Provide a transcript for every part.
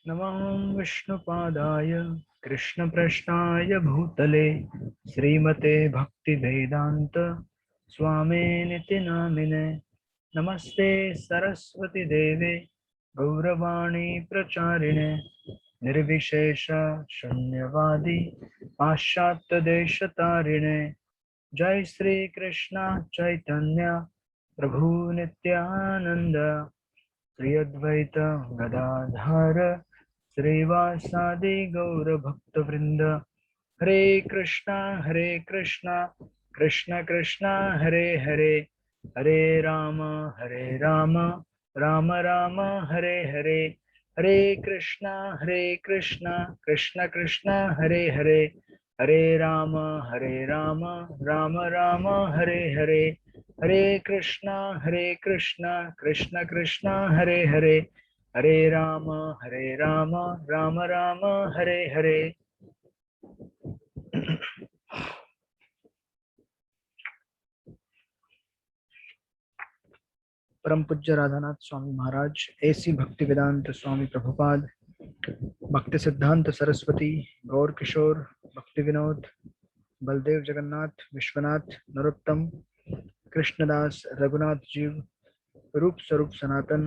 नमः विष्णुपादाय कृष्णप्रश्नाय भूतले श्रीमते भक्तिवेदांत स्वामिनिति नामिने। नमस्ते सरस्वती देवे गौरवाणी प्रचारिणे निर्विशेष शून्यवादी पाश्चात्य देश तारिणे। जय श्री कृष्ण चैतन्य प्रभु नित्यानंद श्री अद्वैत गदाधर श्रीवासादि गौर भक्त वृंद। हरे कृष्णा कृष्णा कृष्णा हरे हरे, हरे राम राम राम हरे हरे। हरे कृष्णा कृष्णा कृष्ण कृष्णा हरे हरे, हरे राम राम राम हरे हरे। हरे कृष्णा कृष्ण कृष्ण हरे हरे, हरे राम राम राम हरे हरे। परम पूज्य राधानाथ स्वामी महाराज, ऐसी भक्ति वेदांत स्वामी प्रभुपाद, भक्ति सिद्धांत सरस्वती, गौर किशोर, भक्ति विनोद, बलदेव जगन्नाथ, विश्वनाथ, नरोत्तम, कृष्णदास, रघुनाथ जीव, रूप स्वरूप सनातन,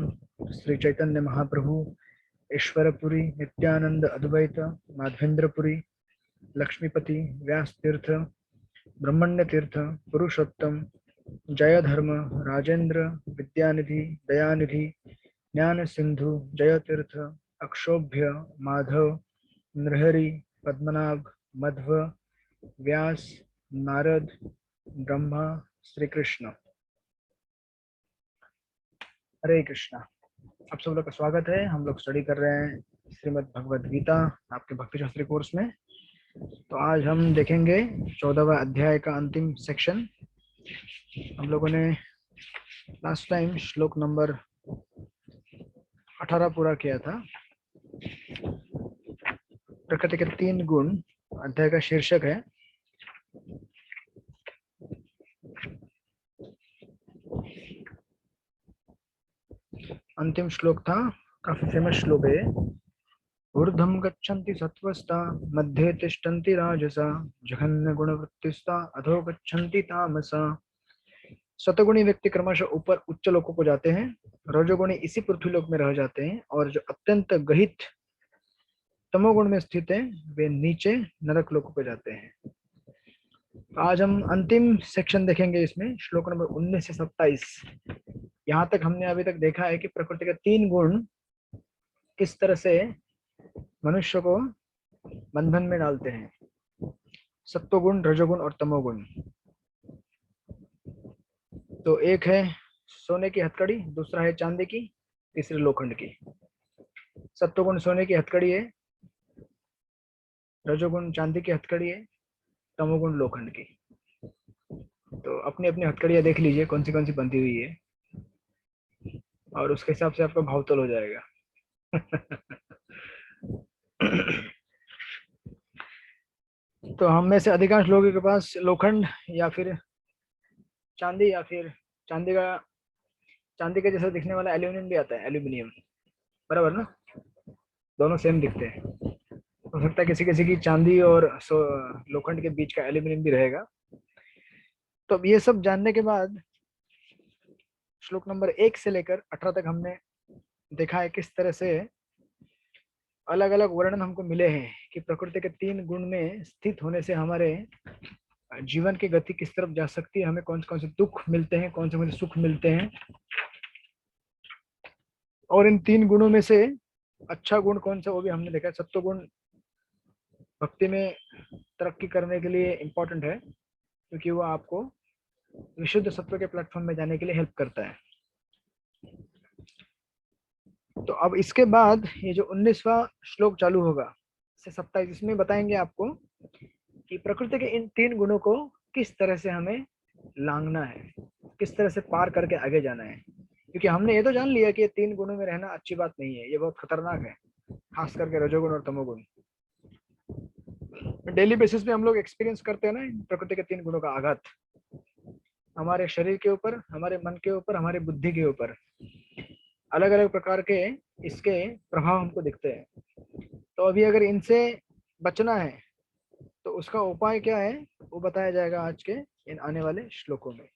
श्री चैतन्य महाप्रभु, ईश्वरपुरी, नित्यानंद अद्वैत, माधवेंद्रपुरी, लक्ष्मीपति, व्यास तीर्थ, ब्रह्मण्य तीर्थ, पुरुषोत्तम, जय धर्म, राजेंद्र, विद्यानिधि, दयानिधि, ज्ञान सिंधु, जय तीर्थ, अक्षोभ्य, माधव, नृहरि, पद्मनाभ, मध्व, व्यास, नारद, ब्रह्मा, श्री कृष्ण। हरे कृष्णा। आप सब लोग का स्वागत है। हम लोग स्टडी कर रहे हैं श्रीमद् भगवद गीता आपके भक्ति शास्त्री कोर्स में। तो आज हम देखेंगे 14वां अध्याय का अंतिम सेक्शन। हम लोगों ने लास्ट टाइम श्लोक नंबर 18 पूरा किया था। प्रकृति के 3 गुण अध्याय का शीर्षक है। अंतिम श्लोक था, काफी फेमस श्लोक है। ऊर्ध्वं गच्छन्ति सत्त्वस्ता मध्ये तिष्ठन्ति राजसा जघन्य गुणवृत्तिस्ता अधो गच्छन्ति तामसा। सतगुणी व्यक्ति क्रमशः ऊपर उच्च लोकों को जाते हैं, रजोगुणी इसी पृथ्वी लोक में रह जाते हैं, और जो अत्यंत गहित तमोगुण में स्थित है वे नीचे नरक लोकों को जाते हैं। तो आज हम अंतिम सेक्शन देखेंगे इसमें, श्लोक नंबर 19 से 27। यहाँ तक हमने अभी तक देखा है कि प्रकृति के 3 गुण किस तरह से मनुष्य को बंधन में डालते हैं। सत्वगुण, रजोगुण और तमोगुण। तो एक है सोने की हथकड़ी, दूसरा है चांदी की, तीसरी लोखंड की। सत्वगुण सोने की हथकड़ी है, रजोगुण चांदी की हथकड़ी है, तमोगुण लोखंड की। तो अपनी अपनी हथकड़ियां देख लीजिए कौन सी बंधी हुई है, और उसके हिसाब से आपका भावतोल हो जाएगा। तो हम में से अधिकांश लोगों के पास लोखंड या फिर चांदी, या फिर चांदी के जैसा दिखने वाला एल्यूमिनियम भी आता है। एल्यूमिनियम बराबर ना, दोनों सेम दिखते हैं। हो सकता है किसी किसी की चांदी और लोखंड के बीच का एल्यूमिनियम भी रहेगा। तो अब ये सब जानने के बाद श्लोक नंबर 1 से लेकर 18 तक हमने देखा है किस तरह से अलग अलग वर्णन हमको मिले हैं कि प्रकृति के 3 गुण में स्थित होने से हमारे जीवन की गति किस तरफ जा सकती है, हमें कौन से दुख मिलते हैं, कौन से सुख मिलते हैं, और इन 3 गुणों में से अच्छा गुण कौन सा वो भी हमने देखा। सत्व गुण भक्ति में तरक्की करने के लिए इम्पोर्टेंट है, क्योंकि वो आपको विशुद्ध सत्व के प्लेटफॉर्म में जाने के लिए हेल्प करता है। तो अब इसके बाद ये जो 19वां श्लोक चालू होगा से 27, इसमें बताएंगे आपको कि प्रकृति के इन 3 गुणों को किस तरह से हमें लांघना है, किस तरह से पार करके आगे जाना है। क्योंकि हमने ये तो जान लिया कि ये 3 गुणों में रहना अच्छी बात नहीं है, ये बहुत खतरनाक है, खास करके रजोगुण और तमोगुण। डेली बेसिस पे हम लोग एक्सपीरियंस करते हैं ना प्रकृति के 3 गुणों का आघात, हमारे शरीर के ऊपर, हमारे मन के ऊपर, हमारी बुद्धि के ऊपर अलग अलग प्रकार के इसके प्रभाव हमको दिखते हैं। तो अभी अगर इनसे बचना है तो उसका उपाय क्या है वो बताया जाएगा आज के इन आने वाले श्लोकों में।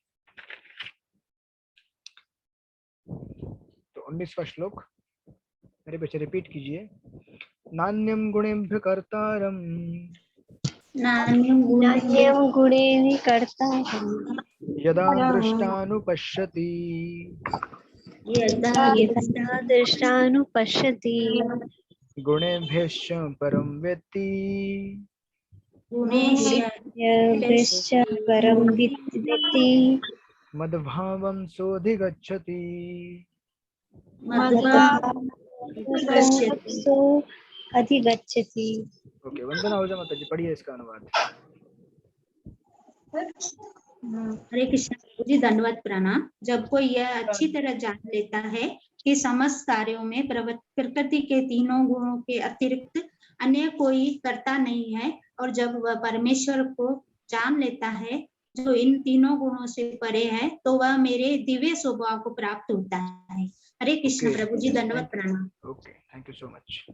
तो 19वां श्लोक मेरे पीछे रिपीट कीजिए। नान्यम गुणेभ्य कर्तारम नान्यं गुणेन कर्ता यदा दृष्टानुपश्यति यदा यदा दृष्टानुपश्यति गुणेभ्यश्च परं वेत्ति गुणेभ्यश्च परं विद्धि मद्भावं सोऽधिगच्छति। मद्भावसो अधिगच्छति। ओके, वंदना हो जा माता जी, पढ़िए इसका अनुवाद। हरे कृष्ण प्रभु जी, दंडवत प्रणाम। जब कोई यह अच्छी तरह जान लेता है कि समस्त कार्यों में प्रकृति के तीनों गुणों के अतिरिक्त अन्य कोई कर्ता नहीं है, और जब वह परमेश्वर को जान लेता है जो इन तीनों गुणों से परे है, तो वह मेरे दिव्य स्वभाव को प्राप्त होता है। हरे कृष्ण प्रभु जी, दंडवत प्रणाम। Okay, thank you so much.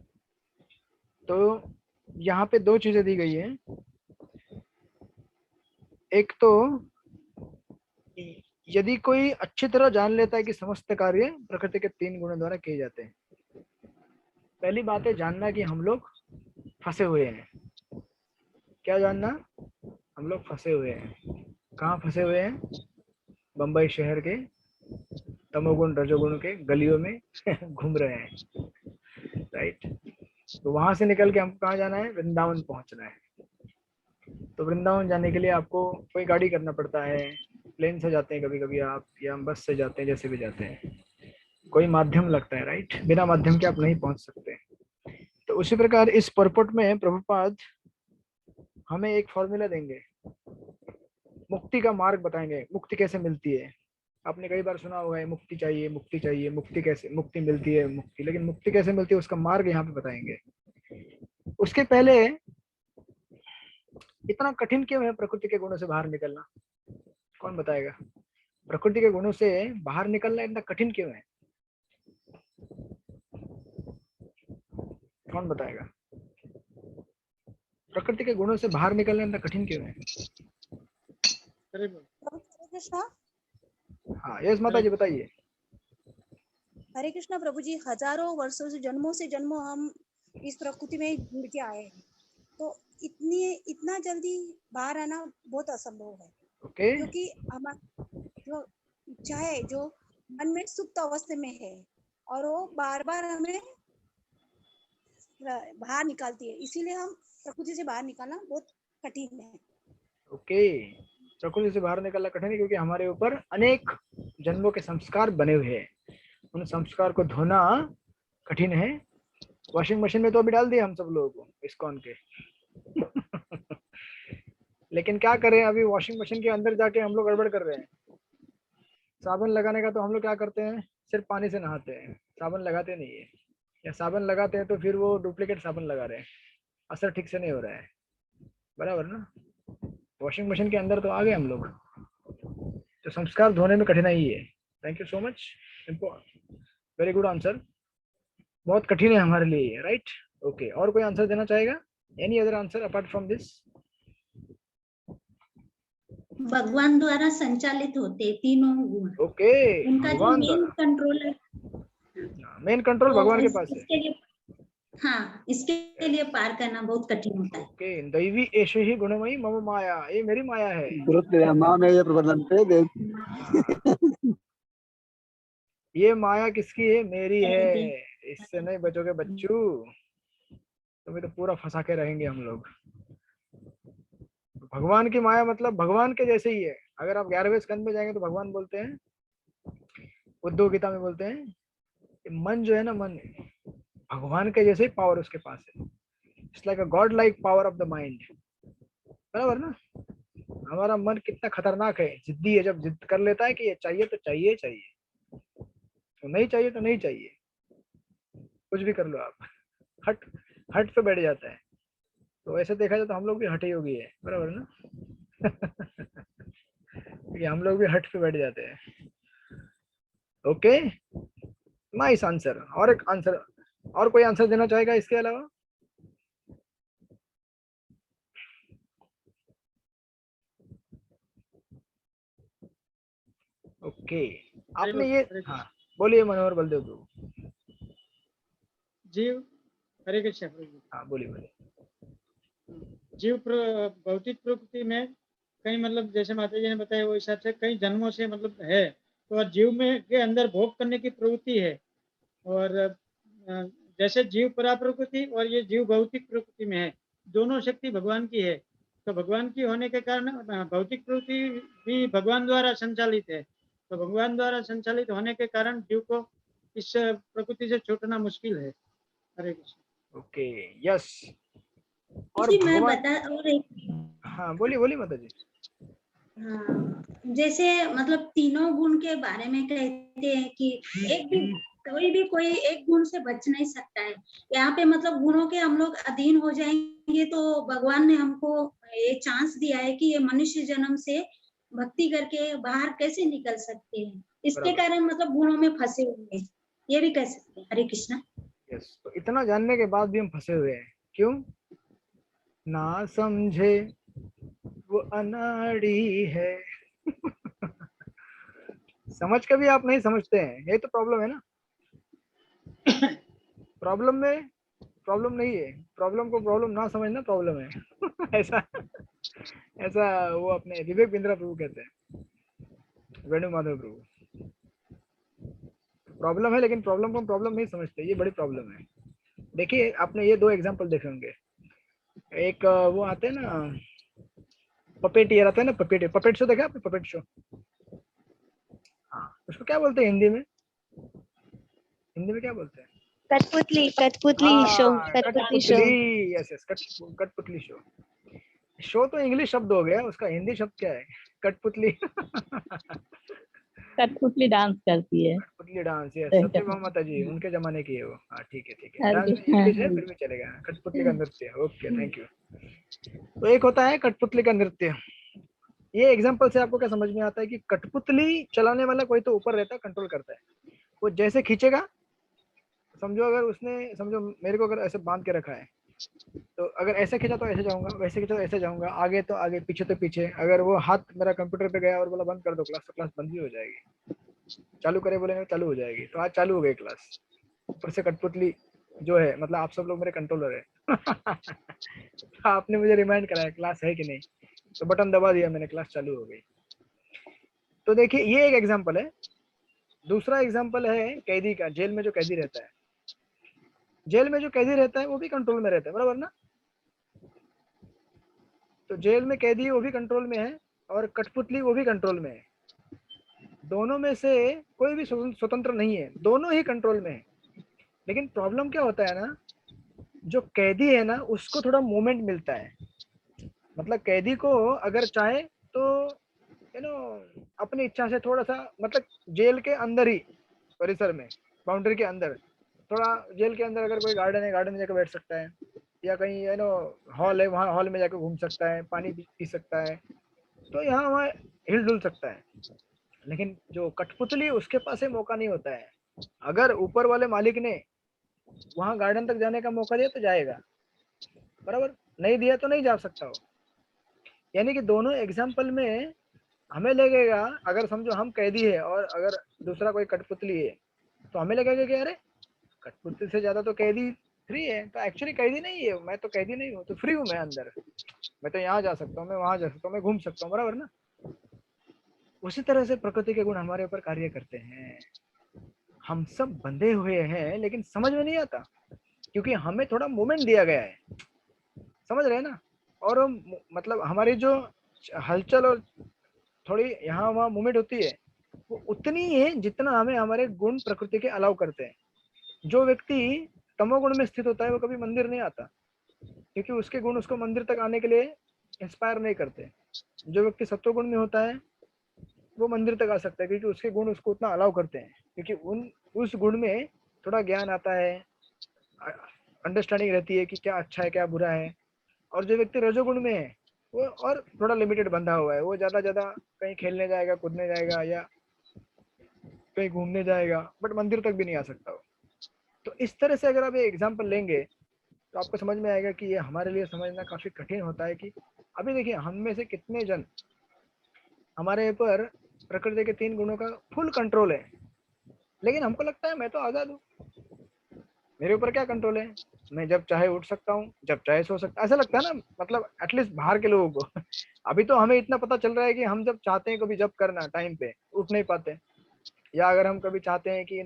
तो यहाँ पे दो चीजें दी गई हैं। एक तो यदि कोई अच्छी तरह जान लेता है कि समस्त कार्य प्रकृति के तीन गुणों द्वारा किए जाते हैं। पहली बात है जानना कि हम लोग फंसे हुए हैं। क्या जानना? हम लोग फंसे हुए हैं। कहाँ फंसे हुए हैं? बंबई शहर के तमोगुण रजोगुण के गलियों में घूम रहे हैं, राइट। तो वहां से निकल के हमको कहाँ जाना है? वृंदावन पहुंचना है। तो वृंदावन जाने के लिए आपको कोई गाड़ी करना पड़ता है, प्लेन से जाते हैं कभी कभी आप, या बस से जाते हैं, जैसे भी जाते हैं, कोई माध्यम लगता है, राइट। बिना माध्यम के आप नहीं पहुंच सकते। तो उसी प्रकार इस परपट में प्रभुपाद हमें एक फॉर्मूला देंगे, मुक्ति का मार्ग बताएंगे। मुक्ति कैसे मिलती है? आपने कई बार सुना होगा मुक्ति चाहिए, मुक्ति चाहिए, मुक्ति कैसे, मुक्ति मिलती है मुक्ति, लेकिन मुक्ति कैसे मिलती है उसका मार्ग यहाँ पे बताएंगे। उसके पहले इतना कठिन क्यों है प्रकृति के गुणों से बाहर निकलना? कौन बताएगा? प्रकृति के गुणों से बाहर निकलना इतना कठिन क्यों है? कौन बताएगा? प्रकृति के गुणों से बाहर निकलना इतना कठिन क्यों है? हाँ, यस माता जी बताइए। हरे कृष्णा प्रभु जी, हजारों वर्षों से जन्मों हम इस प्रकृति में जुड़ के आए हैं, तो इतना जल्दी बाहर आना बहुत असंभव है। ओके, क्योंकि हमारा जो इच्छा है, जो मन में सुप्त अवस्था में है, और वो बार बार हमें बाहर निकालती है, इसीलिए हम प्रकृति से बाहर निकालना बहुत कठिन है। ओके, प्रकृति से बाहर निकलना कठिन है क्योंकि हमारे ऊपर अनेक जन्मों के संस्कार बने हुए हैं। उन संस्कार को धोना कठिन है। वॉशिंग मशीन में तो अभी डाल दिया हम सब लोगों को इस्कॉन के लेकिन क्या करें, अभी वॉशिंग मशीन के अंदर जाके हम लोग गड़बड़ कर रहे हैं। साबुन लगाने का तो हम लोग क्या करते हैं, सिर्फ पानी से नहाते हैं, साबुन लगाते नहीं है, या साबुन लगाते हैं तो फिर वो डुप्लीकेट साबुन लगा रहे हैं, असर ठीक से नहीं हो रहा है, बराबर ना। वॉशिंग मशीन के अंदर तो आ गए हम लोग, तो संस्कार धोने में कठिनाई है। Thank you so much, very good answer. बहुत कठिन है हमारे लिए, राइट। ओके, और कोई आंसर देना चाहेगा? Any other answer apart from this? भगवान द्वारा संचालित होते तीनों गुण। ओके, उनका जो मेन कंट्रोलर, मेन कंट्रोल भगवान के पास है। इसके लिए, हाँ, इसके लिए पार करना बहुत कठिन होता है। ओके, दैवी एषु ही गुणमयी मम माया, ये मेरी माया है। ये माया किसकी है? मेरी है। इससे नहीं बचोगे बच्चू, तुम्हें तो पूरा फंसा के रहेंगे हम लोग। भगवान की माया मतलब भगवान के जैसे ही है। अगर आप 11वें स्कंद में जाएंगे तो भगवान बोलते हैं, उद्धव गीता में बोलते हैं, मन जो है ना, मन भगवान के जैसे ही पावर उसके पास है। It's like a God like power of the mind, बराबर ना। हमारा मन कितना खतरनाक है, जिद्दी है। जब जिद कर लेता है कि ये चाहिए तो चाहिए चाहिए, तो नहीं चाहिए तो नहीं चाहिए, कुछ भी कर लो आप, हट हट पे बैठ जाता है। तो ऐसे देखा जाए तो हम लोग भी हटे योगी है, बराबर ना क्योंकि हम लोग भी हट पे बैठ जाते हैं। Okay, nice answer. और एक आंसर, और कोई आंसर देना चाहेगा इसके अलावा? ओके, आपने ये, हाँ बोलिए मनोहर बलदेव प्रभु। जीव, हरे कृष्ण प्रभु जी। हाँ बोलिए बोलिए। भौतिक प्रकृति में कई मतलब जैसे माता जी ने बताया वो हिसाब से कई जन्मों से मतलब है, तो जीव में के अंदर भोग करने की प्रवृत्ति है। और जैसे जीव परा प्रकृति और ये जीव भौतिक प्रकृति में है, दोनों शक्ति भगवान की है। तो भगवान की होने के कारण भौतिक प्रकृति भी भगवान द्वारा संचालित है। तो भगवान द्वारा संचालित होने के कारण जीव को इस प्रकृति से छूटना मुश्किल है। हरे कृष्ण। Okay, yes. और जी मैं भगवान, बता और एक, हाँ बोलिए बोलिए माता जी। हाँ, जैसे मतलब तीनों गुण के बारे में कहते हैं कि एक भी कोई एक गुण से बच नहीं सकता है। यहाँ पे मतलब गुणों के हम लोग अधीन हो जाएंगे, तो भगवान ने हमको ये चांस दिया है कि ये मनुष्य जन्म से भक्ति करके बाहर कैसे निकल सकते हैं। इसके बराबर। कारण मतलब गुणों में फंसे हुए हैं, ये भी कह सकते हैं। हरे कृष्णा। यस, तो इतना जानने के बाद भी हम फंसे हुए हैं, क्यों? ना समझे वो अनाड़ी है। समझ के भी आप नहीं समझते हैं, ये तो प्रॉब्लम है ना। प्रॉब्लम में प्रॉब्लम नहीं है, प्रॉब्लम को प्रॉब्लम ना समझना प्रॉब्लम है। ऐसा ऐसा वो अपने विवेक बिंद्रा प्रभु कहते हैं, वेणु माधव प्रभु। प्रॉब्लम है, लेकिन प्रॉब्लम को हम प्रॉब्लम नहीं समझते, ये बड़ी प्रॉब्लम है। देखिए आपने ये दो एग्जांपल देखे होंगे। एक वो आते हैं ना, पपेटियर आता है ना, पपेट शो देखा आपने? पपेट शो, हाँ, उसको क्या बोलते हैं हिंदी में? हिंदी में क्या बोलते हैं? कठपुतली शो, कठपुतली शो। कठपुतली, यस यस, कठपुतली शो। शो तो इंग्लिश शब्द हो गया, उसका हिंदी शब्द क्या है? कठपुतली। कठपुतली डांस करती है। कठपुतली डांस, यस, सही सत्य कहा। भामा माता जी उनके जमाने की है वो। हाँ ठीक है ठीक है, हरे डांस में कृष्ण, इंग्लिश है हरे फिर भी चलेगा। कठपुतली का नृत्य, ओके थैंक यू। तो एक होता है कठपुतली का नृत्य। ये एग्जांपल से आपको क्या समझ में आता है कि कठपुतली चलाने वाला कोई तो ऊपर रहता है, कंट्रोल करता है। वो जैसे खींचेगा, समझो अगर उसने, समझो मेरे को अगर ऐसे बांध के रखा है, तो अगर ऐसे खींचा तो ऐसे जाऊंगा, वैसे खींचा तो ऐसे जाऊंगा, आगे तो आगे, पीछे तो पीछे। अगर वो हाथ मेरा कंप्यूटर पे गया और बोला बंद कर दो क्लास, तो क्लास बंद ही हो जाएगी। चालू करे बोलेंगे चालू हो जाएगी। तो आज चालू हो गई क्लास। ऊपर से कठपुतली जो है, मतलब आप सब लोग मेरे कंट्रोलर है। तो आपने मुझे रिमाइंड कराया क्लास है कि नहीं, तो बटन दबा दिया मैंने, क्लास चालू हो गई। तो देखिए ये एक एग्जांपल है। दूसरा एग्जांपल है कैदी का। जेल में जो कैदी रहता है, जेल में जो कैदी रहता है वो भी कंट्रोल में रहता है, बराबर ना? तो जेल में कैदी वो भी कंट्रोल में है, और कठपुतली वो भी कंट्रोल में है। दोनों में से कोई भी स्वतंत्र नहीं है, दोनों ही कंट्रोल में है। लेकिन प्रॉब्लम क्या होता है ना, जो कैदी है ना उसको थोड़ा मूवमेंट मिलता है। मतलब कैदी को अगर चाहे तो अपनी इच्छा से थोड़ा सा, मतलब जेल के अंदर ही, परिसर में, बाउंड्री के अंदर, थोड़ा जेल के अंदर अगर कोई गार्डन है, गार्डन में जाकर बैठ सकता है, या कहीं हॉल है, वहाँ हॉल में जाकर घूम सकता है, पानी पी सकता है, तो यहाँ वहाँ हिल डुल सकता है। लेकिन जो कठपुतली, उसके पास ये मौका नहीं होता है। अगर ऊपर वाले मालिक ने वहाँ गार्डन तक जाने का मौका दिया तो जाएगा, बराबर, नहीं दिया तो नहीं जा सकता हो। यानी कि दोनों एग्जाम्पल में हमें लगेगा, अगर समझो हम कैदी है और अगर दूसरा कोई कठपुतली है, तो हमें लगेगा कि अरे कठपुतली से ज्यादा तो कैदी फ्री है। तो एक्चुअली कैदी नहीं है, मैं तो कैदी नहीं हूँ, तो फ्री हूँ मैं अंदर। मैं तो यहाँ जा सकता हूँ, मैं वहां जा सकता हूँ, मैं घूम सकता हूँ, बराबर ना? उसी तरह से प्रकृति के गुण हमारे ऊपर कार्य करते हैं। हम सब बंधे हुए हैं, लेकिन समझ में नहीं आता, क्योंकि हमें थोड़ा मूवमेंट दिया गया है, समझ रहे हैं ना? और मतलब हमारी जो हलचल और थोड़ी यहाँ वहाँ मूवमेंट होती है, वो उतनी ही है जितना हमें हमारे गुण प्रकृति के अलाउ करते हैं। जो व्यक्ति तमोगुण में स्थित होता है वो कभी मंदिर नहीं आता, क्योंकि उसके गुण उसको मंदिर तक आने के लिए इंस्पायर नहीं करते। जो व्यक्ति सत्वगुण में होता है वो मंदिर तक आ सकता है, क्योंकि उसके गुण उसको उतना अलाउ करते हैं, क्योंकि उस गुण में थोड़ा ज्ञान आता है, अंडरस्टैंडिंग रहती है कि क्या अच्छा है क्या बुरा है। और जो व्यक्ति रजोगुण में है वो और थोड़ा लिमिटेड बंधा हुआ है, वो ज्यादा कहीं खेलने जाएगा, कूदने जाएगा, या कहीं घूमने जाएगा, बट मंदिर तक भी नहीं आ सकता हो। तो इस तरह से अगर आप ये एग्जाम्पल लेंगे तो आपको समझ में आएगा कि ये हमारे लिए समझना काफी कठिन होता है। कि अभी देखिए हम में से कितने जन हमारे ऊपर प्रकृति के 3 गुणों का फुल कंट्रोल है, लेकिन हमको लगता है मैं तो आजाद हूँ, मेरे ऊपर क्या कंट्रोल है, मैं जब चाहे उठ सकता हूँ, जब चाहे सो सकता, ऐसा लगता है ना, मतलब एटलीस्ट बाहर के लोगों को। अभी तो हमें इतना पता चल रहा है कि हम जब चाहते हैं कभी जब करना टाइम पे उठ नहीं पाते, या अगर हम कभी चाहते हैं कि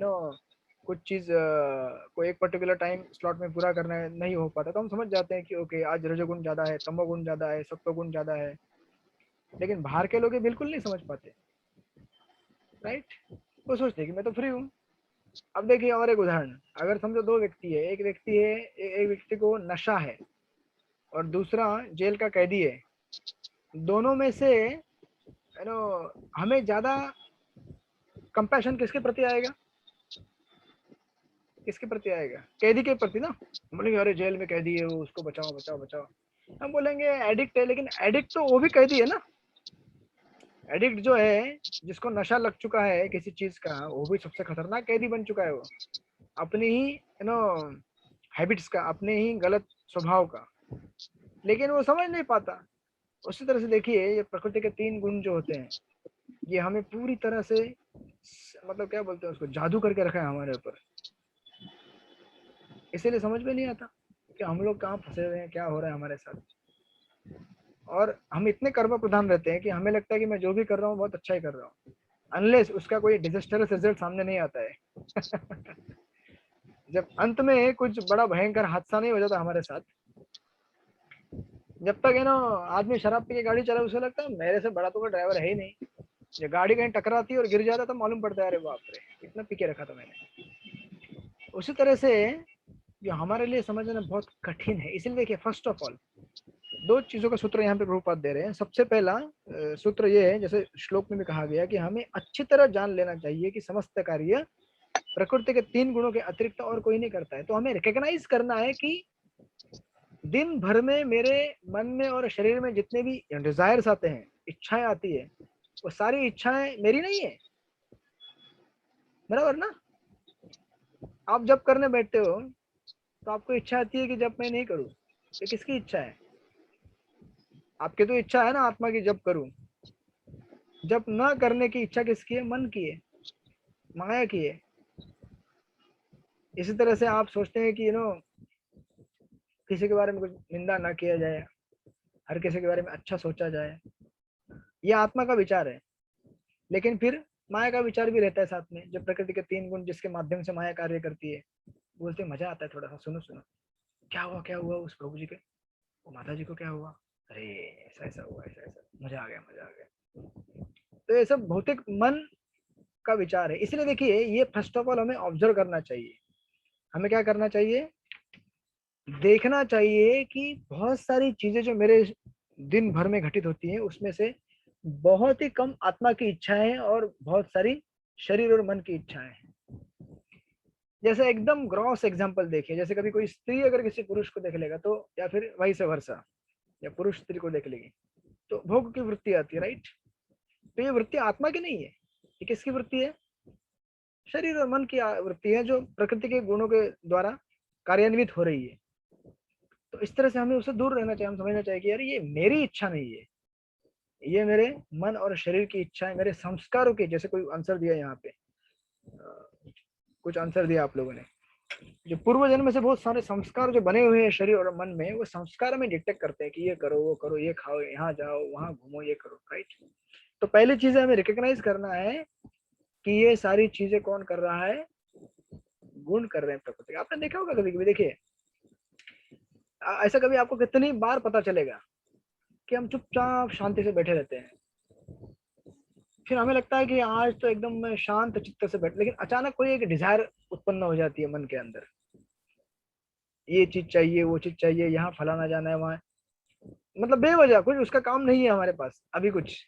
कुछ चीज को एक पर्टिकुलर टाइम स्लॉट में पूरा करना है, नहीं हो पाता, तो हम समझ जाते हैं कि ओके आज रजोगुण ज्यादा है, तमोगुण ज्यादा है, सत्वगुण ज्यादा है। लेकिन बाहर के लोग ये बिल्कुल नहीं समझ पाते, राइट। वो सोचते हैं कि मैं तो फ्री हूँ। अब देखिए और एक उदाहरण, अगर समझो 2 व्यक्ति है, एक व्यक्ति को नशा है और दूसरा जेल का कैदी है, दोनों में से हमें ज्यादा कंपैशन किसके प्रति आएगा, किसके प्रति आएगा, कैदी के प्रति ना। बोलेंगे अरे जेल में कैदी है वो, उसको बचाओ बचाओ बचाओ। हम बोलेंगे एडिक्ट है, लेकिन एडिक्ट तो वो भी कैदी है ना। एडिक्ट जो है, जिसको नशा लग चुका है किसी चीज का, वो भी सबसे खतरनाक कैदी बन चुका है। वो अपनी ही हैबिट्स का, अपने ही गलत स्वभाव का, लेकिन वो समझ नहीं पाता। उसी तरह से देखिए ये प्रकृति के 3 गुण जो होते हैं, ये हमें पूरी तरह से मतलब क्या बोलते हैं उसको, जादू करके रखा है हमारे ऊपर। इसीलिए समझ में नहीं आता कि हम लोग कहाँ फंसे हुए हैं, क्या हो रहा है हमारे साथ। और हम इतने कर्म प्रधान रहते हैं कि हमें लगता है कि मैं जो भी कर रहा हूँ बहुत अच्छा ही कर रहा हूँ, अनलेस उसका कोई डिजास्टरस रिजल्ट सामने नहीं आता है। जब अंत में कुछ बड़ा भयंकर हादसा नहीं हो जाता हमारे साथ, जब तक आदमी शराब पी के गाड़ी चला, उसे लगता है मेरे से बड़ा तो कोई ड्राइवर है ही नहीं। ये गाड़ी कहीं टकराती है और गिर जाता तो मालूम पड़ता है अरे बाप रे कितना पी के रखा था मैंने। उसी तरह से ये हमारे लिए समझना बहुत कठिन है। इसलिए देखिए फर्स्ट ऑफ ऑल 2 चीजों का सूत्र यहाँ पे प्रभुपाद दे रहे हैं। सबसे पहला सूत्र ये है, जैसे श्लोक में भी कहा गया, कि हमें अच्छी तरह जान लेना चाहिए कि समस्त कार्य प्रकृति के 3 गुणों के अतिरिक्त और कोई नहीं करता है। तो हमें रिकॉग्नाइज करना है कि दिन भर में मेरे मन में और शरीर में जितने भी डिजायर्स आते हैं, इच्छाएं आती है, वो सारी इच्छाएं मेरी नहीं है, बराबर ना। आप जब करने बैठते हो तो आपको इच्छा आती है कि जब मैं नहीं करूं, ये किसकी इच्छा है? आपकी तो इच्छा है ना आत्मा की, जब करूं। जब ना करने की इच्छा किसकी है? मन की है, माया की है। इसी तरह से आप सोचते हैं कि किसी के बारे में कुछ निंदा ना किया जाए, हर किसी के बारे में अच्छा सोचा जाए, यह आत्मा का विचार है। लेकिन फिर माया का विचार भी रहता है साथ में। जब प्रकृति के 3 गुण जिसके माध्यम से माया कार्य करती है, बोलते मजा आता है थोड़ा सा, सुनो सुनो क्या हुआ उस प्रभु जी के, वो माता जी को क्या हुआ, अरे ऐसा ऐसा हुआ, ऐसा ऐसा, मजा आ गया। तो ये सब भौतिक मन का विचार है। इसलिए देखिए ये फर्स्ट ऑफ ऑल हमें ऑब्जर्व करना चाहिए। हमें क्या करना चाहिए? देखना चाहिए कि बहुत सारी चीजें जो मेरे दिन भर में घटित होती हैं, उसमें से बहुत ही कम आत्मा की इच्छाएं हैं और बहुत सारी शरीर और मन की इच्छाएं हैं। जैसे एकदम ग्रॉस एग्जांपल देखिए, जैसे कभी कोई स्त्री अगर किसी पुरुष को देख लेगा तो, या फिर वाइस वर्सा, या पुरुष स्त्री को देख लेगी तो भोग की वृत्ति आती है, राइट। तो ये वृत्ति आत्मा की नहीं है, ये किसकी वृत्ति है? शरीर और मन की वृत्ति है, जो प्रकृति के गुणों के द्वारा कार्यान्वित हो रही है। तो इस तरह से हमें उससे दूर रहना चाहिए। हम समझना चाहिए कि यार ये मेरी इच्छा नहीं है, ये मेरे मन और शरीर की इच्छा है, मेरे संस्कारों की। जैसे कोई आंसर दिया यहाँ पे, कुछ आंसर दिया आप लोगों ने, जो पूर्व जन्म से बहुत सारे संस्कार जो बने हुए हैं शरीर और मन में, वो संस्कार में डिटेक्ट करते हैं कि ये करो, वो करो, ये खाओ, यहाँ जाओ, वहां घूमो, ये करो, राइट। तो पहली चीज हमें रिकॉग्नाइज करना है कि ये सारी चीजें कौन कर रहा है? गुण कर रहे हैं प्रकृति। आपने देखा होगा कभी कभी, देखिए ऐसा कभी आपको कितनी बार पता चलेगा कि हम चुपचाप शांति से बैठे रहते हैं, फिर हमें लगता है कि आज तो एकदम शांत चित्त से बैठ, लेकिन अचानक कोई एक डिजायर उत्पन्न हो जाती है मन के अंदर, ये चीज चाहिए, वो चीज चाहिए, यहाँ फलाना जाना है, वहां, मतलब बेवजह कुछ उसका काम नहीं है हमारे पास अभी कुछ,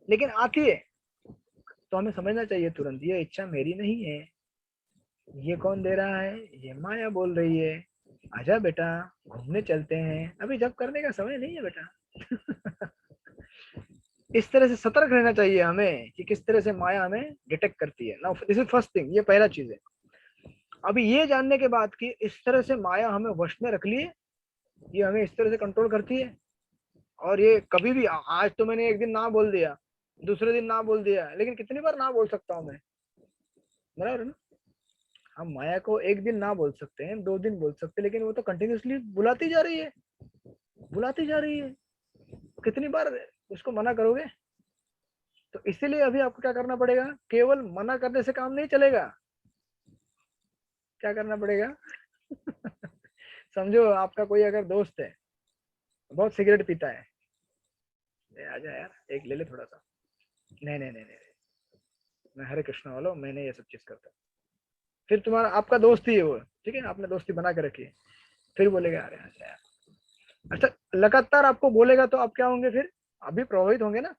लेकिन आती है। तो हमें समझना चाहिए तुरंत, ये इच्छा मेरी नहीं है, ये कौन दे रहा है? ये माया बोल रही है, आजा बेटा घूमने चलते हैं, अभी जब करने का समय नहीं है बेटा। इस तरह से सतर्क रहना चाहिए हमें कि किस तरह से माया हमें डिटेक्ट करती है। Now this is first thing, ये पहला चीज है। अभी ये जानने के बाद कि इस तरह से माया हमें वश में रख लिए, ये हमें इस तरह से कंट्रोल करती है, और ये कभी भी, आज तो मैंने एक दिन ना बोल दिया, दूसरे दिन ना बोल दिया, लेकिन कितनी बार ना बोल सकता हूँ मैं, बराबर है ना? हम माया को एक दिन ना बोल सकते हैं, 2 दिन बोल सकते हैं, लेकिन वो तो कंटिन्यूअसली बुलाती जा रही है, बुलाती जा रही है। कितनी बार उसको मना करोगे? तो इसीलिए अभी आपको क्या करना पड़ेगा, केवल मना करने से काम नहीं चलेगा। क्या करना पड़ेगा? समझो आपका कोई अगर दोस्त है, बहुत सिगरेट पीता है, आजा यार एक ले ले थोड़ा सा, नहीं नहीं नहीं नहीं, मैं हरे कृष्ण वाला हूँ, मैंने ये सब चीज करता। फिर तुम्हारा आपका दोस्त ही है वो, ठीक है, आपने दोस्ती बना के रखी है, फिर बोलेगा अरे आजा यार। अच्छा, लगातार आपको बोलेगा तो आप क्या होंगे फिर? अभी प्रभावित होंगे ना,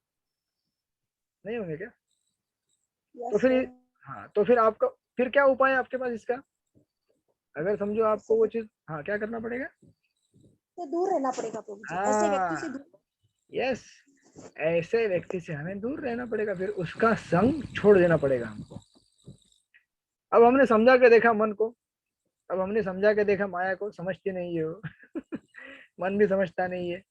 नहीं होंगे क्या? तो यस फिर सर। हाँ, तो फिर आपका फिर क्या उपाय है आपके पास इसका? अगर समझो आपको वो चीज, हाँ क्या करना पड़ेगा? तो दूर रहना पड़ेगा प्रभु जी, ऐसे व्यक्ति से हाँ दूर। यस, ऐसे व्यक्ति से हमें दूर रहना पड़ेगा, फिर उसका संग छोड़ देना पड़ेगा हमको। अब हमने समझा के देखा मन को, अब हमने समझा के देखा माया को, समझती नहीं है वो मन भी समझता नहीं है।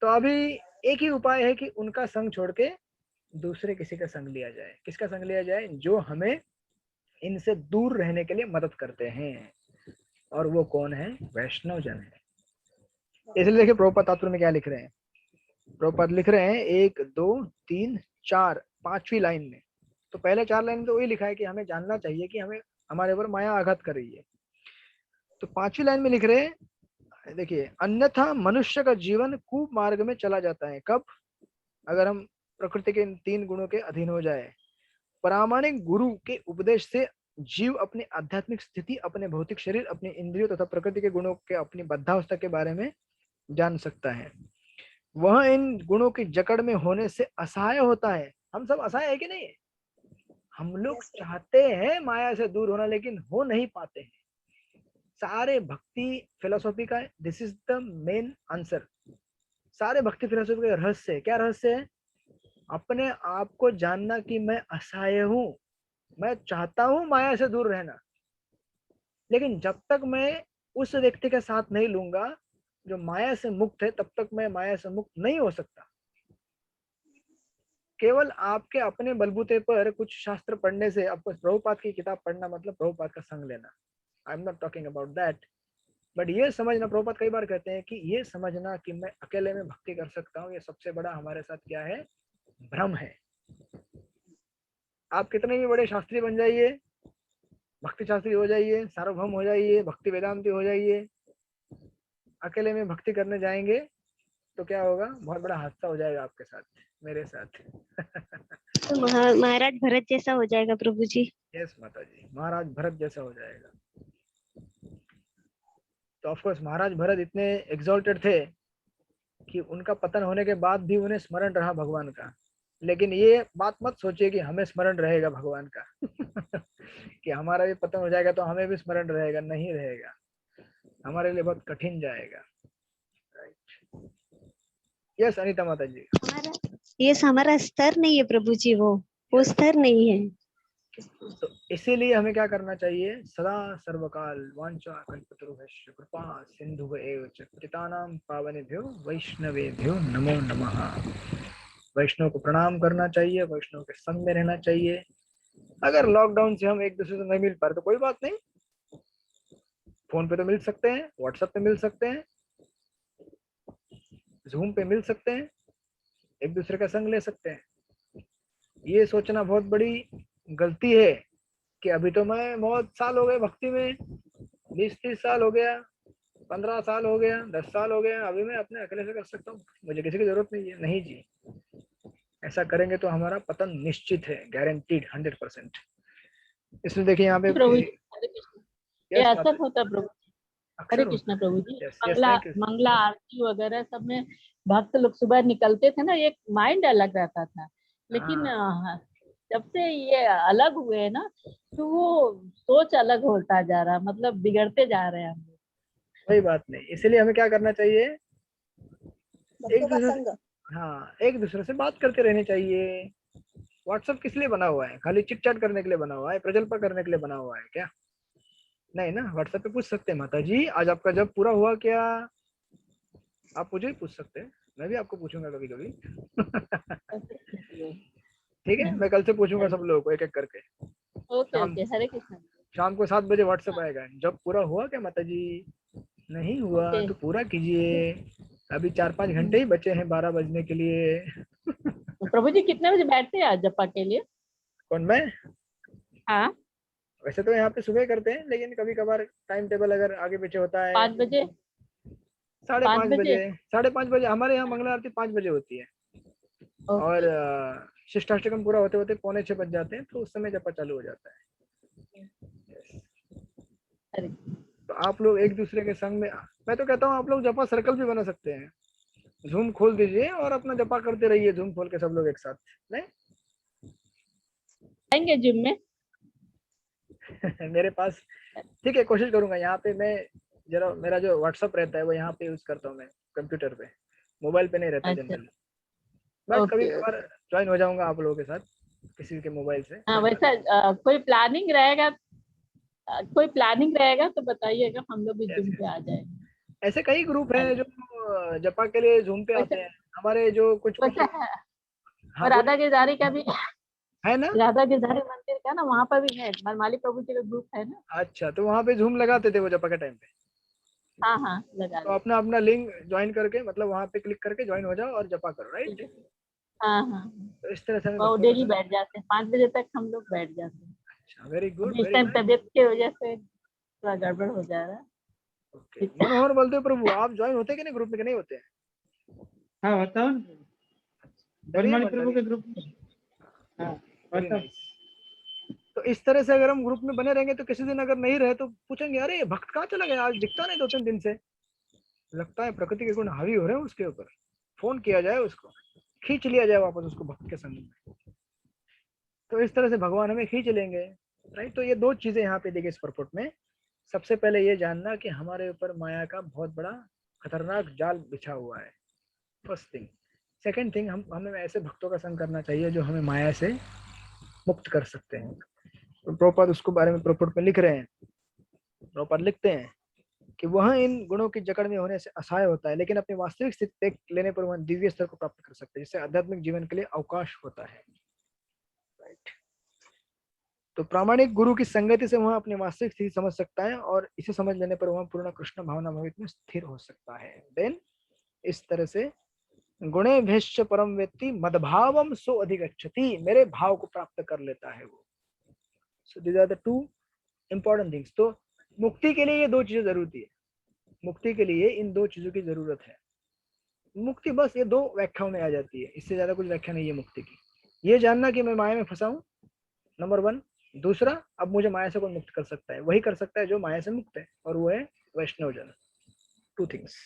तो अभी एक ही उपाय है कि उनका संग छोड़ के दूसरे किसी का संग लिया जाए। किसका संग लिया जाए? जो हमें इनसे दूर रहने के लिए मदद करते हैं, और वो कौन है? वैष्णव जन है। इसलिए देखिए प्रभुपाद तात्पर्य में क्या लिख रहे हैं, प्रभुपाद लिख रहे हैं 1 2 3 4 5वीं लाइन में। तो पहले 4 लाइन में तो वही लिखा है कि हमें जानना चाहिए कि हमें हमारे ऊपर माया आघात कर रही है। तो 5वीं लाइन में लिख रहे हैं, देखिए, अन्यथा मनुष्य का जीवन कुमार्ग में चला जाता है। कब? अगर हम प्रकृति के इन 3 गुणों के अधीन हो जाए। प्रामाणिक गुरु के उपदेश से जीव अपनी आध्यात्मिक स्थिति, अपने भौतिक शरीर, अपने इंद्रियों तथा प्रकृति के गुणों के अपनी बद्धावस्था के बारे में जान सकता है। वह इन गुणों की जकड़ में होने से असहाय होता है। हम सब असहाय है कि नहीं? हम लोग Yes, sir. चाहते हैं माया से दूर होना, लेकिन हो नहीं पाते हैं। सारे भक्ति फिलोसॉफी का this is the main answer. सारे भक्ति फिलोसॉफी का रहस्य है। क्या रहस्य है? अपने आप को जानना कि मैं असहाय हूं, मैं चाहता हूं माया से दूर रहना, लेकिन जब तक मैं उस व्यक्ति का साथ नहीं लूंगा जो माया से मुक्त है, तब तक मैं माया से मुक्त नहीं हो सकता। केवल आपके अपने बलबूते पर कुछ शास्त्र पढ़ने से, आपको प्रभुपाद की किताब पढ़ना मतलब प्रभुपाद का संग लेना, I am not talking about that, but ये समझना, प्रभुपाद कई बार कहते हैं कि ये समझना कि मैं अकेले में भक्ति कर सकता हूँ, ये सबसे बड़ा हमारे साथ क्या है? भ्रम है। आप कितने भी बड़े शास्त्री बन जाइए, भक्ति शास्त्री हो जाइए, सार्वभौम हो जाइए, भक्ति वेदांती हो जाइए, अकेले में भक्ति करने जाएंगे तो क्या होगा? बहुत बड़ा हादसा हो जाएगा आपके साथ, मेरे साथ। तो महाराज भरत जैसा हो जाएगा प्रभु जी। यस माता जी, महाराज भरत जैसा हो जाएगा। तो ऑफ कोर्स महाराज भरत इतने एग्जॉल्टेड थे कि उनका पतन होने के बाद भी उन्हें स्मरण रहा भगवान का, लेकिन ये बात मत सोचिए कि हमें स्मरण रहेगा भगवान का कि हमारा भी पतन हो जाएगा तो हमें भी स्मरण रहेगा, नहीं रहेगा, हमारे लिए बहुत कठिन जाएगा। यस अनीता माता जी। हमारा स्तर नहीं है प्रभु जी, वो स्तर नहीं है। तो इसीलिए हमें क्या करना चाहिए? सदा सर्वकाल वांछा कल्पतरुभ्यश्च कृपा सिंधुभ्येव च पतितानां पावनेभ्यो वैष्णवेभ्यो नमो नमः। वैष्णव को प्रणाम करना चाहिए, वैष्णव के संग में रहना चाहिए। अगर लॉकडाउन से हम एक दूसरे से नहीं मिल पा रहे तो कोई बात नहीं, फोन पे तो मिल सकते हैं, व्हाट्सएप पे मिल सकते हैं, जूम पे मिल सकते हैं, एक दूसरे का संग ले सकते हैं। ये सोचना बहुत बड़ी गलती है कि अभी तो मैं बहुत साल हो गए भक्ति में, 20-30 साल हो गया, 15 साल हो गया, 10 साल हो गया, अभी मैं अपने अकेले से कर सकता हूँ, मुझे किसी की जरूरत नहीं है। नहीं जी, ऐसा करेंगे तो हमारा पतन निश्चित है, गारंटीड 100%। इसलिए देखिए यहाँ पे प्रभु जी, हरे कृष्ण। ये यस अक्सर होता है प्रभु। हरे अक्सर कृष्ण होता प्रभु जी। है। Yes yes, thank you. मंगला आरती वगैरह सब में भक्त लोग सुबह निकलते थे ना, एक माइंड अलग रहता था। लेकिन जब से ये अलग हुए हैं ना, तो वो सोच अलग होता जा रहा, मतलब बिगड़ते जा रहे हैं हम लोग। कोई बात नहीं, इसलिए हमें क्या करना चाहिए? एक भक्तों का दूसरे संग। से, हाँ, एक दूसरे से बात करते रहनी चाहिए। व्हाट्सएप किस लिए बना हुआ है? खाली चिट चैट करने के लिए बना हुआ है? प्रजल्पा करने के लिए बना हुआ है क्या? नहीं ना, व्हाट्सएप पे पूछ सकते हैं, माता जी आज आपका जब पूरा हुआ क्या? आप मुझे ही पूछ सकते हैं, मैं भी आपको पूछूंगा कभी कभी। ठीक है, मैं कल से पूछूंगा सब लोगों को एक एक करके। ओके ओके, हरे कृष्ण। शाम को 7 बजे व्हाट्सएप आएगा, जब पूरा हुआ क्या माता जी, नहीं हुआ ओके। तो पूरा कीजिए, अभी 4-5 घंटे ही बचे हैं 12 बजने के लिए। प्रभु जी कितने बजे बैठते हैं आज जपा के लिए? कौन, मैं? हाँ, वैसे तो यहाँ पे सुबह करते हैं, लेकिन कभी कभार टाइम टेबल अगर आगे पीछे होता है 5 बजे। 5:30 बजे, 5:30 बजे। हमारे यहाँ मंगला आरती 5 बजे होती है, और शिष्टाष्टकम पूरा होते होते 5:45 बज जाते हैं, तो उस समय जपा चालू हो जाता है। अरे तो आप लोग एक दूसरे के संग में, मैं तो कहता हूँ आप लोग जपा सर्कल भी बना सकते हैं, जूम खोल दीजिए और अपना जपा करते रहिए, जूम खोल के सब लोग एक साथ। नहीं आएंगे जिम में? मेरे पास, ठीक है, कोशिश करूंगा। यहाँ पे मैं जरा, मेरा जो व्हाट्सअप रहता है वो यहाँ पे यूज करता हूँ मैं, कंप्यूटर पे, मोबाइल पे नहीं रहता अच्छा, जनरली। बट कभी ओके। कभार ज्वाइन हो जाऊंगा आप लोगों के साथ किसी के मोबाइल से। हाँ, वैसा कोई प्लानिंग रहेगा, तो बताइएगा, हम लोग भी जिम पे आ जाएंगे। ऐसे कई ग्रुप हैं जो जपा के लिए जूम पे आते हैं, हमारे जो कुछ वैसे हाँ राधा गिरधारी का भी, है ना। राधा गिरधारी मंदिर का ना, वहाँ पर भी है, मनमाली प्रभु जी का ग्रुप है ना। अच्छा, तो वहाँ पे जूम लगाते थे वो जपा के टाइम पे। हाँ हाँ, लगा तो लो। अपना अपना लिंक ज्वाइन करके, मतलब वहाँ पे क्लिक करके ज्वाइन हो जाओ और जपा करो, राइट। हाँ हाँ, तो इस तरह से हमें वो भक्तों डेली का बैठ जाते हैं, 5 बजे तक हम लोग बैठ जाते हैं। अच्छा, वेरी गुड, अभी इस वेरी टाइम नाइस। तबियत की वजह से थोड़ा गड़बड़ हो जा रहा है। ओके, मनोहर बोलते प्रभु, आप ज्वाइन होते कि नहीं ग्रुप में, कि नहीं होते हैं? हाँ होता हूँ, डरिए मनमानी मत, प्रभु डरिए। के ग्रुप में। हाँ वेरी होता हूँ। नाइस। तो इस तरह से अगर हम ग्रुप में बने रहेंगे तो किसी दिन अगर नहीं रहे तो पूछेंगे, अरे ये भक्त कहाँ चला गया, आज दिखता नहीं 2-3 दिन से। लगता है प्रकृति के गुण हावी हो रहे हैं उसके ऊपर, फोन किया जाए उसको, खींच लिया जाए वापस उसको भक्त के संग में। तो इस तरह से भगवान हमें खींच लेंगे, राइट। तो ये 2 चीजें यहाँ पे देखिए इस परपुट में। सबसे पहले ये जानना कि हमारे ऊपर माया का बहुत बड़ा खतरनाक जाल बिछा हुआ है, फर्स्ट थिंग। सेकेंड थिंग, हमें ऐसे भक्तों का संग करना चाहिए जो हमें माया से मुक्त कर सकते हैं। तो प्रभुपाद उसको बारे में प्रपुट में लिख रहे हैं। प्रभुपाद लिखते हैं कि वह इन गुणों की जकड़ में होने से असहाय होता है, लेकिन अपनी वास्तविक स्थिति देख लेने पर वह दिव्य स्तर को प्राप्त कर सकता है, जिससे आध्यात्मिक जीवन के लिए अवकाश होता है, राइट। तो प्रामाणिक गुरु की संगति से वह अपनी वास्तविक स्थिति समझ सकता है, और इसे समझ लेने पर वह पूर्ण कृष्ण भावना भावित में स्थिर हो सकता है। देन इस तरह से गुणे भेष्य परम व्यक्ति मदभावम सो अधिगच्छति, मेरे भाव को प्राप्त कर लेता है वो। So these are the 2 important things. तो मुक्ति के लिए ये 2 चीजें जरूरी है, मुक्ति के लिए इन 2 चीजों की जरूरत है। मुक्ति बस ये 2 व्याख्याओं में आ जाती है, इससे ज्यादा कुछ व्याख्या नहीं है मुक्ति की। ये जानना कि मैं माया में फंसा हूं, नंबर 1। दूसरा, अब मुझे माया से कौन मुक्त कर सकता है, वही कर सकता है जो माया से मुक्त है, और वो है वैष्णव जन। 2 थिंग्स।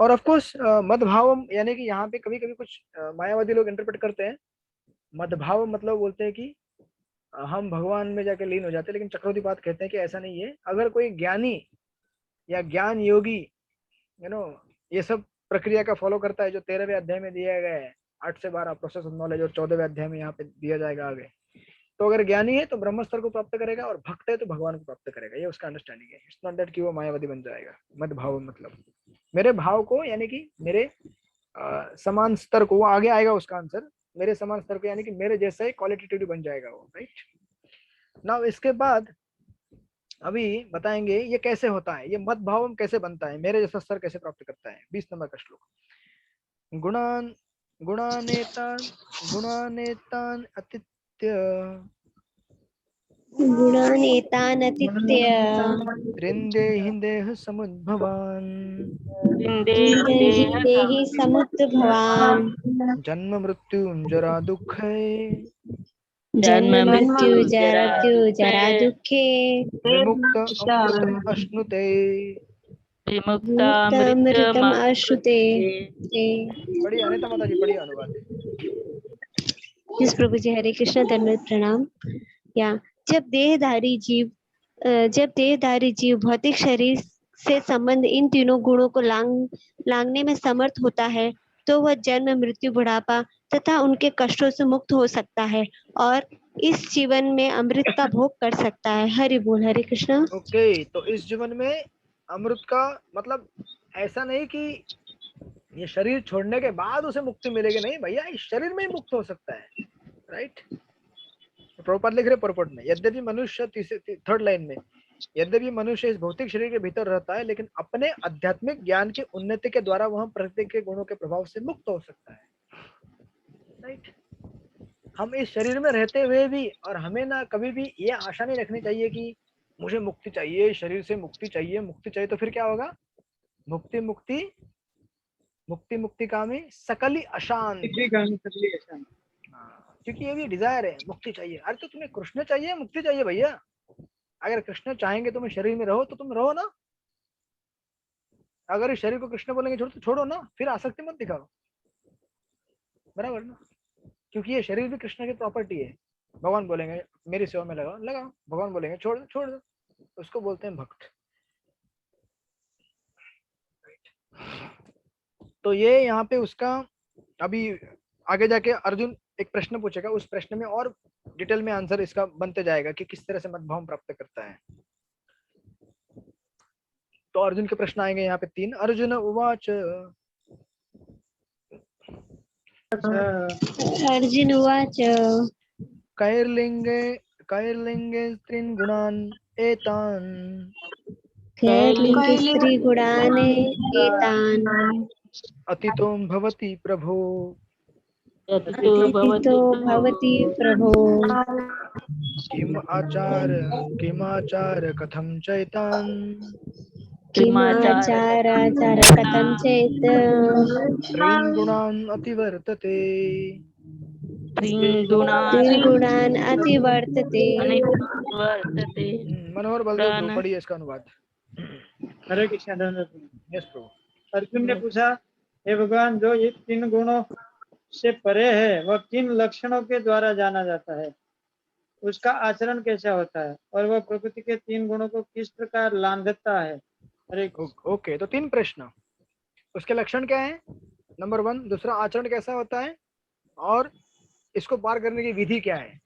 और ऑफ कोर्स मदभावम, यानी कि यहाँ पे कभी कभी कुछ मायावादी लोग इंटरप्रेट करते हैं, मदभाव मतलब बोलते हैं कि हम भगवान में जाके लीन हो जाते हैं, लेकिन चक्रवर्ती बात कहते हैं कि ऐसा नहीं है। अगर कोई ज्ञानी या ज्ञान योगी ये सब प्रक्रिया का फॉलो करता है जो 13वें अध्याय में दिया गया है, 8 से 12 प्रोसेस ऑफ नॉलेज, और 14वें अध्याय में यहाँ पे दिया जाएगा आगे। तो अगर ज्ञानी है तो ब्रह्म स्तर को प्राप्त करेगा, और भक्त है तो भगवान को प्राप्त करेगा। ये उसका अंडरस्टैंडिंग है। इट्स नॉट दैट कि वो मायावादी बन जाएगा। मद भाव मतलब मेरे भाव को, यानी कि मेरे समान स्तर को, वो आगे आएगा उसका आंसर, मेरे समान स्तर को, यानी कि मेरे जैसा ही क्वालिटेटिव बन जाएगा वो, राइट। नाउ इसके बाद अभी बताएंगे ये कैसे होता है, ये मद भाव कैसे बनता है, मेरे जैसा स्तर कैसे प्राप्त करता है। 20 नंबर का श्लोक। गुणानेतान अतिथ्य गुणानेतानतीत्य वृंदे हिंदेह समुद्भवान देहि समुद्भवान् जन्म मृत्युंजरा दुःखे जन्म मृत्यु जरा दुःखे विमुक्त अमृतम अश्नुते। मुक्तमृतम् अश्नुते। पढ़िए अनिता माता जी, पढ़िए अनुवाद। जिस प्रभु जी, हरे कृष्ण, धन्यवाद, प्रणाम। या जब देहधारी जीव भौतिक शरीर से संबंध इन तीनों गुणों को लांघने में समर्थ होता है, तो वह जन्म मृत्यु बुढ़ापा तथा उनके कष्टों से मुक्त हो सकता है और इस जीवन में अमृत का भोग कर सकता है। हरि बोल, हरे कृष्ण। ओके, तो इस जीवन में अमृत का मतलब ऐसा नहीं कि ये शरीर छोड़ने के बाद उसे मुक्ति मिलेगी, नहीं भैया, इस शरीर में ही मुक्त हो सकता है, राइट। प्रभुपाद लिख रहे परपट में, यद्यपि मनुष्य थर्ड लाइन में, यद्यपि मनुष्य इस भौतिक शरीर के भीतर रहता है, लेकिन अपने आध्यात्मिक ज्ञान की उन्नति के द्वारा वह प्रकृति के गुणों के प्रभाव से मुक्त हो सकता है, राइट। हम इस शरीर में रहते हुए भी, और हमें ना कभी भी ये आशा नहीं रखनी चाहिए कि मुझे मुक्ति चाहिए, शरीर से मुक्ति चाहिए, मुक्ति चाहिए, तो फिर क्या होगा, मुक्ति मुक्ति मुक्ति मुक्ति कामी सकली अशांत, क्योंकि ये भी डिजायर है, मुक्ति चाहिए। अरे तो तुम्हें कृष्ण चाहिए, मुक्ति चाहिए भैया। अगर कृष्ण चाहेंगे तुम्हें शरीर में रहो तो तुम रहो ना, अगर इस शरीर को कृष्ण बोलेंगे छोड़ो तो छोड़ो ना, फिर आसक्ति मत दिखाओ, बराबर ना, क्योंकि ये शरीर भी कृष्ण की प्रॉपर्टी है। भगवान बोलेंगे मेरी सेवा में लगाओ लगाओ, भगवान बोलेंगे छोड़ दो छोड़ दो, उसको बोलते हैं भक्त। तो ये यहाँ पे उसका, अभी आगे जाके अर्जुन एक प्रश्न पूछेगा, उस प्रश्न में और डिटेल में आंसर इसका बनते जाएगा कि किस तरह से मदभाव प्राप्त करता है। तो अर्जुन के प्रश्न आएंगे यहाँ पे 3। अर्जुन उवाच, अर्जुन उवाच कैर्लिंगे कैर्लिंगे स्त्रीन् गुणान् एतान् कैर्लिङ्गे स्त्रीगुणान् एतान् अतितो भवति प्रभो अतितो भवति प्रभो किमाचार कथं चैतान् किमाचार कथं चेत् त्रीन् गुणान् अतिवर्तते। त्रिगुणान् अतिवर्तते। मनोहर बलदेव पढ़िए इसका अनुवाद। हरे कृष्ण। यस प्रभु। अर्जुन ने पूछा, हे भगवान, जो ये 3 गुणों से परे है वह किन लक्षणों के द्वारा जाना जाता है, उसका आचरण कैसा होता है, और वह प्रकृति के 3 गुणों को किस प्रकार लांघता है। ओके, तो 3 प्रश्न, उसके लक्षण क्या है, नंबर 1, दूसरा आचरण कैसा होता है, और इसको पार करने की विधि क्या है,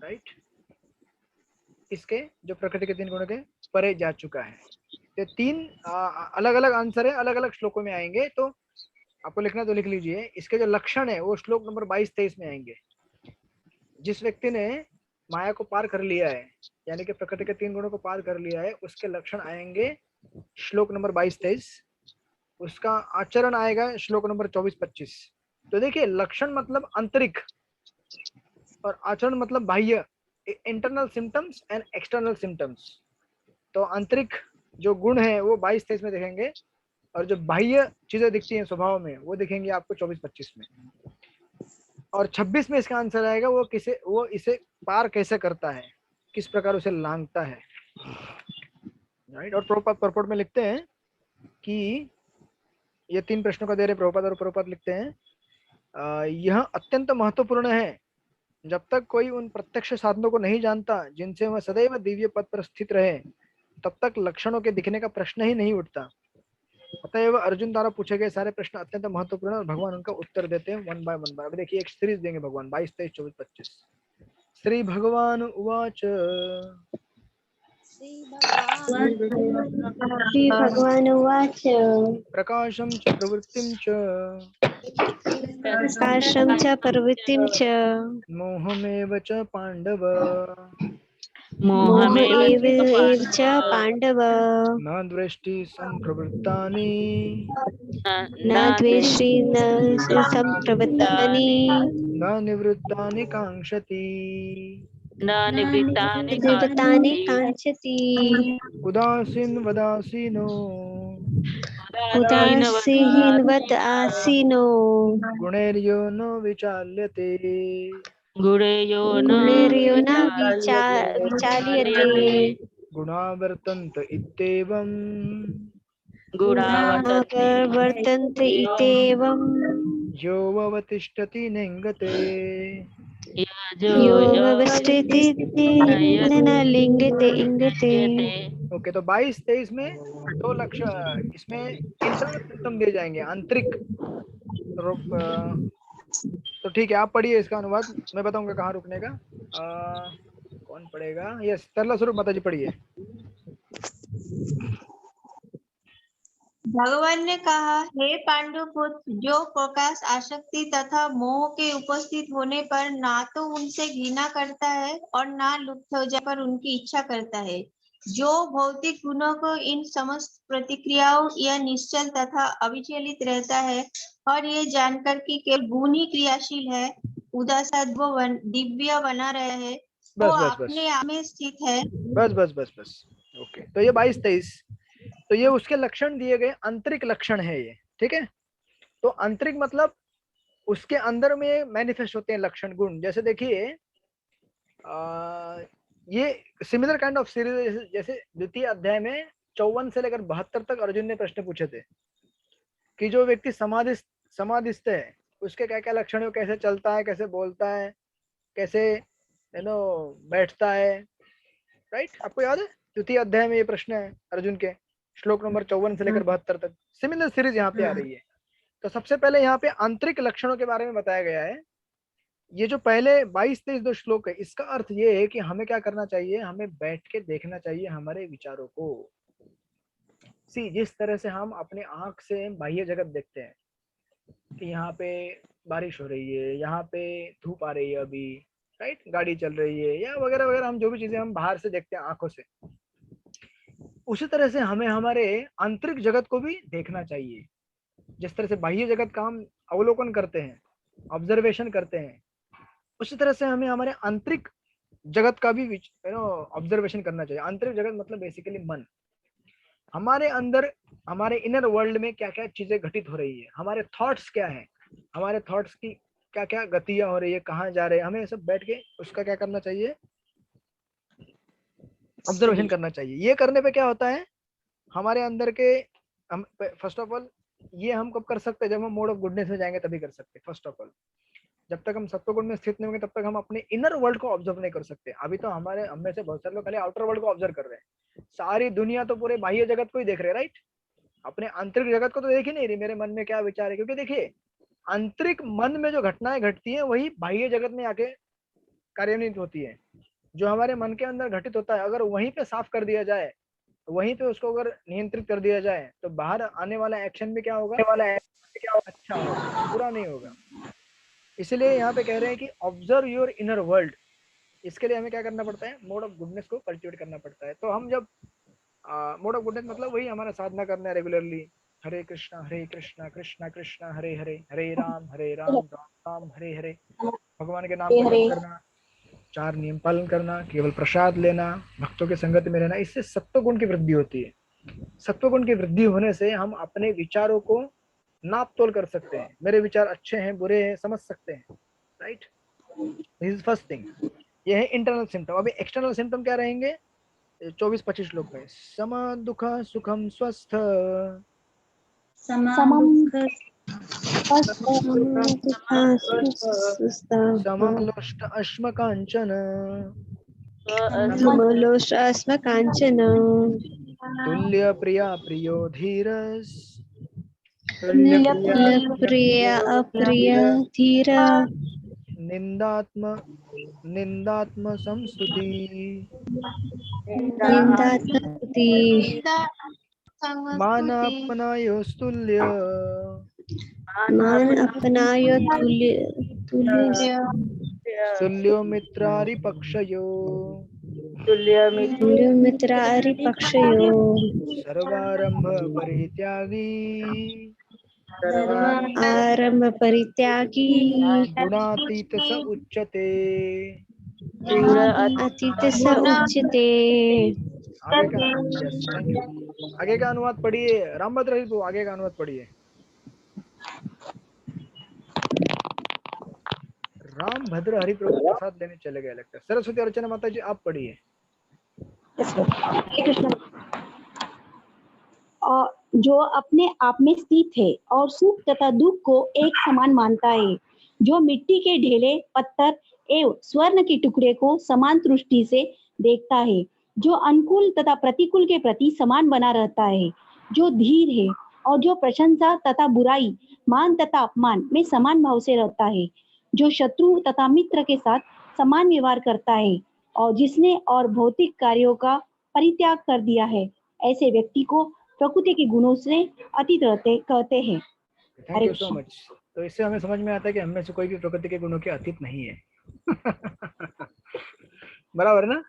राइट। इसके जो प्रकृति के 3 गुणों के परे जा चुका है। ये 3 अलग अलग आंसर है, अलग अलग श्लोकों में आएंगे, तो आपको लिखना तो लिख लीजिए। इसके जो लक्षण है वो श्लोक नंबर 22-23 में आएंगे। जिस व्यक्ति ने माया को पार कर लिया है, यानी कि प्रकृति के 3 गुणों को पार कर लिया है, उसके लक्षण आएंगे श्लोक नंबर 22-23। उसका आचरण आएगा श्लोक नंबर 24-25। तो देखिए, लक्षण मतलब आंतरिक और आचरण मतलब बाह्य, internal symptoms and external symptoms. तो आंतरिक जो गुण है वो 22-23 में देखेंगे, और जो बाह्य चीजें दिखती हैं स्वभाव में वो दिखेंगे आपको 24-25 में। और 26 में इसका आंसर आएगा वो इसे पार कैसे करता है, किस प्रकार उसे लांघता है, राइट। और प्रभुपाद में लिखते हैं कि ये 3 प्रश्नों का दे रहे प्रभुपाद, और प्रभुपाद लिखते हैं यह अत्यंत महत्वपूर्ण है। जब तक कोई उन प्रत्यक्ष साधनों को नहीं जानता जिनसे वह सदैव दिव्य पद पर स्थित रहे, तब तक लक्षणों के दिखने का प्रश्न ही नहीं उठता। अतएव अर्जुन द्वारा पूछे गए सारे प्रश्न अत्यंत महत्वपूर्ण, और भगवान उनका उत्तर देते हैं 1 बाय 1 बाय। अब देखिए, एक सीरीज देंगे भगवान, 22, 23, 24, 25। श्री भगवान उवाच, श्री भगवान उवाच, प्रकाशं च प्रवृत्तिं च प्रकाशं च प्रवृत्तिं च मोहमेव च पाण्डव मोह एव च पाण्डव न द्वेष्टि सम्प्रवृत्तानि न द्वेष्टि न सम्प्रवृत्तानि न निवृत्तानि काङ्क्षति निवृत्तानि काञ्चति उदासीन वदासीनो उदासीनवत् आसीनो गुणैर्यो न विचाल्यते गुणैर्यो न विचाल्यते गुणावर्तन्त इत्येवम् वर्तन्त इत्येवं योऽवतिष्ठति नेङ्गते यो व्यवस्थिति न लिंगते इंगते। ओके, तो 22-23 में 2 लक्षण, इसमें इंटरनल सिम्टम दिए जाएंगे, आंतरिक। तो ठीक है, आप पढ़िए इसका अनुवाद, मैं बताऊंगा कहाँ रुकने का। कौन पढ़ेगा? यस, तरला स्वरूप माता जी पढ़िए। भगवान ने कहा, हे पांडुपुत्र, जो प्रकाश, आसक्ति तथा मोह के उपस्थित होने पर ना तो उनसे घृणा करता है और ना लुप्त हो जाने पर उनकी इच्छा करता है, जो भौतिक गुणों को इन समस्त प्रतिक्रियाओं या निश्चल तथा अविचलित रहता है और ये जानकर कि केवल गुण ही क्रियाशील है, उदासद वो दिव्य बना रहे है, वो बस बस बस अपने आप में स्थित है। बस बस बस बस ओके। तो ये 22-23, तो ये उसके लक्षण दिए गए, आंतरिक लक्षण है ये, ठीक है। तो आंतरिक मतलब उसके अंदर में मैनिफेस्ट होते हैं लक्षण, गुण। जैसे देखिए ये सिमिलर काइंड ऑफ सीरीज, जैसे द्वितीय अध्याय में 54 से लेकर 72 तक अर्जुन ने प्रश्न पूछे थे कि जो व्यक्ति समाधिस्थ है उसके क्या क्या लक्षण है, कैसे चलता है, कैसे बोलता है, कैसे बैठता है, राइट। आपको याद है द्वितीय अध्याय में ये प्रश्न है अर्जुन के, श्लोक नंबर 54 से लेकर 72 तक। सिमिलर सीरीज यहाँ पे आ रही है। तो सबसे पहले यहाँ पे आंतरिक लक्षणों के बारे में बताया गया है। ये जो पहले 22-23 दो श्लोक है, इसका अर्थ ये है कि हमें क्या करना चाहिए, हमें बैठ के देखना चाहिए हमारे विचारों को। जिस तरह से हम अपने आंख से बाह्य जगत देखते हैं कि यहाँ पे बारिश हो रही है, यहाँ पे धूप आ रही है अभी, राइट, गाड़ी चल रही है या वगैरह वगैरह, हम जो भी चीजें हम बाहर से देखते हैं आंखों से, उसी तरह से हमें हमारे आंतरिक जगत को भी देखना चाहिए। जिस तरह से बाह्य जगत का हम अवलोकन करते हैं, ऑब्जर्वेशन करते हैं, उसी तरह से हमें हमारे आंतरिक जगत का भी ऑब्जर्वेशन करना चाहिए। आंतरिक जगत मतलब बेसिकली मन। हमारे अंदर, हमारे इनर वर्ल्ड में क्या क्या चीजें घटित हो रही है, हमारे थॉट्स क्या है, हमारे थॉट्स की क्या क्या गतियां हो रही है, कहाँ जा रहे हैं, हमें सब बैठ के उसका क्या करना चाहिए, ऑब्जर्वेशन करना चाहिए। ये करने पे क्या होता है, हमारे अंदर के हम फर्स्ट ऑफ ऑल ये हम कब कर सकते हैं, जब हम मोड ऑफ गुडनेस में जाएंगे तभी कर सकते हैं। फर्स्ट ऑफ ऑल जब तक हम सत्वगुण में स्थित नहीं होंगे तब तक हम अपने इनर वर्ल्ड को ऑब्जर्व नहीं कर सकते। अभी तो हम में से बहुत सारे लोग खाली आउटर वर्ल्ड को ऑब्जर्व कर रहे हैं, सारी दुनिया तो पूरे बाह्य जगत को ही देख रहे हैं, राइट। अपने आंतरिक जगत को तो देख ही नहीं रही, मेरे मन में क्या विचार है। क्योंकि देखिए आंतरिक मन में जो घटनाएं घटती हैं वही बाह्य जगत में आके कार्यान्वित होती है। जो हमारे मन के अंदर घटित होता है, अगर वहीं पे साफ कर दिया जाए, वहीं पे उसको अगर नियंत्रित कर दिया जाए, तो बाहर आने वाला एक्शन भी क्या होगा, अच्छा होगा, बुरा नहीं होगा। इसलिए यहाँ पे कह रहे हैं कि ऑब्जर्व योर इनर वर्ल्ड। इसके लिए हमें क्या करना पड़ता है, मोड ऑफ गुडनेस को कल्टिवेट करना पड़ता है। तो हम जब मोड ऑफ गुडनेस मतलब वही हमारा साधना करना है रेगुलरली, हरे कृष्णा कृष्णा कृष्णा हरे हरे, हरे राम राम राम हरे हरे, भगवान के नाम को जप करना, 4 नियम पालन करना, केवल प्रसाद लेना, भक्तों के संगत में रहना। इससे सत्वगुण की वृद्धि होती है। सत्वगुण की वृद्धि होने से हम अपने विचारों को नाप तोल कर सकते हैं, मेरे विचार अच्छे हैं बुरे हैं समझ सकते हैं, right. This is first thing. ये है इंटरनल सिम्टम। अभी एक्सटर्नल सिम्टम क्या रहेंगे 24-25 श्लोक में। सम दुख सुखम स्वस्थ, समलोष्ट अश्मकांचन, समलोष्ट अस्मकांचन, तुल्य प्रिया प्रियो धीरस, प्रिय अप्रिय धीर, निंदात्म संस्तुति, निंदात्मस्तुति, मान अपनायोस्तुल्य, मान अपनायो तुल्य, तुल्यो मित्रारिपक्षयो, तुल्यो मित्रारिपक्षयो, सर्वारंभ परित्यागी, आरंभ परित्यागी, गुणातीत स उच्यते। अतीत स उच्यते। आगे का, यस थैंक यू। आगे का अनुवाद पढ़िए रामभद्र हरि, आगे का अनुवाद पढ़िए। रामभद्र हरि प्रभु प्रसाद लेने चले गए लगता है। सरस्वती अर्चना माता जी आप पढ़िए। और जो अपने आप में स्थित है और सुख तथा दुख को एक समान मानता है, जो मिट्टी के ढेले, पत्थर एवं स्वर्ण के टुकड़े को समान दृष्टि से देखता है, जो अनुकूल तथा प्रतिकूल के प्रति समान बना रहता है, जो धीर है और जो प्रशंसा तथा बुराई, मान तथा अपमान में समान भाव से रहता है, जो शत्रु तथा मित्र के साथ समान व्यवहार करता है और जिसने और भौतिक कार्यों का परित्याग कर दिया है, ऐसे व्यक्ति को प्रकृति के गुणों से अतीत रहते कहते हैं। Thank you so much. तो इससे हमें समझ में आता है कि हमें से कोई भी प्रकृति के गुणों के अतीत नहीं है। बराबर ना?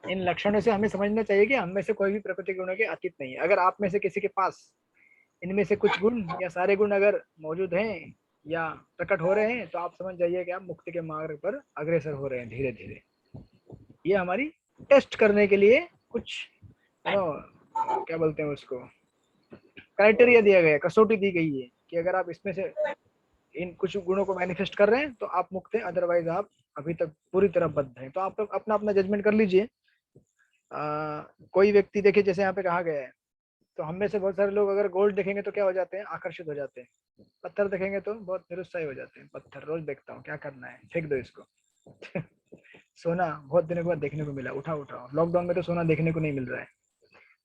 इन लक्षणों से हमें समझना चाहिए कि हम में से कोई भी प्रकृति के गुणों के अतीत नहीं है। अगर आप में से किसी के पास इनमें से कुछ गुण या सारे गुण अगर मौजूद हैं या प्रकट हो रहे हैं तो आप समझ जाइए कि आप मुक्ति के मार्ग पर अग्रसर हो रहे हैं धीरे धीरे। ये हमारी टेस्ट करने के लिए कुछ क्या बोलते हैं उसको, क्राइटेरिया दिया गया है, कसौटी दी गई है कि अगर आप इसमें से इन कुछ गुणों को मैनिफेस्ट कर रहे हैं तो आप मुक्त हैं, अदरवाइज आप अभी तक पूरी तरह बद्ध हैं। तो आप अपना अपना जजमेंट कर लीजिए। कोई व्यक्ति देखिए, जैसे यहाँ पे कहा गया है, तो हम में से बहुत सारे लोग अगर गोल्ड देखेंगे तो क्या हो जाते हैं, आकर्षित हो जाते हैं। पत्थर देखेंगे तो बहुत निरुत्साही हो जाते हैं। पत्थर रोज देखता हूँ, क्या करना है, फेंक दो इसको। सोना बहुत दिनों के बाद देखने को मिला, उठाओ उठाओ। लॉकडाउन में तो सोना देखने को नहीं मिल रहा है,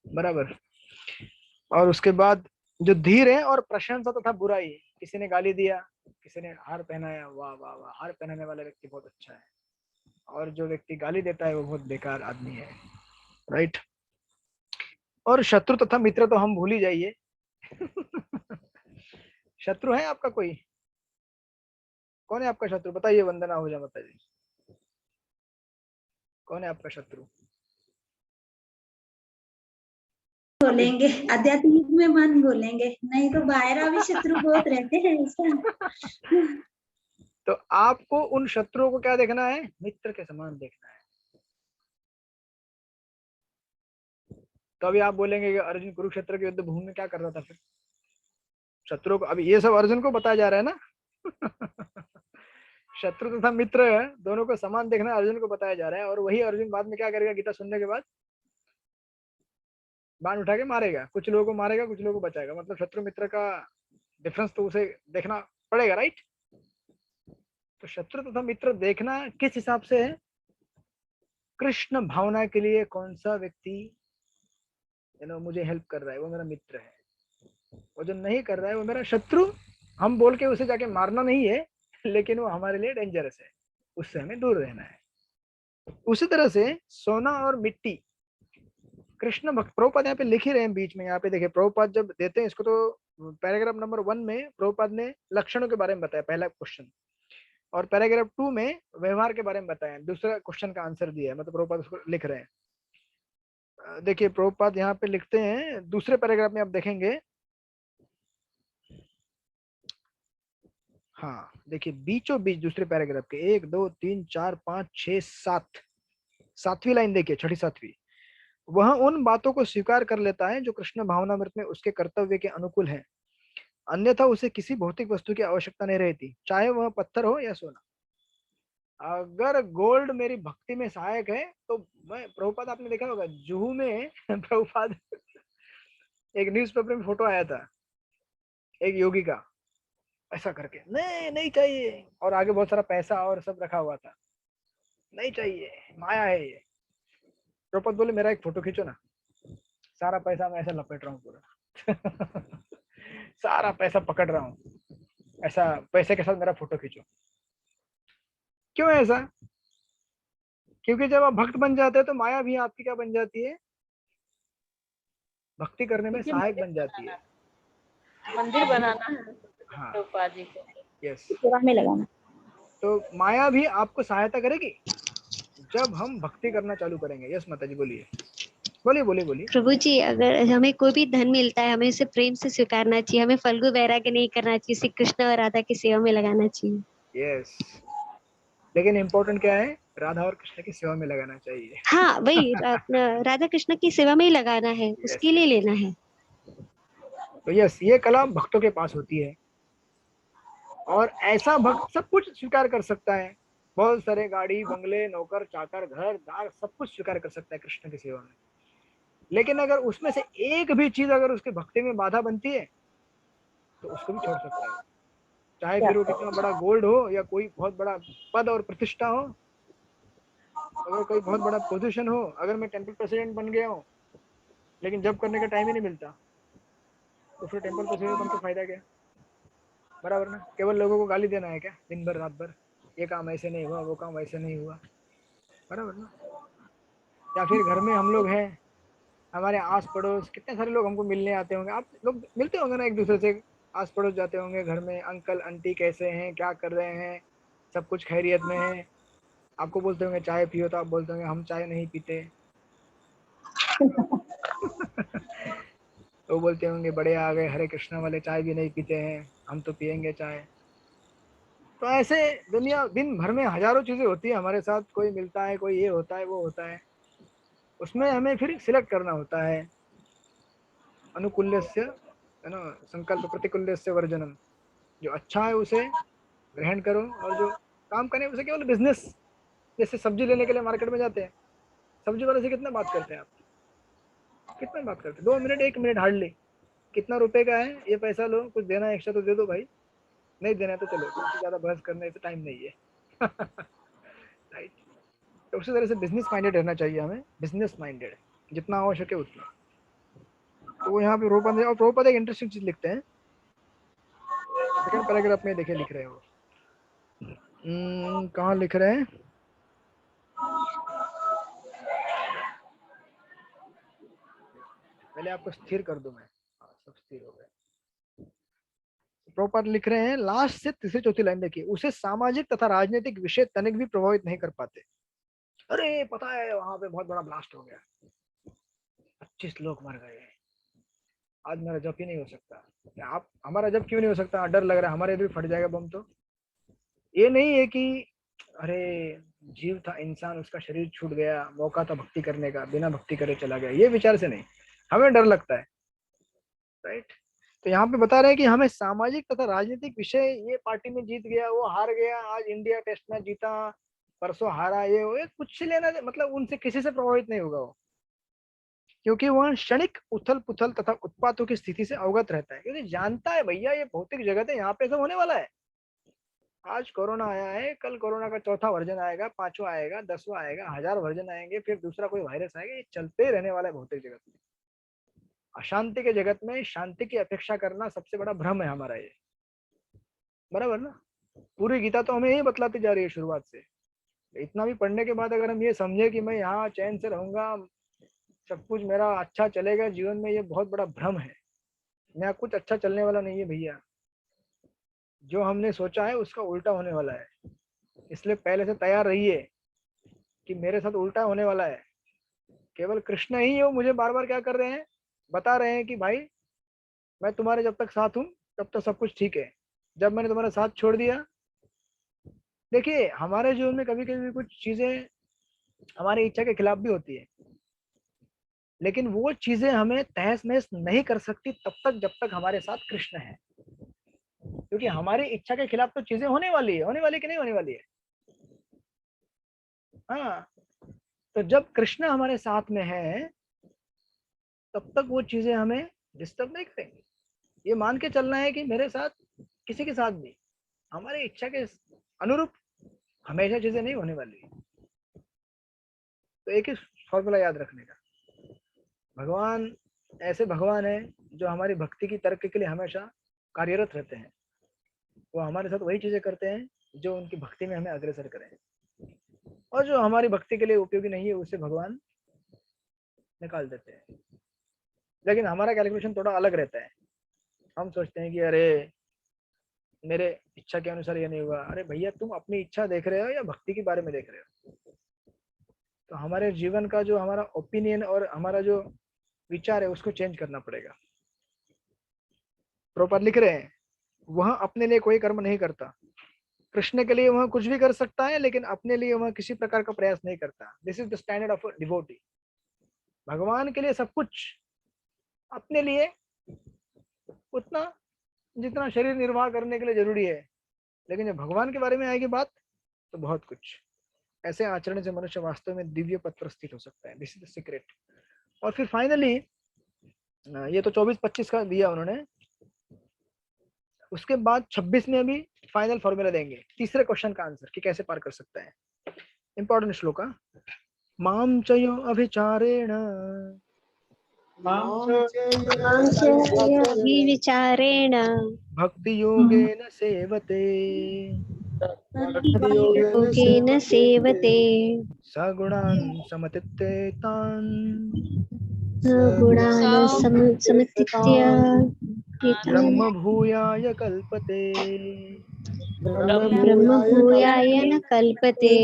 बराबर। और उसके बाद जो धीर है और प्रशंसा तथा बुराई, किसी ने गाली दिया, किसी ने हार पहनाया, वाह वाह वाह, हार पहनाने वाला व्यक्ति बहुत अच्छा है, और जो व्यक्ति गाली देता है वो बहुत बेकार आदमी है, राइट। और शत्रु तथा मित्र तो हम भूल ही जाइए। शत्रु है आपका कोई? कौन है आपका शत्रु? बताइए, वंदना हो जा माता जी। कौन है आपका शत्रु? बोलेंगे आध्यात्मिक युग में मन बोलेंगे, नहीं तो बाहर भी शत्रु बहुत रहते हैं ऐसा। तो आपको उन शत्रुओं को क्या देखना है? मित्र के समान देखना है। तो अभी आप बोलेंगे कि अर्जुन कुरुक्षेत्र के युद्ध भूमि में क्या कर रहा था फिर? शत्रु को, अभी ये सब अर्जुन को बताया जा रहा है ना। शत्रु तथा मित्र दोनों को समान देखना अर्जुन को बताया जा रहा है। और वही अर्जुन बाद में क्या करेगा? गीता सुनने के बाद बाण उठा के मारेगा, कुछ लोगों को मारेगा, कुछ लोगों को बचाएगा। मतलब शत्रु मित्र का डिफरेंस तो उसे देखना पड़ेगा, राइट। तो शत्रु तथा मित्र देखना किस हिसाब से है? कृष्ण भावना के लिए कौन सा व्यक्ति मुझे हेल्प कर रहा है वो मेरा मित्र है, वो जो नहीं कर रहा है वो मेरा शत्रु। हम बोल के उसे जाके मारना नहीं है, लेकिन वो हमारे लिए डेंजरस है, उससे हमें दूर रहना है। उसी तरह से सोना और मिट्टी, कृष्ण भक्त, प्रभुपाद यहाँ पे लिख ही रहे हैं बीच में। यहाँ पे देखिए, प्रभुपाद जब देते हैं इसको तो पैराग्राफ नंबर 1 में प्रभुपाद ने लक्षणों के बारे में बताया, पहला क्वेश्चन, और पैराग्राफ 2 में व्यवहार के बारे में बताया, दूसरा क्वेश्चन का आंसर दिया है। मतलब प्रभुपाद उसको लिख रहे हैं। देखिए प्रभुपाद यहाँ पे लिखते हैं दूसरे पैराग्राफ में, आप देखेंगे, हाँ देखिए बीचों बीच दूसरे पैराग्राफ के 1 2 3 4 5 6 7 सातवीं लाइन देखिए, छठी सातवीं, वह उन बातों को स्वीकार कर लेता है जो कृष्ण भावनामृत में उसके कर्तव्य के अनुकूल है, अन्यथा उसे किसी भौतिक वस्तु की आवश्यकता नहीं रहती, चाहे वह पत्थर हो या सोना। अगर गोल्ड मेरी भक्ति में सहायक है तो मैं, प्रभुपाद आपने देखा होगा जुहू में प्रभुपाद एक न्यूज़पेपर में फोटो आया था एक योगी का, ऐसा करके नहीं नहीं चाहिए, और आगे बहुत सारा पैसा और सब रखा हुआ था, नहीं चाहिए, माया है ये। प्रभुपाद बोले मेरा एक फोटो खींचो ना, सारा पैसा मैं ऐसा लपेट रहा हूँ पूरा। सारा पैसा पकड़ रहा हूँ, ऐसा पैसे के साथ मेरा फोटो खींचो। क्यों ऐसा? क्योंकि जब आप भक्त बन जाते हैं तो माया भी आपकी क्या बन जाती है? भक्ति करने में सहायक बन जाती है। मंदिर बनाना है। हाँ, प्रभुपाद जी को यस, सेवा में लगाना। तो माया भी आपको सहायता करेगी जब हम भक्ति करना चालू करेंगे। यस माता जी, बोलिए बोलिए बोलिए बोलिए। प्रभु जी, अगर हमें कोई भी धन मिलता है हमें उसे प्रेम से स्वीकारना चाहिए, हमें फल्गु वैराग्य नहीं करना चाहिए, उसे कृष्ण और राधा की सेवा में लगाना चाहिए। यस, लेकिन इम्पोर्टेंट क्या है? राधा और कृष्ण की सेवा में लगाना चाहिए। हाँ वही, राधा कृष्ण की सेवा में ही लगाना है, उसके लिए लेना है। तो यस, ये कला भक्तों के पास होती है, और ऐसा भक्त सब कुछ स्वीकार कर सकता है, बहुत सारे गाड़ी बंगले नौकर चाकर घर दार सब कुछ स्वीकार कर सकता है कृष्ण की सेवा में। लेकिन अगर उसमें से एक भी चीज अगर उसके भक्ति में बाधा बनती है तो उसको भी छोड़ सकता है, चाहे फिर वो कितना बड़ा गोल्ड हो या कोई बहुत बड़ा पद और प्रतिष्ठा हो, अगर कोई बहुत बड़ा पोजीशन हो। अगर मैं टेंपल प्रेसिडेंट बन गया हूँ लेकिन जब करने का टाइम ही नहीं मिलता तो फिर टेंपल प्रेसिडेंट बन के फायदा क्या? बराबर ना? केवल लोगों को गाली देना है क्या दिन भर रात भर, ये काम ऐसे नहीं हुआ, वो काम ऐसे नहीं हुआ, बराबर ना? या फिर घर में हम लोग हैं, हमारे आस पड़ोस कितने सारे लोग हमको मिलने आते होंगे, आप लोग मिलते होंगे ना एक दूसरे से, आस पड़ोस जाते होंगे घर में, अंकल आंटी कैसे हैं, क्या कर रहे हैं, सब कुछ खैरियत में है। आपको बोलते होंगे चाय पियो, तो आप बोलते होंगे हम चाय नहीं पीते। तो बोलते होंगे बड़े आ गए हरे कृष्णा वाले, चाय भी नहीं पीते हैं, हम तो पियेंगे चाय। तो ऐसे दुनिया दिन भर में हजारों चीजें होती है हमारे साथ, कोई मिलता है, कोई ये होता है, वो होता है। उसमें हमें फिर सिलेक्ट करना होता है, अनुकूल्यस्य है ना, संकल्प प्रतिकूल्यस्य वर्जनम। जो अच्छा है उसे ग्रहण करो, और जो काम करने उसे केवल बिजनेस। जैसे सब्जी लेने के लिए मार्केट में जाते हैं, सब्जी वाले से कितना बात करते हैं आप, कितना बात करते हैं, 2 मिनट 1 मिनट हार्डली। कितना रुपए का है ये, पैसा लो, कुछ देना है एक्स्ट्रा तो दे दो भाई, नहीं देना है तो चलो, तुमसे ज्यादा बहस करने से टाइम नहीं है। राइट। तो उसी तरह से बिजनेस माइंडेड रहना चाहिए हमें, बिजनेस माइंडेड, जितना आवश्यक है उतना। तो वो यहाँ पे प्रोपद एक इंटरेस्टिंग चीज लिखते हैं, सेकंड पैराग्राफ में देखिए लिख रहे हो, कहाँ लिख रहे हैं, पहले आपको स्थिर कर दूं मैं, हाँ सब स्थिर हो गए। प्रॉपर लिख रहे हैं, लास्ट से तीसरी चौथी लाइन देखिए, उसे सामाजिक तथा राजनीतिक विषय तनिक भी प्रभावित नहीं कर पाते। अरे पता है वहां पे बहुत बड़ा ब्लास्ट हो गया, 25 लोग मर गए, आज मेरा जब ही नहीं हो सकता। आप, हमारा जब क्यों नहीं हो सकता, डर लग रहा है हमारे भी फट जाएगा बम। तो ये नहीं है कि अरे जीव था इंसान, उसका शरीर छूट गया, मौका था भक्ति करने का, बिना भक्ति करे चला गया, ये विचार से नहीं, हमें डर लगता है। राइट। तो यहाँ पे बता रहे हैं कि हमें सामाजिक तथा राजनीतिक विषय, ये पार्टी में जीत गया, वो हार गया, आज इंडिया टेस्ट में जीता, परसों हारा, ये वो कुछ लेना, मतलब उनसे किसी से प्रभावित नहीं होगा वो, क्योंकि वह क्षणिक उथल पुथल तथा उत्पातों की स्थिति से अवगत रहता है, क्योंकि जानता है भैया ये भौतिक जगत है, यहाँ पे सब होने वाला है। आज कोरोना आया है, कल कोरोना का चौथा वर्जन आएगा, पांचवा आएगा, 10वां आएगा, 1000 वर्जन आएंगे, फिर दूसरा कोई वायरस आएगा, ये चलते ही रहने वाला है भौतिक जगत में। अशांति के जगत में शांति की अपेक्षा करना सबसे बड़ा भ्रम है हमारा ये, बराबर ना। पूरी गीता तो हमें यही बतलाती जा रही है शुरुआत से। इतना भी पढ़ने के बाद अगर हम ये समझे कि मैं यहाँ चैन से रहूंगा, सब कुछ मेरा अच्छा चलेगा जीवन में, ये बहुत बड़ा भ्रम है। यहाँ कुछ अच्छा चलने वाला नहीं है भैया, जो हमने सोचा है उसका उल्टा होने वाला है। इसलिए पहले से तैयार रहिए कि मेरे साथ उल्टा होने वाला है। केवल कृष्ण ही हो मुझे बार बार क्या कर रहे हैं, बता रहे हैं कि भाई मैं तुम्हारे जब तक साथ हूं तब तक सब कुछ ठीक है, जब मैंने तुम्हारा साथ छोड़ दिया। देखिए हमारे जीवन में कभी कभी कुछ चीजें हमारी इच्छा के खिलाफ भी होती है, लेकिन वो चीजें हमें तहस नहस नहीं कर सकती तब तक जब तक हमारे साथ कृष्ण है, क्योंकि हमारी इच्छा के खिलाफ तो चीजें होने वाली है, होने वाली कि नहीं होने वाली है। हाँ, तो जब कृष्ण हमारे साथ में है तब तक वो चीजें हमें डिस्टर्ब नहीं करेंगी। ये मान के चलना है कि मेरे साथ, किसी के साथ भी हमारी इच्छा के अनुरूप हमेशा चीजें नहीं होने वाली। तो एक ही फॉर्मूला याद रखने का, भगवान ऐसे भगवान है जो हमारी भक्ति की तरक्की के लिए हमेशा कार्यरत रहते हैं। वो हमारे साथ वही चीजें करते हैं जो उनकी भक्ति में हमें अग्रसर करें, और जो हमारी भक्ति के लिए उपयोगी नहीं है उसे भगवान निकाल देते हैं। लेकिन हमारा कैलकुलेशन थोड़ा अलग रहता है। हम सोचते हैं कि अरे मेरे इच्छा के अनुसार ये नहीं हुआ। अरे भैया तुम अपनी इच्छा देख रहे हो या भक्ति के बारे में देख रहे हो? तो हमारे जीवन का जो हमारा ओपिनियन और हमारा जो विचार है उसको चेंज करना पड़ेगा। प्रॉपर लिख रहे हैं, वह अपने लिए कोई कर्म नहीं करता, कृष्ण के लिए वह कुछ भी कर सकता है, लेकिन अपने लिए वह किसी प्रकार का प्रयास नहीं करता। This is the standard of a devotee. भगवान के लिए सब कुछ, अपने लिए उतना जितना शरीर निर्वाह करने के लिए जरूरी है, लेकिन जब भगवान के बारे में आएगी बात तो बहुत कुछ। ऐसे आचरण से मनुष्य वास्तव में दिव्य पद पर स्थित हो सकता है। This is the secret. और फिर फाइनली ये तो 24-25 का दिया उन्होंने, उसके बाद 26 में अभी फाइनल फॉर्मूला देंगे, तीसरे क्वेश्चन का आंसर कि कैसे पार कर सकता है। इंपॉर्टेंट श्लोक है, माम चयो अभिचारेण विचारेण भक्ति योगेन सेवते योगेन सेवते सगुणान् समतीत्येतान् गुणान् समतीत्य ब्रह्म भूयाय कल्पते। ब्रह्म भूयाय न कल्पते।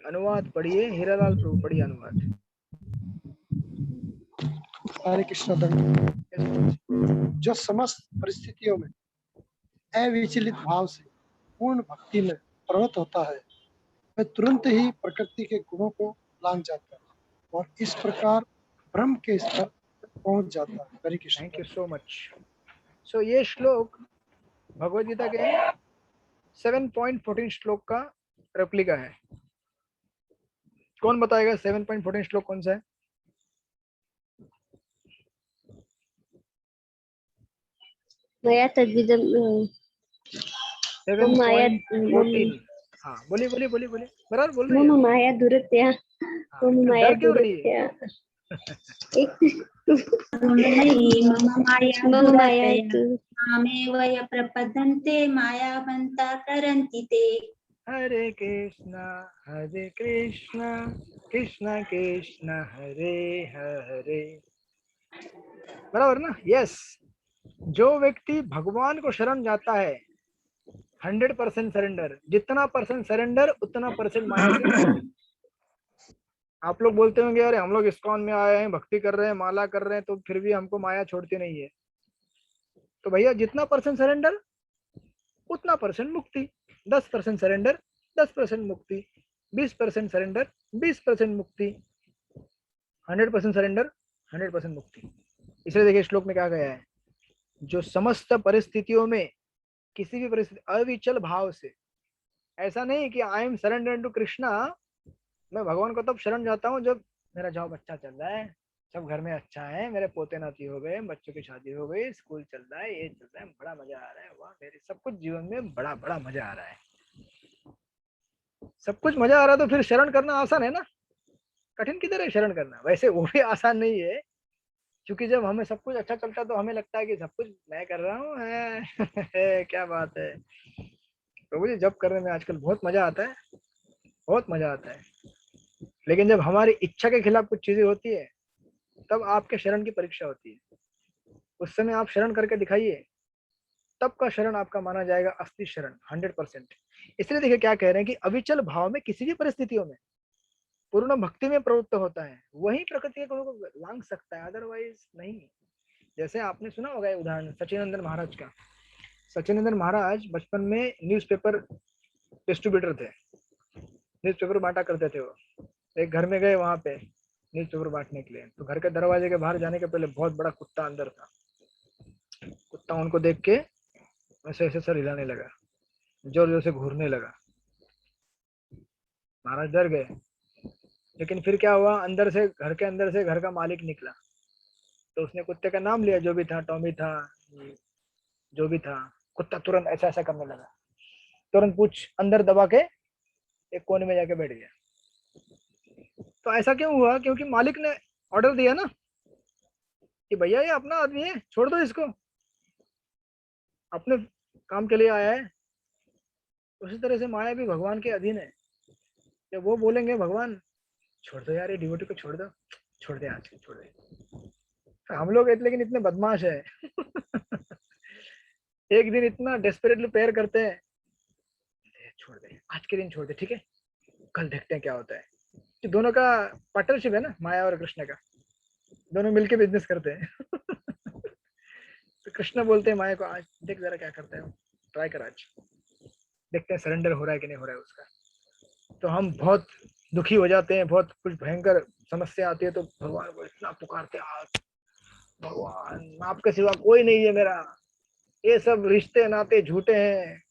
अनुवाद पढ़िए, हीरालाल प्रभु पढ़िए अनुवाद। हरे कृष्ण दंड। जो समस्त परिस्थितियों में अविचलित भाव से पूर्ण भक्ति में प्रवृत्त होता है, वह तुरंत ही प्रकृति के गुणों को लांघ जाता है और इस प्रकार ब्रह्म के स्तर तक पहुंच जाता है। Hare Krishna. Thank you so much. So ये श्लोक भगवद गीता के 7.14 श्लोक का रेप्लिका है। कौन बताएगा 7.14 श्लोक कौन सा है? मया तद्विदं 7.14। हाँ बोलिए बोलिए बोलिए बोलिए, बराबर बोल रही मम है। माया दुरत्या मम माया डर क्यों रही दुरत्या मम माया मम माया दुरत्यया मामेव ये प्रपद्यन्ते मायावन्ता तरन्ति ते। हरे कृष्णा कृष्णा कृष्णा हरे हरे। बराबर ना? यस। जो व्यक्ति भगवान को शरण जाता है 100% सरेंडर, जितना परसेंट सरेंडर उतना परसेंट माया से मुक्ति। आप लोग बोलते होंगे अरे हम लोग इस्कॉन में आए हैं, भक्ति कर रहे हैं, माला कर रहे हैं, तो फिर भी हमको माया छोड़ती नहीं है। तो भैया जितना परसेंट सरेंडर उतना परसेंट मुक्ति। 10% सरेंडर 10% मुक्ति, 20% सरेंडर 20% मुक्ति, 100% सरेंडर 100% मुक्ति। इसलिए देखिए श्लोक में क्या गया है, जो समस्त परिस्थितियों में किसी भी परिस्थिति अविचल भाव से, ऐसा नहीं कि I am surrender to Krishna, मैं भगवान को तब शरण जाता हूँ जब मेरा जॉब अच्छा चल रहा है, सब घर में अच्छा है, मेरे पोते नाती हो गए, बच्चों की शादी हो गई, स्कूल चल रहा है, ये चल रहा है, बड़ा मजा आ रहा है, वाह मेरे सब कुछ जीवन में बड़ा बड़ा मजा आ रहा है। सब कुछ मजा आ रहा है तो फिर शरण करना आसान है ना? कठिन किधर है शरण करना? वैसे वो भी आसान नहीं है, क्योंकि जब हमें सब कुछ अच्छा चलता है तो हमें लगता है कि सब कुछ मैं कर रहा हूँ है। क्या बात है प्रभु जी, जब करने में आजकल बहुत मजा आता है, बहुत मजा आता है। लेकिन जब हमारी इच्छा के खिलाफ कुछ चीजें होती है तब आपके शरण की परीक्षा होती है। उस समय आप शरण करके दिखाइए, तब का शरण आपका माना जाएगा असली शरण 100%। इसलिए देखिए क्या कह रहे हैं कि अविचल भाव में किसी भी परिस्थितियों में पूर्ण भक्ति में प्रवृत्त होता है, वही प्रकृति के गुणों को लांघ सकता है, अदरवाइज नहीं। जैसे आपने सुना होगा उदाहरण सचिनंदन महाराज का। सचिनंदन महाराज बचपन में न्यूज़पेपर डिस्ट्रीब्यूटर थे, न्यूज़पेपर बांटा करते थे। वो एक घर में गए, वहां पे न्यूज़पेपर बांटने के लिए, तो घर के दरवाजे के बाहर जाने के पहले बहुत बड़ा कुत्ता अंदर था। कुत्ता उनको देख के ऐसे ऐसे सर हिलाने लगा, जोर जोर से घूरने लगा। महाराज डर गए, लेकिन फिर क्या हुआ, अंदर से घर के अंदर से घर का मालिक निकला, तो उसने कुत्ते का नाम लिया, जो भी था, टॉमी था, जो भी था। कुत्ता तुरंत ऐसा ऐसा करने लगा, तुरंत पूछ अंदर दबा के एक कोने में जाके बैठ गया। तो ऐसा क्यों हुआ? क्योंकि मालिक ने ऑर्डर दिया ना कि भैया ये अपना आदमी है, छोड़ दो इसको, अपने काम के लिए आया है। उसी तरह से माया भी भगवान के अधीन है। जब वो बोलेंगे भगवान छोड़ दो यार, ये डिवोटी को छोड़ दो, छोड़ दे आज, छोड़ दे। तो हम लोग लेकिन इतने बदमाश है एक दिन इतना डेस्परेटली प्रेयर करते हैं, छोड़ दे आज के दिन, छोड़ दे, ठीक है, कल देखते हैं क्या होता है। तो दोनों का पार्टनरशिप है ना, माया और कृष्ण का, दोनों मिलके बिजनेस करते हैं तो कृष्ण बोलते हैं माया को, आज देख जरा क्या करता है, ट्राई कर, आज देखते हैं सरेंडर हो रहा है कि नहीं हो रहा है उसका। तो हम बहुत दुखी हो जाते हैं, बहुत कुछ भयंकर समस्या आती है, तो भगवान को इतना पुकारते हैं, भगवान आपके सिवा कोई नहीं है मेरा, ये सब रिश्ते नाते झूठे हैं।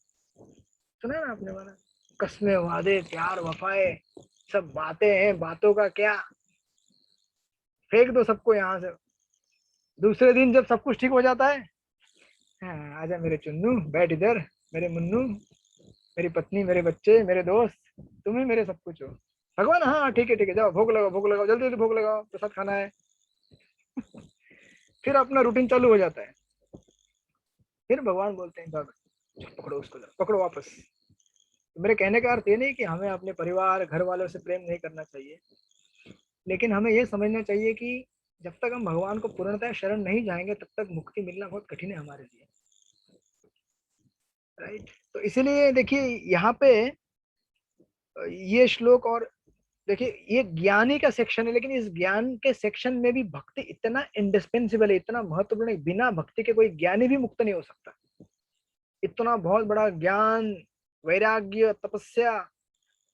सुना है ना आपने, माना कस्में वादे प्यार वफाए सब बातें हैं, बातों का क्या, फेंक दो सबको यहाँ से। दूसरे दिन जब सब कुछ ठीक हो जाता है, हाँ, आजा मेरे चुन्नू, बैठ इधर, मेरे मुन्नू, मेरी पत्नी, मेरे बच्चे, मेरे दोस्त, तुम ही मेरे सब कुछ हो। भगवान हाँ ठीक है, जाओ भोग लगाओ, भोग लगाओ, जल्दी जल्दी भोग लगाओ, प्रसाद खाना है फिर अपना रूटीन चालू हो जाता है। फिर भगवान बोलते हैं पकड़ो उसको, पकड़ो वापस। तो मेरे कहने का अर्थ ये नहीं कि हमें अपने परिवार घर वालों से प्रेम नहीं करना चाहिए, लेकिन हमें ये समझना चाहिए कि जब तक हम भगवान को पूर्णतः शरण नहीं जाएंगे तब तक मुक्ति मिलना बहुत कठिन है हमारे लिए, राइट। तो इसीलिए देखिए यहाँ पे ये श्लोक, और देखिए ये ज्ञानी का सेक्शन है, लेकिन इस ज्ञान के सेक्शन में भी भक्ति इतना इंडिस्पेंसिबल है, इतना महत्वपूर्ण है, बिना भक्ति के कोई ज्ञानी भी मुक्त नहीं हो सकता। इतना बहुत बड़ा ज्ञान, वैराग्य, तपस्या,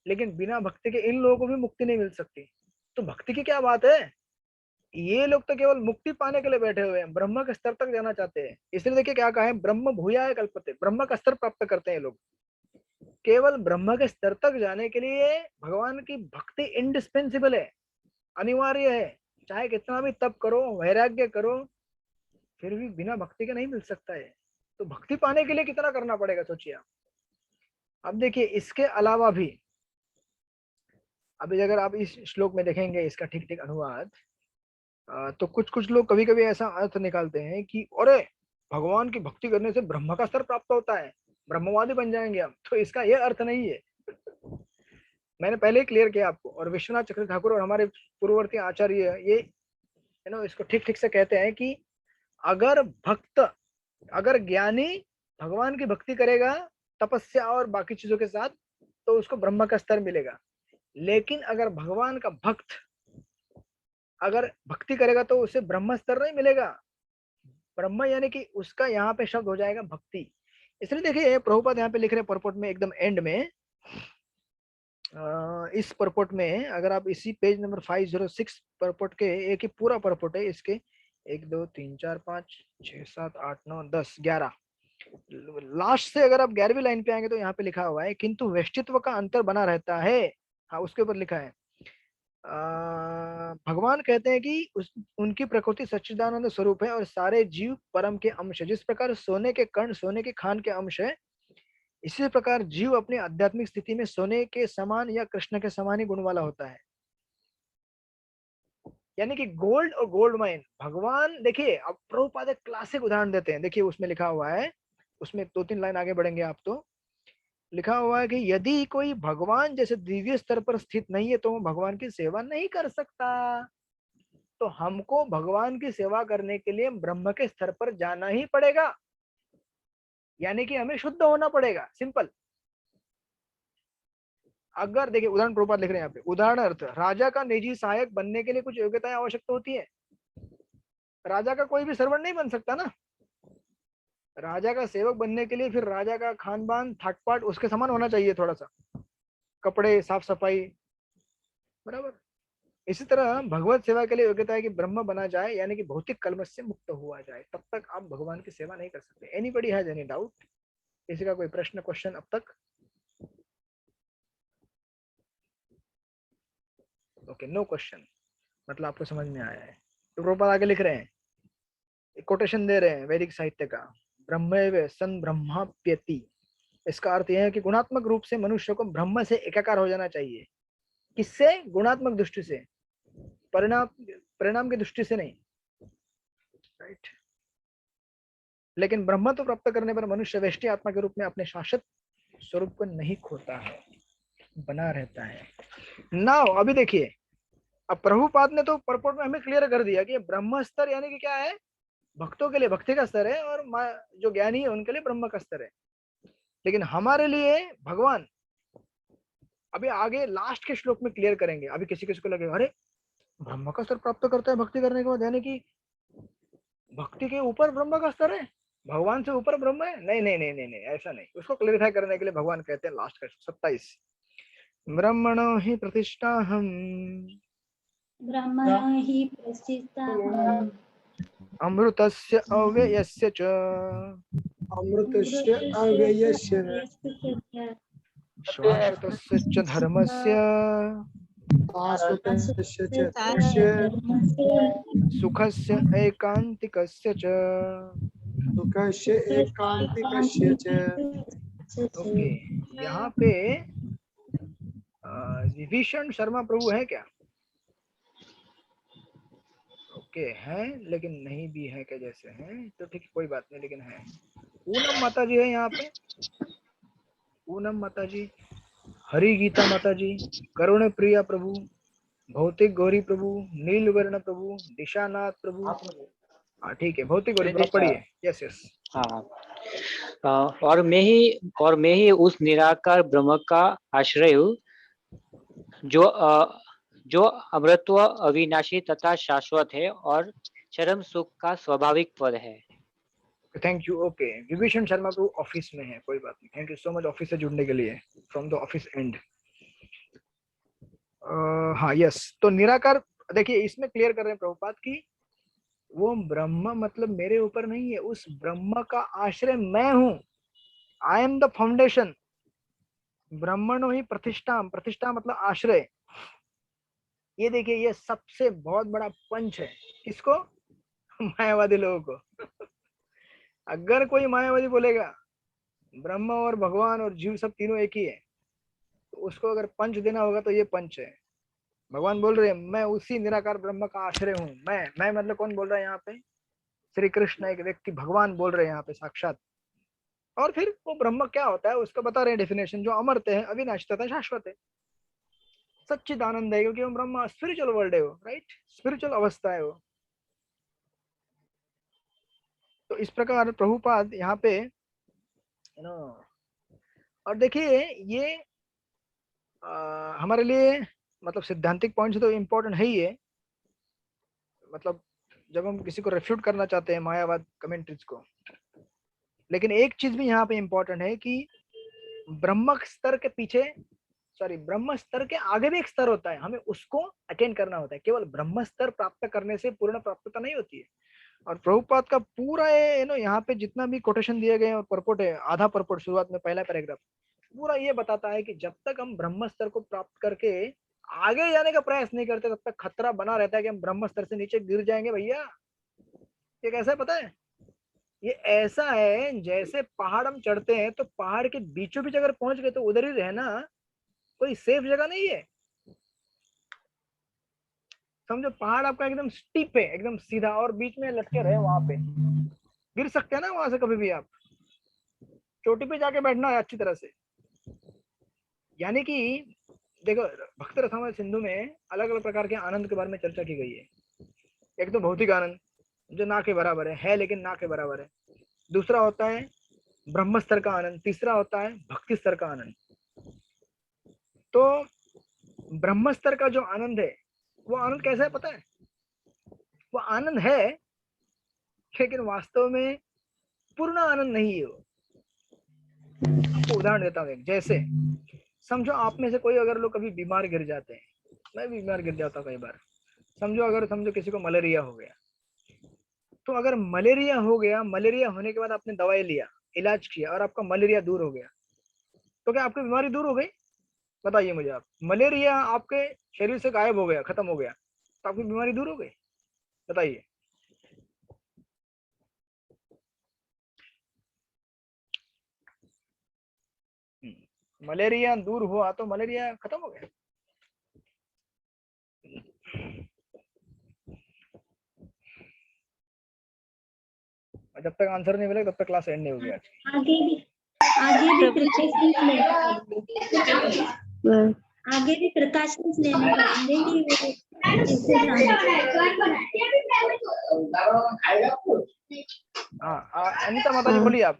लेकिन बिना भक्ति के इन लोगों को भी मुक्ति नहीं मिल सकती। तो भक्ति की क्या बात है, ये लोग तो केवल मुक्ति पाने के लिए बैठे हुए हैं, ब्रह्म के स्तर तक जाना चाहते हैं। इसलिए देखिए क्या कहा है, ब्रह्म भूयाय कल्पते, ब्रह्म का स्तर प्राप्त करते हैं लोग। केवल ब्रह्म के स्तर तक जाने के लिए भगवान की भक्ति इंडिस्पेंसिबल है, अनिवार्य है। चाहे कितना भी तप करो, वैराग्य करो, फिर भी बिना भक्ति के नहीं मिल सकता है। तो भक्ति पाने के लिए कितना करना पड़ेगा सोचिए आप। अब देखिए इसके अलावा भी, अभी अगर आप इस श्लोक में देखेंगे इसका ठीक ठीक अनुवाद, तो कुछ कुछ लोग कभी कभी ऐसा अर्थ निकालते हैं कि अरे भगवान की भक्ति करने से ब्रह्म का स्तर प्राप्त होता है, ब्रह्मवादी बन जाएंगे हम। तो इसका यह अर्थ नहीं है। मैंने पहले ही क्लियर किया आपको, और विश्वनाथ चक्रवर्ती ठाकुर और हमारे पूर्ववर्ती आचार्य ये इसको ठीक ठीक से कहते हैं कि अगर भक्त, अगर ज्ञानी भगवान की भक्ति करेगा तपस्या और बाकी चीजों के साथ, तो उसको ब्रह्म का स्तर मिलेगा। लेकिन अगर भगवान का भक्त अगर भक्ति करेगा तो उसे ब्रह्म स्तर नहीं मिलेगा। ब्रह्म यानी कि उसका यहाँ पे शब्द हो जाएगा भक्ति। इसलिए देखिए प्रभुपाद यहाँ पे लिख रहे हैं परपोर्ट में, एकदम एंड में, इस परपोर्ट में अगर आप इसी पेज नंबर 506 परपोर्ट के, एक ही पूरा परपोर्ट है इसके, 1 2 3 4 5 6 7 8 9 10 11, लास्ट से अगर आप 11वीं लाइन पे आएंगे तो यहाँ पे लिखा हुआ है किंतु व्यष्टित्व का अंतर बना रहता है। हाँ, उसके ऊपर लिखा है भगवान कहते हैं कि उनकी प्रकृति सच्चिदानंद स्वरूप है और सारे जीव परम के अंश है। जिस प्रकार सोने के कण सोने के खान के अंश है, इसी प्रकार जीव अपनी आध्यात्मिक स्थिति में सोने के समान या कृष्ण के समान ही गुण वाला होता है। यानी कि गोल्ड और गोल्ड माइन भगवान, देखिए अब प्रभुपाद एक क्लासिक उदाहरण देते हैं। देखिए उसमें लिखा हुआ है, उसमें 2-3 लाइन आगे बढ़ेंगे आप तो लिखा हुआ है कि यदि कोई भगवान जैसे दिव्य स्तर पर स्थित नहीं है तो वो भगवान की सेवा नहीं कर सकता। तो हमको भगवान की सेवा करने के लिए ब्रह्म के स्तर पर जाना ही पड़ेगा, यानी कि हमें शुद्ध होना पड़ेगा, सिंपल। अगर देखिए उदाहरण प्रभुपाद लिख रहे हैं यहाँ पे, उदाहरण अर्थ राजा का निजी सहायक बनने के लिए कुछ योग्यताएं आवश्यकता होती है। राजा का कोई भी सर्वेंट नहीं बन सकता ना। राजा का सेवक बनने के लिए फिर राजा का खान पान थाट पाट उसके समान होना चाहिए, थोड़ा सा कपड़े साफ सफाई, बराबर। इसी तरह भगवत सेवा के लिए योग्यता है कि ब्रह्म बना जाए, यानी कि भौतिक कलमश से मुक्त हुआ जाए, तब तक आप भगवान की सेवा नहीं कर सकते। Anybody has any doubt? किसी का कोई प्रश्न क्वेश्चन अब तक? ओके, नो क्वेश्चन, मतलब आपको समझ में आया है। तो प्रभुपाद आगे लिख रहे हैं, एक कोटेशन दे रहे हैं वैदिक साहित्य का, ब्रह्मैव सन ब्रह्माप्यति। इसका अर्थ यह है कि गुणात्मक रूप से मनुष्य को ब्रह्म से एकाकार हो जाना चाहिए। किससे? गुणात्मक दृष्टि से, परिणाम की दृष्टि से नहीं, राइट। लेकिन ब्रह्म तो प्राप्त करने पर मनुष्य वैष्टि आत्मा के रूप में अपने शाश्वत स्वरूप को नहीं खोता है, बना रहता है। नाउ अभी देखिए, अब प्रभुपाद ने तो परपोर्ट में हमें क्लियर कर दिया कि ब्रह्म स्तर यानी कि क्या है, भक्तों के लिए भक्ति का स्तर है, और जो ज्ञानी है उनके लिए ब्रह्म का स्तर है। लेकिन हमारे लिए भगवान अभी आगे लास्ट के श्लोक में क्लियर करेंगे। अभी किसी किसी को लगे अरे ब्रह्म का स्तर प्राप्त करता है भक्ति करने के बाद, यानी कि भक्ति के ऊपर ब्रह्म का स्तर है, भगवान से ऊपर ब्रह्म है। नहीं नहीं नहीं नहीं नहीं, ऐसा नहीं। उसको क्लेरिफाई करने के लिए भगवान कहते हैं लास्ट का 27, ब्रह्मणो हि प्रतिष्ठाहम् ब्रह्मणो हि प्रतिष्ठाहम् अमृतस्य अव्ययस्य च अमृतस्य अव्ययस्य शाश्वतस्य च धर्मस्य शाश्वतस्य च धर्मस्य सुखस्य एकांतिकस्य च। सुखस्य एकांतिकस्य च। ओके, यहाँ पे विभीषण शर्मा प्रभु है क्या? ओके है, लेकिन नहीं भी है क्या जैसे हैं, तो ठीक कोई बात नहीं, लेकिन है। पूनम माता जी है यहाँ पे, पूनम माता जी, हरि गीता माता जी, करुण प्रिया प्रभु, भौतिक गौरी प्रभु, नीलवर्ण प्रभु, दिशानाथ प्रभु। हाँ ठीक है, भौतिक गौरी प्रभु पढ़िए। Yes yes. हाँ, और मैं ही उस निराकार ब्रह्म का आश्रय हूँ, जो अमृतत्व, अविनाशी तथा शाश्वत है और चरम सुख का स्वाभाविक पद है। Thank you. Okay, Vibhishan Sharma Prabhu office में है, कोई बात नहीं। Thank you so much office से जुड़ने के लिए, फ्रॉम द ऑफिस एंड। हाँ यस, तो निराकार देखिए इसमें क्लियर कर रहे हैं प्रभुपाद की वो ब्रह्म मतलब मेरे ऊपर नहीं है, उस ब्रह्म का आश्रय मैं हूं। I am the foundation. ब्रह्मणो ही प्रतिष्ठा, प्रतिष्ठा मतलब आश्रय। ये देखिए ये सबसे बहुत बड़ा पंच है। किसको? मायावादी लोगों को। अगर कोई मायावादी बोलेगा ब्रह्म और भगवान और जीव सब तीनों एक ही है, तो उसको अगर पंच देना होगा तो ये पंच है। भगवान बोल रहे हैं मैं उसी निराकार ब्रह्म का आश्रय हूँ। मैं मतलब कौन बोल रहा है यहाँ पे? श्री कृष्ण, एक व्यक्ति भगवान बोल रहे हैं यहाँ पे साक्षात। और फिर वो ब्रह्म क्या होता है उसका बता रहे हैं डेफिनेशन, जो अमर्त है, अविनाशी तथा शाश्वत है, सच्चिद आनंद है, क्योंकि वो ब्रह्म स्पिरिचुअल वर्ल्ड है वो, राइट, स्पिरिचुअल अवस्था है वो। तो इस प्रकार प्रभुपाद यहाँ पे और देखिए ये हमारे लिए मतलब सिद्धांतिक पॉइंट से तो इम्पोर्टेंट है ही है। मतलब जब हम किसी को रेफ्यूट करना चाहते हैं मायावाद कमेंट्रीज को, लेकिन एक चीज भी यहाँ पे इम्पोर्टेंट है कि ब्रह्म स्तर के पीछे, सॉरी, ब्रह्म स्तर के आगे भी एक स्तर होता है, हमें उसको अटेंड करना होता है। केवल ब्रह्म स्तर प्राप्त करने से पूर्ण प्राप्तता नहीं होती है। और प्रभुपाद का पूरा यहाँ पे जितना भी कोटेशन दिए गए और परपोट है, आधा परपोट शुरुआत में पहला पैराग्राफ पूरा ये बताता है कि जब तक हम ब्रह्म स्तर को प्राप्त करके आगे जाने का प्रयास नहीं करते तब तक खतरा बना रहता है कि हम ब्रह्म स्तर से नीचे गिर जाएंगे। भैया ये कैसा है पता है? ये ऐसा है जैसे पहाड़ हम चढ़ते हैं तो पहाड़ के बीचों बीच अगर पहुंच गए तो उधर ही रहना कोई सेफ जगह नहीं है। समझो पहाड़ आपका एकदम स्टीप है, एकदम सीधा, और बीच में लटके रहे वहां पे, गिर सकते हैं ना वहां से कभी भी। आप चोटी पे जाके बैठना है अच्छी तरह से। यानी कि देखो भक्त रसामृत सिंधु में अलग अलग प्रकार के आनंद के बारे में चर्चा की गई है। एक तो भौतिक आनंद जो ना के बराबर है लेकिन ना के बराबर है। दूसरा होता है ब्रह्म स्तर का आनंद। तीसरा होता है भक्ति स्तर का आनंद। तो ब्रह्म स्तर का जो आनंद है वो आनंद कैसा है पता है? वो आनंद है लेकिन वास्तव में पूर्ण आनंद नहीं है वो। आपको उदाहरण देता हूँ, जैसे समझो आप में से कोई अगर लोग कभी बीमार गिर जाते हैं, मैं भी बीमार गिर जाता हूँ कई बार। समझो किसी को मलेरिया हो गया, तो अगर मलेरिया हो गया, मलेरिया होने के बाद आपने दवाई लिया, इलाज किया और आपका मलेरिया दूर हो गया, तो क्या आपकी बीमारी दूर हो गई? बताइए मुझे आप। मलेरिया आपके शरीर से गायब हो गया, खत्म हो गया, तो आपकी बीमारी दूर हो गई? बताइए। मलेरिया दूर हुआ तो मलेरिया खत्म हो गया। जब तक आंसर नहीं मिलेगा तब तक क्लास एंड नहीं होगी आज। आगे भी प्रकाशन लेने पड़ेंगे कि अनिता माता जी बोलिए आप।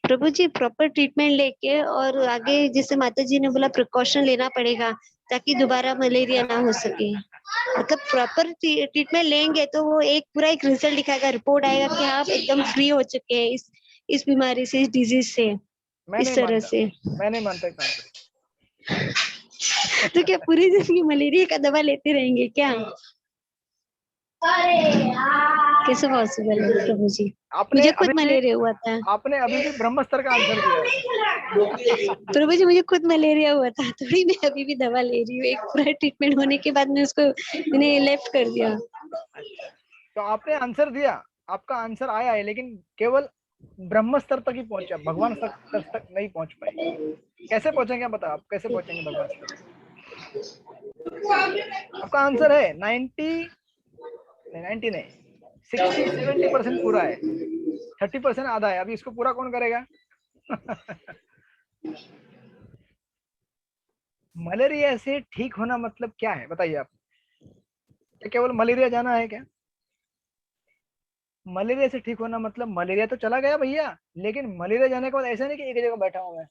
प्रभु जी प्रॉपर ट्रीटमेंट लेके और आगे जैसे माता जी ने बोला प्रिकॉशन लेना पड़ेगा ताकि दोबारा मलेरिया ना हो सके। मतलब प्रॉपर ट्रीटमेंट लेंगे तो वो एक रिजल्ट दिखाएगा, रिपोर्ट आएगा कि आप एकदम फ्री हो चुके हैं इस बीमारी से, इस डिजीज से, इस तरह से। मैं नहीं मानता। तो क्या पूरी जिंदगी मलेरिया का दवा लेते रहेंगे क्या? कैसे पॉसिबल है प्रभु जी? मुझे खुद मलेरिया हुआ था। आपने अभी भी ब्रह्म स्तर का आंसर दिया। प्रभु जी मुझे खुद मलेरिया हुआ था, थोड़ी मैं अभी भी दवा ले रही हूँ। एक पूरा ट्रीटमेंट होने के बाद मैंने लेफ्ट कर दिया। तो आपने आंसर दिया, आपका आंसर आया है, लेकिन केवल ब्रह्म स्तर तक ही पहुंचा, भगवान स्तर तक नहीं पहुंच पाए। कैसे पहुंचेंगे बता, आप कैसे पहुंचेंगे भगवान स्तर? आपका आंसर है 60-70% पूरा है, 30% आधा है। अभी इसको पूरा कौन करेगा? मलेरिया से ठीक होना मतलब क्या है बताइए आप? क्या केवल मलेरिया जाना है क्या? मलेरिया से ठीक होना मतलब मलेरिया तो चला गया भैया, लेकिन मलेरिया जाने के बाद ऐसा नहीं कि एक जगह बैठा हूं मैं,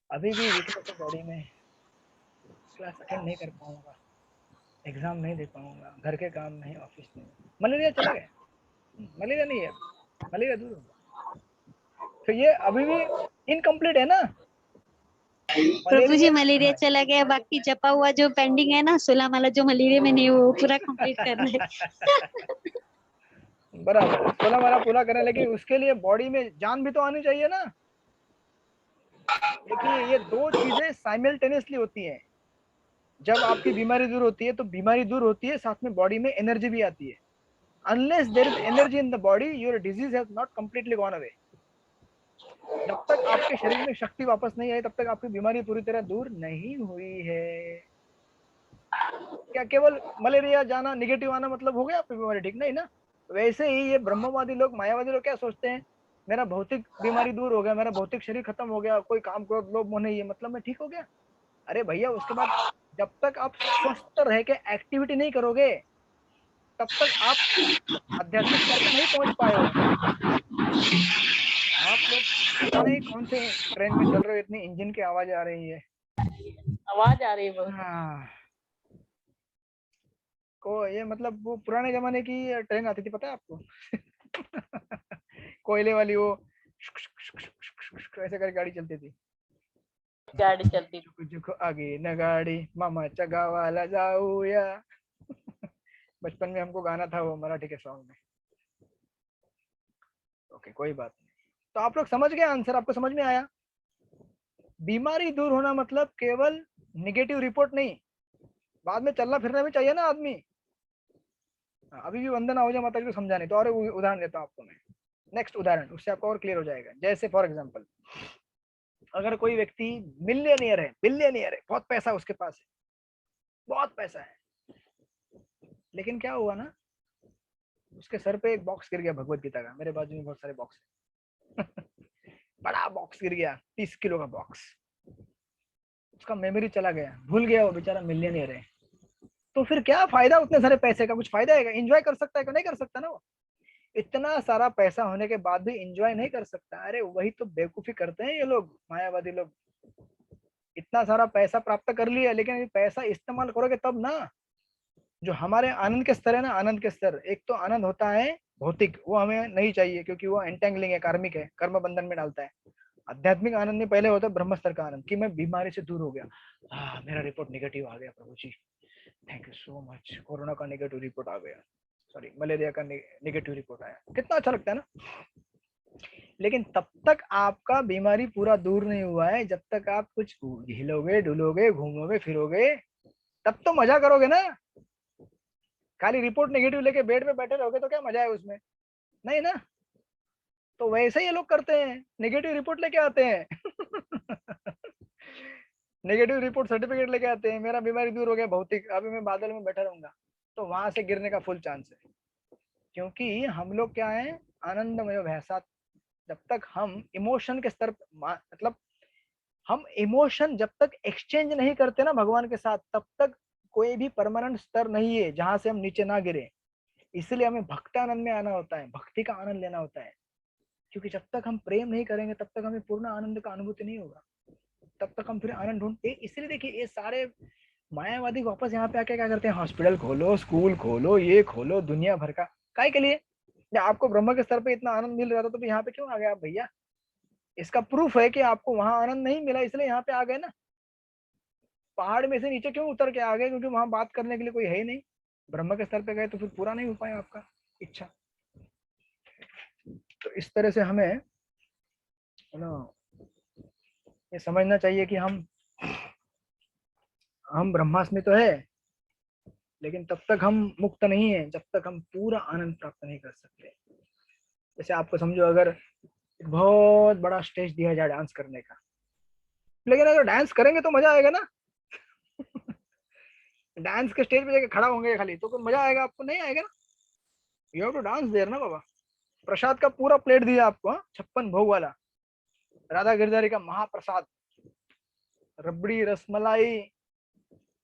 अभी भी वीकनेस है बॉडी में, क्लास अटेंड नहीं कर पाऊंगा, एग्जाम नहीं दे पाऊंगा, घर के काम नहीं, ऑफिस नहीं। मलेरिया चला गया, मलेरिया नहीं है, मलेरिया दूर होगा। तो ये अभी भी इनकम्प्लीट है ना। प्रभु जी मलेरिया चला गया, बाकी जपा हुआ जो पेंडिंग है ना 16 माला जो मलेरिया में नहीं वो पूरा कंप्लीट करना है। बराबर 16 माला पूरा करें, लेकिन उसके लिए बॉडी में जान भी तो आनी चाहिए ना। देखिए ये दो चीजें साइमल्टेनियसली होती हैं। जब आपकी बीमारी दूर होती है तो बीमारी दूर होती है, साथ में बॉडी में एनर्जी भी आती है। Unless there is energy in the body your disease has not completely gone away. जब तक आपके शरीर में शक्ति वापस नहीं आई तब तक आपकी बीमारी पूरी तरह दूर नहीं हुई है। क्या केवल मलेरिया जाना, निगेटिव आना मतलब हो गया आपकी बीमारी ठीक? नहीं ना। वैसे ही ये ब्रह्मवादी लोग, मायावादी लोग क्या सोचते हैं, मेरा भौतिक बीमारी दूर हो गया, मेरा भौतिक शरीर खत्म हो गया, कोई काम क्रोध लोभ मोह नहीं है, मतलब मैं ठीक हो गया। अरे भैया उसके बाद जब तक आप स्वस्थ रह के एक्टिविटी नहीं करोगे तब तक आप आध्यात्मिक स्तर पे नहीं पहुंच पाए हो। आप लोग पता नहीं कौन से ट्रेन में चल रहे हो, इतनी इंजन की आवाज आ रही है। आवाज आ रही है बहुत। हाँ को ये मतलब वो पुराने जमाने की ट्रेन आती थी पता है आपको? कोयले वाली, वो ऐसे करके गाड़ी चलती थी। गाड़ी चलती थी। जुक आगे न गाड़ी मामा चगावाला जाऊया। बचपन में हमको गाना था वो मराठी के सॉन्ग में। ओके कोई बात नहीं। तो आप लोग समझ गए आंसर? आपको समझ में आया? बीमारी दूर होना मतलब केवल निगेटिव रिपोर्ट नहीं, बाद में चलना फिरना भी चाहिए ना आदमी। अभी भी वंदना हो जाए माता जी को समझाने, तो और उदाहरण देता हूँ आपको मैं। नेक्स्ट उदाहरण, उससे आपको और क्लियर हो जाएगा। जैसे फॉर एग्जांपल अगर कोई व्यक्ति मिलियनियर है, बिलियनियर है, बहुत पैसा उसके पास है, बहुत पैसा है, लेकिन क्या हुआ ना, उसके सर पे एक बॉक्स गिर गया भगवत गीता का। मेरे बाजू में बहुत सारे बॉक्स है। बड़ा बॉक्स गिर गया, 30 किलो का बॉक्स। उसका मेमोरी चला गया, भूल गया, वो बेचारा मिलियनियर है। तो फिर क्या फायदा उतने सारे पैसे का? कुछ फायदा है? एंजॉय कर सकता है कि नहीं कर सकता ना वो? इतना सारा पैसा होने के बाद भी एंजॉय नहीं कर सकता। अरे वही तो बेवकूफी करते हैं ये लोग, मायावादी लोग। इतना सारा पैसा प्राप्त कर लिया, लेकिन पैसा इस्तेमाल करोगे तब ना। जो हमारे आनंद के स्तर है ना, आनंद के स्तर, एक तो आनंद होता है भौतिक, वो हमें नहीं चाहिए क्योंकि वो एंटेंगलिंग है, कार्मिक है, कर्म बंधन में डालता है। आध्यात्मिक आनंद में पहले होता है ब्रह्म स्तर का आनंद, कि मैं बीमारी से दूर हो गया। मेरा रिपोर्ट नेगेटिव आ गया प्रभु जी, thank you so much. Corona का नेगेटिव रिपोर्ट आ गया, सॉरी मलेरिया का नेगेटिव रिपोर्ट आया, कितना अच्छा लगता है ना। लेकिन तब तक आपका बीमारी पूरा दूर नहीं हुआ है, जब तक आप कुछ हिलोगे डुलोगे घूमोगे फिरोगे तब तो मजा करोगे ना। खाली रिपोर्ट नेगेटिव लेके बेड पे बैठे रहोगे तो क्या मजा है उसमें? नहीं ना। तो वैसे ही ये लोग करते हैं, नेगेटिव रिपोर्ट लेके आते हैं। नेगेटिव रिपोर्ट सर्टिफिकेट लेके आते हैं, मेरा बीमारी दूर हो गया भौतिक, अभी मैं बादल में बैठा रहूंगा। तो वहां से गिरने का फुल चांस है, क्योंकि हम लोग क्या है, आनंदमय भैसा। जब तक हम इमोशन के स्तर, मतलब हम इमोशन जब तक एक्सचेंज नहीं करते ना भगवान के साथ, तब तक कोई भी परमानेंट स्तर नहीं है जहां से हम नीचे ना गिरे। इसलिए हमें भक्तानंद में आना होता है, भक्ति का आनंद लेना होता है। क्योंकि जब तक हम प्रेम नहीं करेंगे तब तक हमें पूर्ण आनंद का अनुभूति नहीं होगा, तब तक हम फिर आनंद ढूंढते। इसलिए देखिए ये सारे मायावादी वापस यहाँ पे आके क्या करते हैं, हॉस्पिटल खोलो, स्कूल खोलो, ये खोलो, दुनिया भर का। काय के लिए? जब आपको ब्रह्म के स्तर पे इतना आनंद मिल रहा था तो यहाँ पे क्यों आ गए आप भैया? इसका प्रूफ है कि आपको वहां आनंद नहीं मिला, इसलिए यहाँ पे आ गए ना। पहाड़ में से नीचे क्यों उतर के आ गए? क्योंकि वहां बात करने के लिए कोई है ही नहीं। ब्रह्म के स्तर पे गए तो फिर पूरा नहीं हो पाया आपका इच्छा। तो इस तरह से हमें ना ये समझना चाहिए कि हम ब्रह्मास्मि तो है, लेकिन तब तक हम मुक्त नहीं है जब तक हम पूरा आनंद प्राप्त नहीं कर सकते। जैसे आपको समझो, अगर एक बहुत बड़ा स्टेज दिया जाए डांस करने का, लेकिन अगर डांस करेंगे तो मजा आएगा ना। डांस के स्टेज पे जाके खड़ा होंगे खाली तो मजा आएगा? आपको नहीं आएगा ना। You have to dance there ना बाबा। प्रसाद का पूरा प्लेट दिया आपको, 56 भोग वाला, राधा गिरधारी का महाप्रसाद, रबड़ी रसमलाई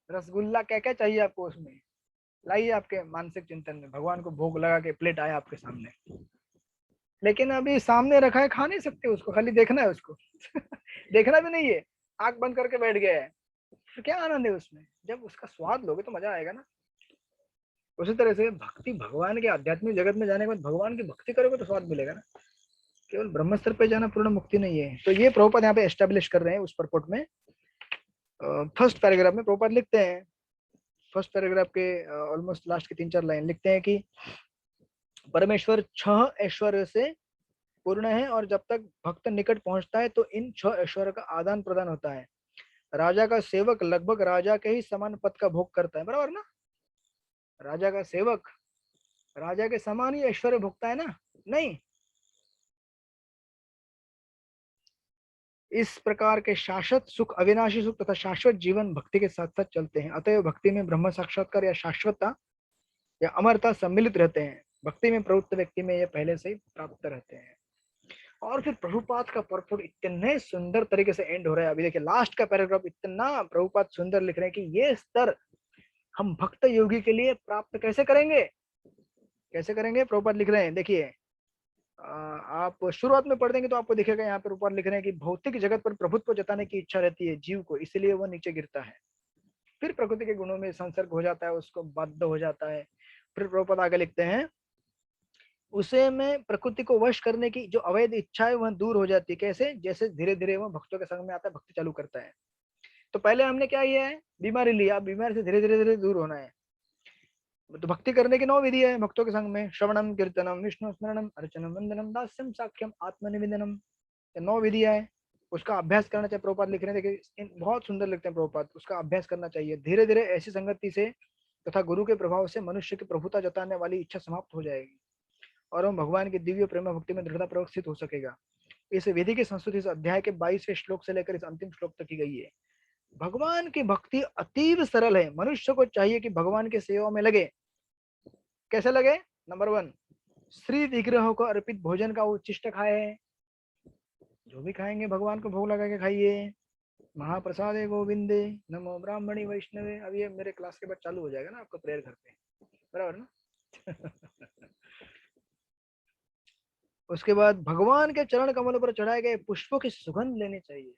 रसगुल्ला क्या क्या चाहिए आपको उसमें, लाइए आपके मानसिक चिंतन में, भगवान को भोग लगा के प्लेट आया आपके सामने, लेकिन अभी सामने रखा है, खा नहीं सकते उसको, खाली देखना है उसको देखना भी नहीं है, आंख बंद करके बैठ गया है, तो क्या आनंद है उसमें? जब उसका स्वाद लोगे तो मजा आएगा ना। उसी तरह से भक्ति, भगवान के आध्यात्मिक जगत में जाने के बाद भगवान की भक्ति करोगे तो स्वाद मिलेगा ना। केवल ब्रह्म स्तर पे जाना पूर्ण मुक्ति नहीं है। तो ये प्रभुपाद यहाँ पे एस्टेब्लिश कर रहे हैं उस परपोर्ट में। फर्स्ट पैराग्राफ में प्रभुपाद लिखते हैं, फर्स्ट पैराग्राफ के ऑलमोस्ट लास्ट की 3-4 लाइन लिखते हैं कि परमेश्वर 6 ऐश्वर्य से पूर्ण है और जब तक भक्त निकट पहुंचता है तो इन 6 ऐश्वर्य का आदान प्रदान होता है। राजा का सेवक लगभग राजा के ही समान पद का भोग करता है, बराबर ना। राजा का सेवक राजा के समान ही ऐश्वर्य भोगता है ना, नहीं। इस प्रकार के शाश्वत सुख, अविनाशी सुख तथा शाश्वत जीवन भक्ति के साथ साथ चलते हैं। अतएव भक्ति में ब्रह्म साक्षात्कार या शाश्वतता या अमरता सम्मिलित रहते हैं। भक्ति में प्रवृत्त व्यक्ति में ये पहले से ही प्राप्त रहते हैं। और फिर प्रभुपाद का परपोर्ट इतने सुंदर तरीके से एंड हो रहा है। अभी देखिए लास्ट का पैराग्राफ इतना प्रभुपाद सुंदर लिख रहे हैं कि ये स्तर हम भक्त योगी के लिए प्राप्त कैसे करेंगे, कैसे करेंगे। प्रभुपाद लिख रहे हैं, देखिए आप शुरुआत में पढ़ देंगे तो आपको दिखेगा, यहाँ पर प्रभुपाद लिख रहे हैं कि भौतिक जगत पर प्रभुत्व जताने की इच्छा रहती है जीव को, इसलिए वो नीचे गिरता है। फिर प्रकृति के गुणों में संसर्ग हो जाता है, उसको बाध्य हो जाता है। फिर प्रभुपाद आगे लिखते हैं, उसे में प्रकृति को वश करने की जो अवैध इच्छा है वह दूर हो जाती है। कैसे? जैसे धीरे धीरे वह भक्तों के संग में आता है, भक्ति चालू करता है। तो पहले हमने क्या किया है, बीमारी लिया, बीमारी से धीरे धीरे धीरे दूर होना है। तो भक्ति करने की 9 विधि है भक्तों के संग में, श्रवणम, कीर्तनम, विष्णु स्मरणम, अर्चनम, वंदनम, दास्यम, साख्यम, आत्मनिवेदनम, ये 9 विधियां है। उसका अभ्यास करना चाहिए। प्रभुपाद लिख रहे हैं, देखिए बहुत सुंदर लिखते हैं प्रभुपाद, उसका अभ्यास करना चाहिए। धीरे धीरे ऐसी संगति से तथा गुरु के प्रभाव से मनुष्य की प्रभुता जताने वाली इच्छा समाप्त हो जाएगी और वह भगवान की दिव्य प्रेम भक्ति में दृढ़ता पूर्वक स्थित हो सकेगा। इस विधि की संस्तुति इस अध्याय के 22वें श्लोक से लेकर इस अंतिम श्लोक तक की गई है। भगवान की भक्ति अतीव सरल है। मनुष्य को चाहिए कि भगवान की सेवा में लगे। कैसे लगे? नंबर 1, श्री विग्रह को अर्पित भोजन का उच्चिष्ट खाए। जो भी खाएंगे भगवान को भोग लगा के खाइए। महाप्रसादे गोविंदे, नमो ब्राह्मणी वैष्णवे। अब ये मेरे क्लास के बाद चालू हो जाएगा ना आपको प्रेयर घर पे, बराबर ना। उसके बाद भगवान के चरण कमलों पर चढ़ाए गए पुष्पों की सुगंध लेनी चाहिए।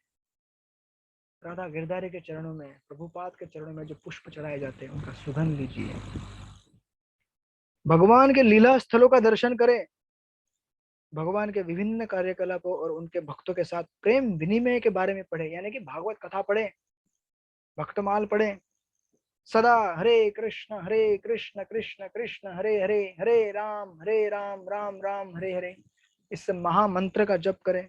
राधा गिरधारी के चरणों में, प्रभुपाद के चरणों में जो पुष्प चढ़ाए जाते हैं उनका सुगंध लीजिए। भगवान के लीला स्थलों का दर्शन करें। भगवान के विभिन्न कार्यकलापों और उनके भक्तों के साथ प्रेम विनिमय के बारे में पढ़े, यानी कि भागवत कथा पढ़े, भक्तमाल पढ़े। सदा हरे कृष्ण कृष्ण कृष्ण हरे हरे, हरे राम राम राम हरे हरे, इस महामंत्र का जप करें।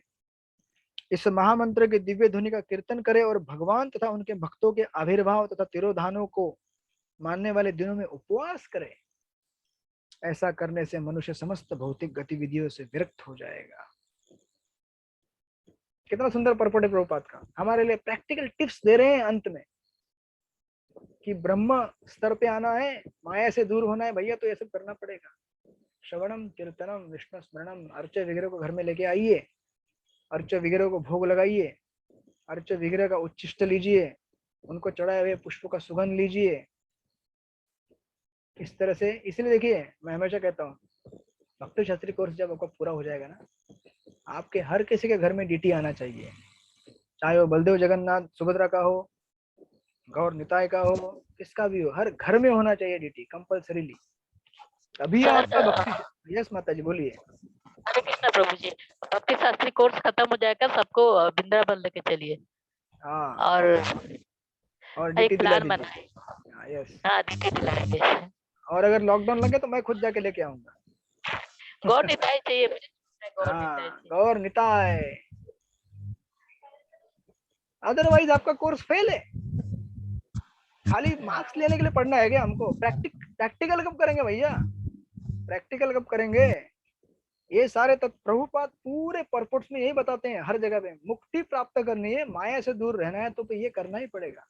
इस महामंत्र के दिव्य ध्वनि का कीर्तन करें और भगवान तथा उनके भक्तों के आविर्भाव तथा तिरोधानों को मानने वाले दिनों में उपवास करें। ऐसा करने से मनुष्य समस्त भौतिक गतिविधियों से विरक्त हो जाएगा। कितना सुंदर परपोर्ट है प्रभुपाद का। हमारे लिए प्रैक्टिकल टिप्स दे रहे हैं अंत में कि ब्रह्म स्तर पे आना है, माया से दूर होना है भैया, तो ये सब करना पड़ेगा। श्रवणम, कीर्तनम, विष्णु स्मरणम, अर्च विग्रह को घर में लेके आइए, अर्च विग्रह को भोग लगाइए, अर्च विग्रह का उच्चिष्ट लीजिए, उनको चढ़ाए हुए पुष्प का सुगंध लीजिए। इस तरह से, इसलिए देखिए मैं हमेशा कहता हूँ भक्ति शास्त्री कोर्स जब आपका पूरा हो जाएगा ना, आपके हर किसी के घर में डीटी आना चाहिए, चाहे वो बलदेव जगन्नाथ सुभद्रा का हो, गौर निताय का हो, किसका भी हो, हर घर में होना चाहिए डीटी कंपल्सरीली। तभी आपका भक्ति। यस माता जी बोलिए। हरे कृष्ण प्रभु जी, भक्ति शास्त्री कोर्स खत्म हो जाएगा, सबको वृंदावन लेके चलिए। हाँ, और एक प्लान बनाए। यस, हाँ डीटी दिलाएंगे। और अगर लॉकडाउन लगे तो मैं खुद जाके लेके आऊंगा। गौर निताय चाहिए मुझे। गौर निताय। अदरवाइज आपका कोर्स फेल है। खाली मार्क्स लेने के लिए पढ़ना है क्या हमको? प्रैक्टिकल कब करेंगे भैया? प्रैक्टिकल कब करेंगे? ये सारे तत्व प्रभुपाद पूरे परपोर्ट्स में यही बताते हैं। हर जगह पे मुक्ति प्राप्त करनी है, माया से दूर रहना है, तो ये करना ही पड़ेगा।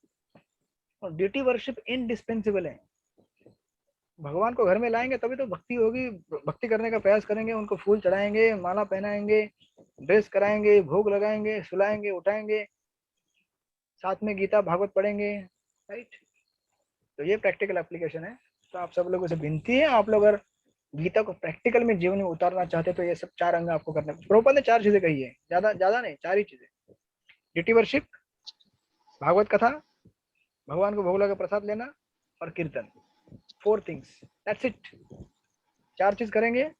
और ड्यूटी वर्शिप इनडिस्पेंसिबल है। भगवान को घर में लाएंगे तभी तो भक्ति होगी। भक्ति करने का प्रयास करेंगे, उनको फूल चढ़ाएंगे, माला पहनाएंगे, ड्रेस कराएंगे, भोग लगाएंगे, सुलाएंगे, उठाएंगे, साथ में गीता भागवत पढ़ेंगे, राइट। तो ये प्रैक्टिकल एप्लीकेशन है। तो आप सब लोगों से विनती है, आप लोग अगर गीता को प्रैक्टिकल में जीवन में उतारना चाहते हैं तो ये सब 4 अंग आपको करना है। प्रभुपाद ने 4 चीजें कही है, ज्यादा नहीं, 4 ही चीजें। डिटी वर्शिप, भागवत कथा, भगवान को भोग लगा प्रसाद लेना और कीर्तन। 4 थिंग्स, दैट्स इट। 4 चीज करेंगे,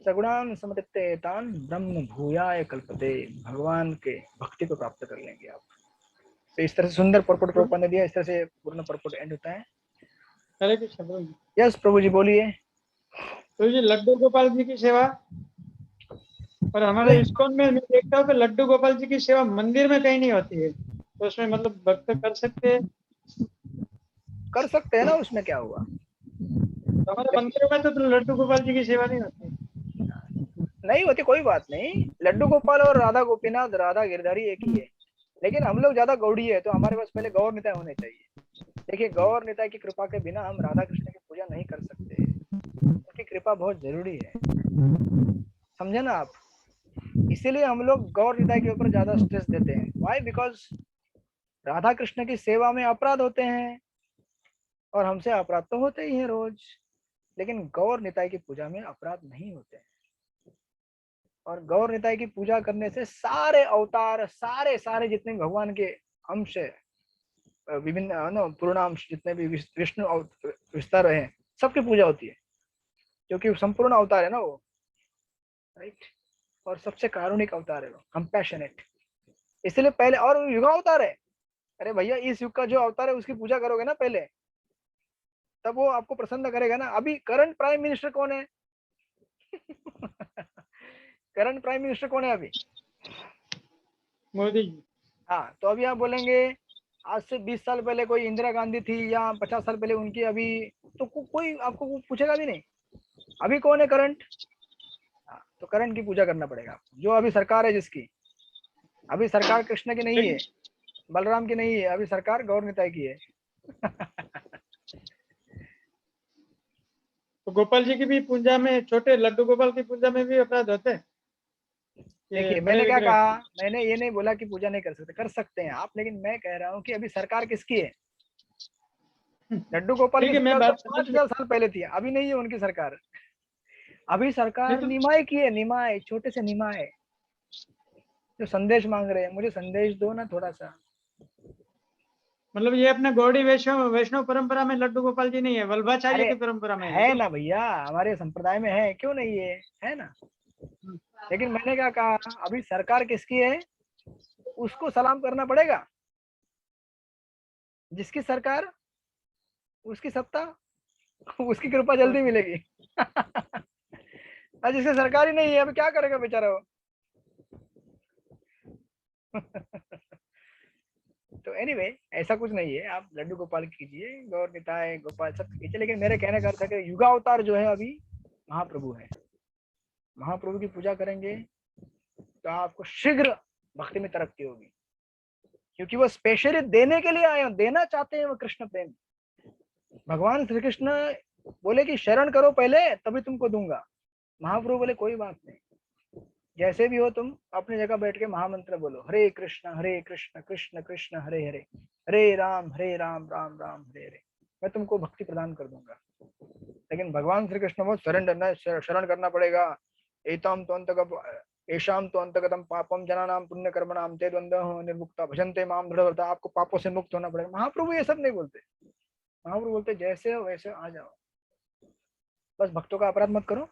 सगुणान समतित्तेतान ब्रह्म भूयाय कल्पते, भगवान के भक्ति को प्राप्त कर लेंगे आप। तो इस तरह से सुंदर पर्पट प्रभुपाद ने दिया, इस तरह से पूर्ण पर्पट एंड होता है। हरे कृष्ण प्रभु जी। यस प्रभु जी बोलिए। प्रभु जी, लड्डू गोपाल जी की सेवा, और हमारे इस्कॉन में मैं देखता हूँ कि लड्डू गोपाल जी की सेवा मंदिर में कहीं नहीं होती है, तो उसमें मतलब भक्त कर सकते हैं? कर सकते हैं ना, उसमें क्या हुआ। तो हमारे मंदिरों में तो लड्डू गोपाल जी की सेवा नहीं होती। नहीं होती, कोई बात नहीं। लड्डू गोपाल और राधा गोपीनाथ, राधा गिरधारी एक ही है, लेकिन हम लोग ज्यादा गौड़ी है, तो हमारे पास पहले गौर निताय होने चाहिए। देखिए, गौर निताय की कृपा के बिना हम राधा कृष्ण की पूजा नहीं कर सकते, उनकी कृपा बहुत जरूरी है, समझे ना आप। इसीलिए हम लोग गौर निताय के ऊपर ज्यादा स्ट्रेस देते हैं। व्हाई? बिकॉज राधा कृष्ण की सेवा में अपराध होते हैं, और हमसे अपराध तो होते ही हैं रोज, लेकिन गौर निताय की पूजा में अपराध नहीं होते हैं। और गौर निताय की पूजा करने से सारे अवतार, सारे जितने भी भगवान के अंश है, विभिन्न पूर्णांश जितने भी विष्णु विस्तार हैं, सबकी पूजा होती है, क्योंकि संपूर्ण अवतार है ना वो, राइट। और सबसे कारुणिक अवतार है वो, कंपैशनेट। इसलिए पहले, और युगा अवतार है। अरे भैया, इस युग का जो अवतार है उसकी पूजा करोगे ना पहले, तब वो आपको प्रसन्न करेगा ना। अभी करंट प्राइम मिनिस्टर कौन है? करंट प्राइम मिनिस्टर कौन है अभी? मोदी जी। हाँ, तो अभी आप बोलेंगे आज से 20 साल पहले कोई इंदिरा गांधी थी, या 50 साल पहले उनकी, अभी तो कोई आपको पूछेगा भी नहीं। अभी कौन है करंट? हाँ, तो करंट की पूजा करना पड़ेगा आपको। जो अभी सरकार है जिसकी, अभी सरकार कृष्ण की नहीं है, बलराम की नहीं है, अभी सरकार गौर निताय की है। तो गोपाल जी की भी पूजा में, छोटे लड्डू गोपाल की पूजा में भी अपराध होते हैं? देखिए, मैंने क्या कहा, मैंने ये नहीं बोला कि पूजा नहीं कर सकते, कर सकते हैं आप, लेकिन मैं कह रहा हूँ कि अभी सरकार किसकी है? लड्डू गोपाल की सरकार तो 5000 साल पहले थी, अभी नहीं है उनकी सरकार। अभी सरकार निमाय की है, निमाय, छोटे से निमाय, जो संदेश मांग रहे हैं, मुझे संदेश दो ना थोड़ा सा। मतलब ये अपने गौड़ी वैष्णव परंपरा में लड्डू गोपाल जी नहीं है, वल्लभाचार्य की परंपरा में है ना भैया, हमारे संप्रदाय में है, क्यों नहीं है ना। लेकिन मैंने क्या कहा, अभी सरकार किसकी है उसको सलाम करना पड़ेगा। जिसकी सरकार, उसकी सत्ता, उसकी कृपा जल्दी मिलेगी। जिसकी सरकार ही नहीं है, अभी क्या करेगा बेचारा वो। तो एनीवे, ऐसा कुछ नहीं है, आप लड्डू गोपाल कीजिए, गौर निताय गोपाल सब कीजिए, लेकिन मेरे कहने का अर्थ है कि युगावतार जो है अभी महाप्रभु है। महाप्रभु की पूजा करेंगे तो आपको शीघ्र भक्ति में तरक्की होगी, क्योंकि वो स्पेशली देने के लिए आए हैं, देना चाहते हैं वो कृष्ण प्रेम। भगवान श्री कृष्ण बोले कि शरण करो पहले, तभी तुमको दूंगा। महाप्रभु बोले कोई बात नहीं, जैसे भी हो तुम अपनी जगह बैठ के महामंत्र बोलो, हरे कृष्ण कृष्ण कृष्ण हरे हरे, हरे राम राम राम हरे हरे, मैं तुमको भक्ति प्रदान कर दूंगा। लेकिन भगवान श्री कृष्ण वो शरण करना पड़ेगा। एताम तो अंतगत एशाम तो अंतगतम पापम जनानाम पुण्य कर्मणाम ते द्वंद्व निर्मुक्ता भजन्ते माम दृढ़व्रता, आपको पापों से मुक्त होना पड़ेगा। महाप्रभु ये सब नहीं बोलते, महाप्रभु बोलते जैसे हो वैसे आ जाओ, बस भक्तों का अपराध मत करो,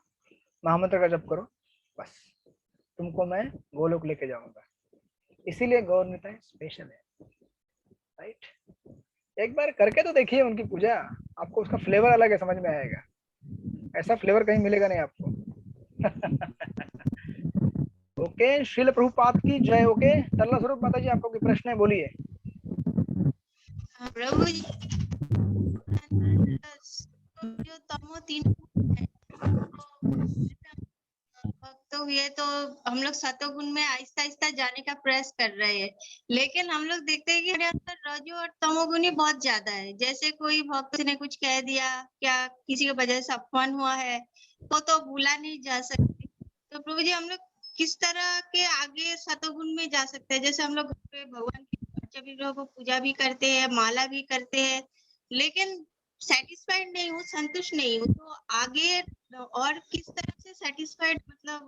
महामंत्र का जप करो, बस तुमको मैं गोलोक लेके जाऊंगा। इसीलिए गौर निताय स्पेशल है, राइट। एक बार करके तो देखिए उनकी पूजा, आपको उसका फ्लेवर अलग है, समझ में आएगा। ऐसा फ्लेवर कहीं मिलेगा नहीं आपको। ओके, श्रील प्रभुपाद की जय। ओके, तरला स्वरूप माता जी, आपको कोई प्रश्न है, बोलिए। प्रभु जी, जो तमो तीन तो ये तो हम लोग सतोगुण में आहिस्ता आहिस्ता जाने का प्रयास कर रहे हैं, लेकिन हम लोग देखते हैं कि हमारे अंदर रजो और तमोगुण ही बहुत ज्यादा है। जैसे कोई भक्त ने कुछ कह दिया, क्या किसी की वजह से अपमान हुआ है, तो भूला नहीं जा सकते। तो प्रभु जी, हम लोग किस तरह के आगे सतोगुण में जा सकते हैं? जैसे हम लोग भगवान की अष्टविग्रह को पूजा भी करते हैं, माला भी करते हैं, लेकिन सेटिस्फाइड नहीं हूँ, संतुष्ट नहीं हूँ। तो आगे और किस तरह से सेटिस्फाइड, मतलब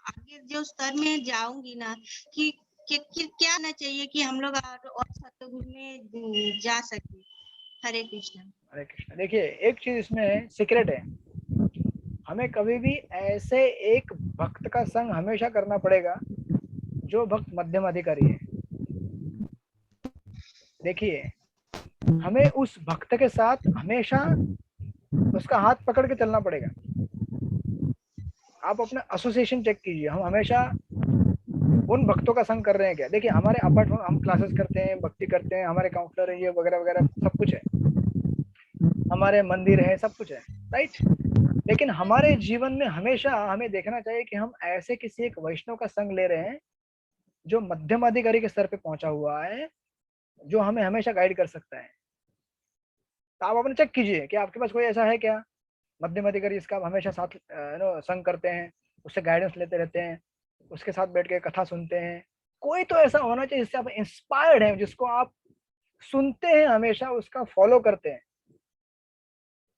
आगे जो स्तर में जाऊंगी ना, कि क्या आना चाहिए कि हम लोग और सतगुरु में जा सके। हरे कृष्ण। हरे कृष्ण। देखिए एक चीज इसमें सीक्रेट है, हमें कभी भी ऐसे एक भक्त का संग हमेशा करना पड़ेगा जो भक्त मध्यम अधिकारी है। देखिए हमें उस भक्त के साथ हमेशा उसका हाथ पकड़ के चलना पड़ेगा। आप अपना एसोसिएशन चेक कीजिए, हम हमेशा उन भक्तों का संग कर रहे हैं क्या। देखिए हमारे अपार्ट फ्रॉम हम क्लासेस करते हैं, भक्ति करते हैं, हमारे काउंसलर है, ये वगैरह वगैरह सब कुछ है, हमारे मंदिर है, सब कुछ है, राइट। लेकिन हमारे जीवन में हमेशा हमें देखना चाहिए कि हम ऐसे किसी एक वैष्णव का संग ले रहे हैं जो मध्यम अधिकारी के स्तर पे पहुंचा हुआ है, जो हमें हमेशा गाइड कर सकता है। तो आप अपने चेक कीजिए कि आपके पास कोई ऐसा है क्या मध्यम अधिकारी जिसका आप हमेशा साथ संग करते हैं, उससे गाइडेंस लेते रहते हैं, उसके साथ बैठ के कथा सुनते हैं। कोई तो ऐसा होना चाहिए जिससे आप इंस्पायर्ड हैं, जिसको आप सुनते हैं हमेशा, उसका फॉलो करते हैं।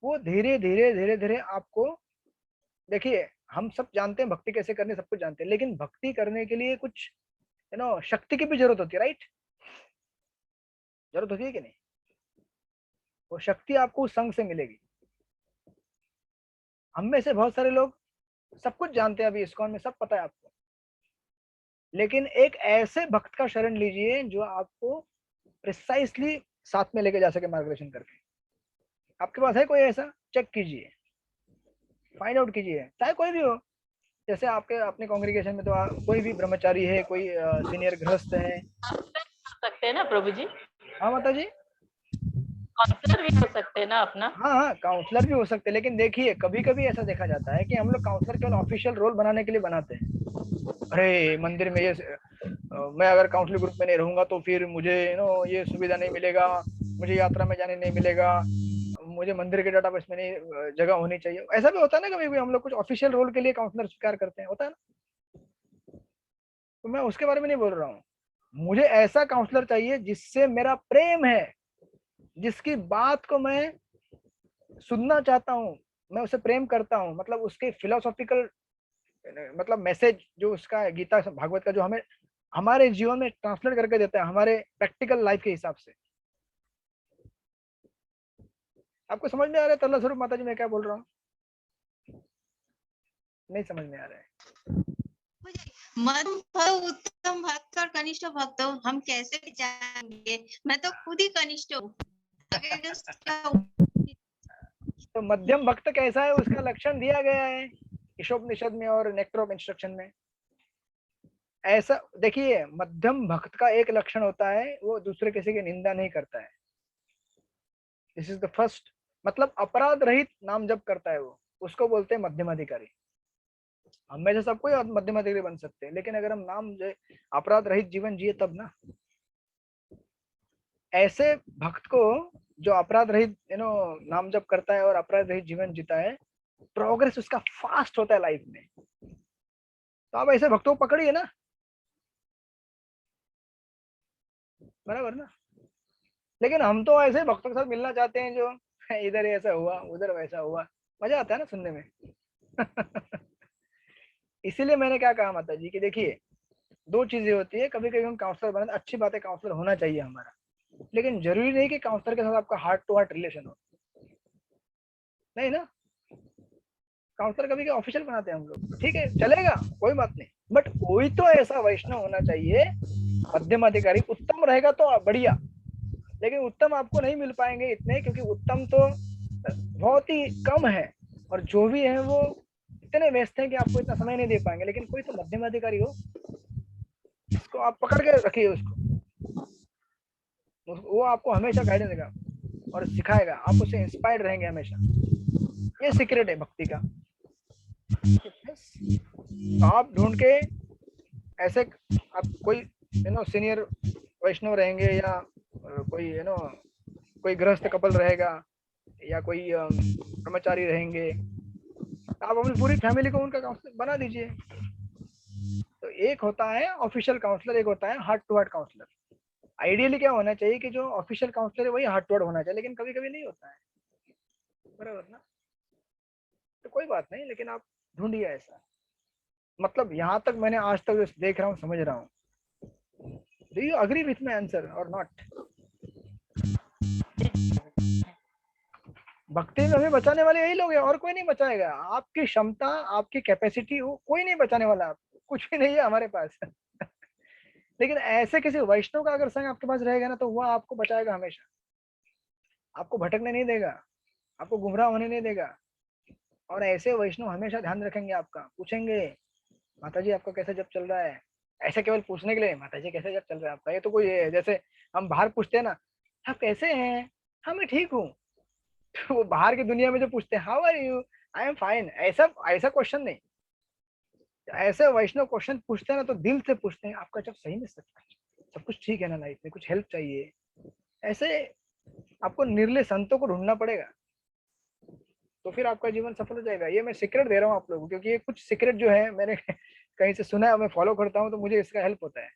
वो धीरे धीरे धीरे धीरे आपको, देखिए हम सब जानते हैं भक्ति कैसे करनी, सब कुछ जानते हैं, लेकिन भक्ति करने के लिए कुछ शक्ति की भी जरूरत होती है, राइट। जरूरत होती है कि नहीं। वो शक्ति आपको उस संग से मिलेगी। हम में से बहुत सारे लोग सब कुछ जानते हैं, अभी इस्कॉन में सब पता है आपको, लेकिन एक ऐसे भक्त का शरण लीजिए जो आपको प्रिसाइसली साथ में लेके जा सके मार्गदर्शन करके। आपके पास है कोई ऐसा? चेक कीजिए, फाइंड आउट कीजिए, चाहे कोई भी हो। जैसे आपके अपने कांग्रेगेशन में तो कोई भी ब्रह्मचारी है, कोई सीनियर गृहस्थ है, सकते हैं ना प्रभु जी। हाँ माता जी, काउंसलर भी हो सकते हैं ना अपना। हाँ काउंसलर भी हो सकते हैं, लेकिन देखिए कभी कभी ऐसा देखा जाता है कि हम लोग काउंसलर केवल ऑफिशियल रोल बनाने के लिए बनाते हैं। अरे मंदिर में ये मैं अगर काउंसलिंग ग्रुप में नहीं रहूंगा तो फिर मुझे ये सुविधा नहीं मिलेगा, मुझे यात्रा में जाने नहीं मिलेगा, मुझे मंदिर के डाटाबेस में नहीं जगह होनी चाहिए। ऐसा भी होता है ना, कभी भी हम लोग कुछ ऑफिशियल रोल के लिए काउंसलर स्वीकार करते हैं, होता है ना। तो मैं उसके बारे में नहीं बोल रहा हूँ, मुझे ऐसा काउंसलर चाहिए जिससे मेरा प्रेम है, जिसकी बात को मैं सुनना चाहता हूँ, मैं उसे प्रेम करता हूँ, मतलब उसके फिलोसॉफिकल मतलब मैसेज जो उसका गीता भागवत का जो हमें हमारे जीवन में ट्रांसलेट करके देता है हमारे प्रैक्टिकल लाइफ के हिसाब से। आपको समझ में आ रहा है तल्ला स्वरूप माता जी मैं क्या बोल रहा हूँ? नहीं समझ में आ रहा है। उत्तम भक्त और कनिष्ठ भक्त हम कैसे जानेंगे? मैं तो खुद ही कनिष्ठ हूँ। तो मध्यम भक्त कैसा है उसका लक्षण दिया गया है ईशोपनिषद में और नेक्टर ऑफ इंस्ट्रक्शन में। ऐसा देखिए मध्यम भक्त का एक लक्षण होता है, वो दूसरे किसी की निंदा नहीं करता है। दिस इज द फर्स्ट, मतलब अपराध रहित नाम जप करता है वो, उसको बोलते हैं मध्यम अधिकारी। हम में से सब कोई मध्यम अधिकारी बन सकते हैं, लेकिन अगर हम नाम अपराध रहित जीवन जिए तब ना। ऐसे भक्त को जो अपराध रहित नाम जप करता है और अपराध रहित जीवन जीता है, प्रोग्रेस उसका फास्ट होता है लाइफ में। तो आप ऐसे भक्तों को पकड़िए ना, बराबर ना। लेकिन हम तो ऐसे भक्तों के साथ मिलना चाहते हैं जो इधर ऐसा हुआ उधर वैसा हुआ, मजा आता है ना सुनने में। इसीलिए मैंने क्या कहा माता जी कि देखिए दो चीजें होती है, कभी कभी हम काउंसलर बने, अच्छी बात है काउंसलर होना चाहिए हमारा, लेकिन जरूरी नहीं कि काउंसलर के साथ आपका हार्ट टू हार्ट रिलेशन हो, नहीं ना। काउंसलर कभी ऑफिशियल बनाते हैं हम लोग, ठीक है चलेगा कोई बात नहीं, बट कोई तो ऐसा वैष्णव होना चाहिए मध्यम अधिकारी। उत्तम रहेगा तो बढ़िया, लेकिन उत्तम आपको नहीं मिल पाएंगे इतने, क्योंकि उत्तम तो बहुत ही कम है और जो भी है वो इतने व्यस्त हैं कि आपको इतना समय नहीं दे पाएंगे। लेकिन कोई तो मध्यम अधिकारी हो, इसको आप पकड़ के रखिए, उसको वो आपको हमेशा गाइडेंस देगा और सिखाएगा, आप उससे इंस्पायर्ड रहेंगे हमेशा। ये सीक्रेट है भक्ति का। तो आप ढूंढ के ऐसे आप कोई सीनियर वैष्णव रहेंगे या कोई कोई गृहस्थ कपल रहेगा या कोई ब्रह्मचारी रहेंगे, आप अपनी पूरी फैमिली को उनका काउंसलर बना दीजिए। तो एक होता है ऑफिशियल काउंसलर, एक होता है heart to heart counsellor. Ideally क्या होना चाहिए कि जो ऑफिशियल काउंसलर है वही हार्ट टू हार्ट होना चाहिए, लेकिन कभी कभी नहीं होता है, बराबर ना। तो कोई बात नहीं, लेकिन आप ढूंढिए ऐसा। मतलब यहाँ तक मैंने आज तक जो देख रहा हूँ, समझ रहा हूँ, do you agree with my answer और नॉट? भक्ति में हमें बचाने वाले यही लोग हैं, और कोई नहीं बचाएगा। आपकी क्षमता, आपकी कैपेसिटी हो, कोई नहीं बचाने वाला आपको, कुछ भी नहीं है हमारे पास। लेकिन ऐसे किसी वैष्णव का अगर संग आपके पास रहेगा ना, तो वह आपको बचाएगा हमेशा, आपको भटकने नहीं देगा, आपको गुमराह होने नहीं देगा। और ऐसे वैष्णव हमेशा ध्यान रखेंगे आपका, पूछेंगे माता जी आपका कैसा जब चल रहा है, ऐसा केवल पूछने के लिए, माता जी कैसे जब चल रहा है आपका। ये तो कोई है, जैसे हम बाहर पूछते हैं ना, आप कैसे हैं, हाँ मैं ठीक हूँ। तो वो बाहर की दुनिया में जो पूछते हैं how are you, I am fine, ऐसा ऐसा क्वेश्चन नहीं। ऐसे वैष्णव क्वेश्चन पूछते हैं ना, तो दिल से पूछते हैं आपका जब सही में सब कुछ ठीक है ना, लाइफ में कुछ हेल्प चाहिए। ऐसे आपको निर्ले संतों को ढूंढना पड़ेगा, तो फिर आपका जीवन सफल हो जाएगा। ये मैं सीक्रेट दे रहा हूँ आप लोगों को, क्योंकि ये कुछ सीक्रेट जो है मैंने कहीं से सुना है, मैं फॉलो करता हूँ, तो मुझे इसका हेल्प होता है,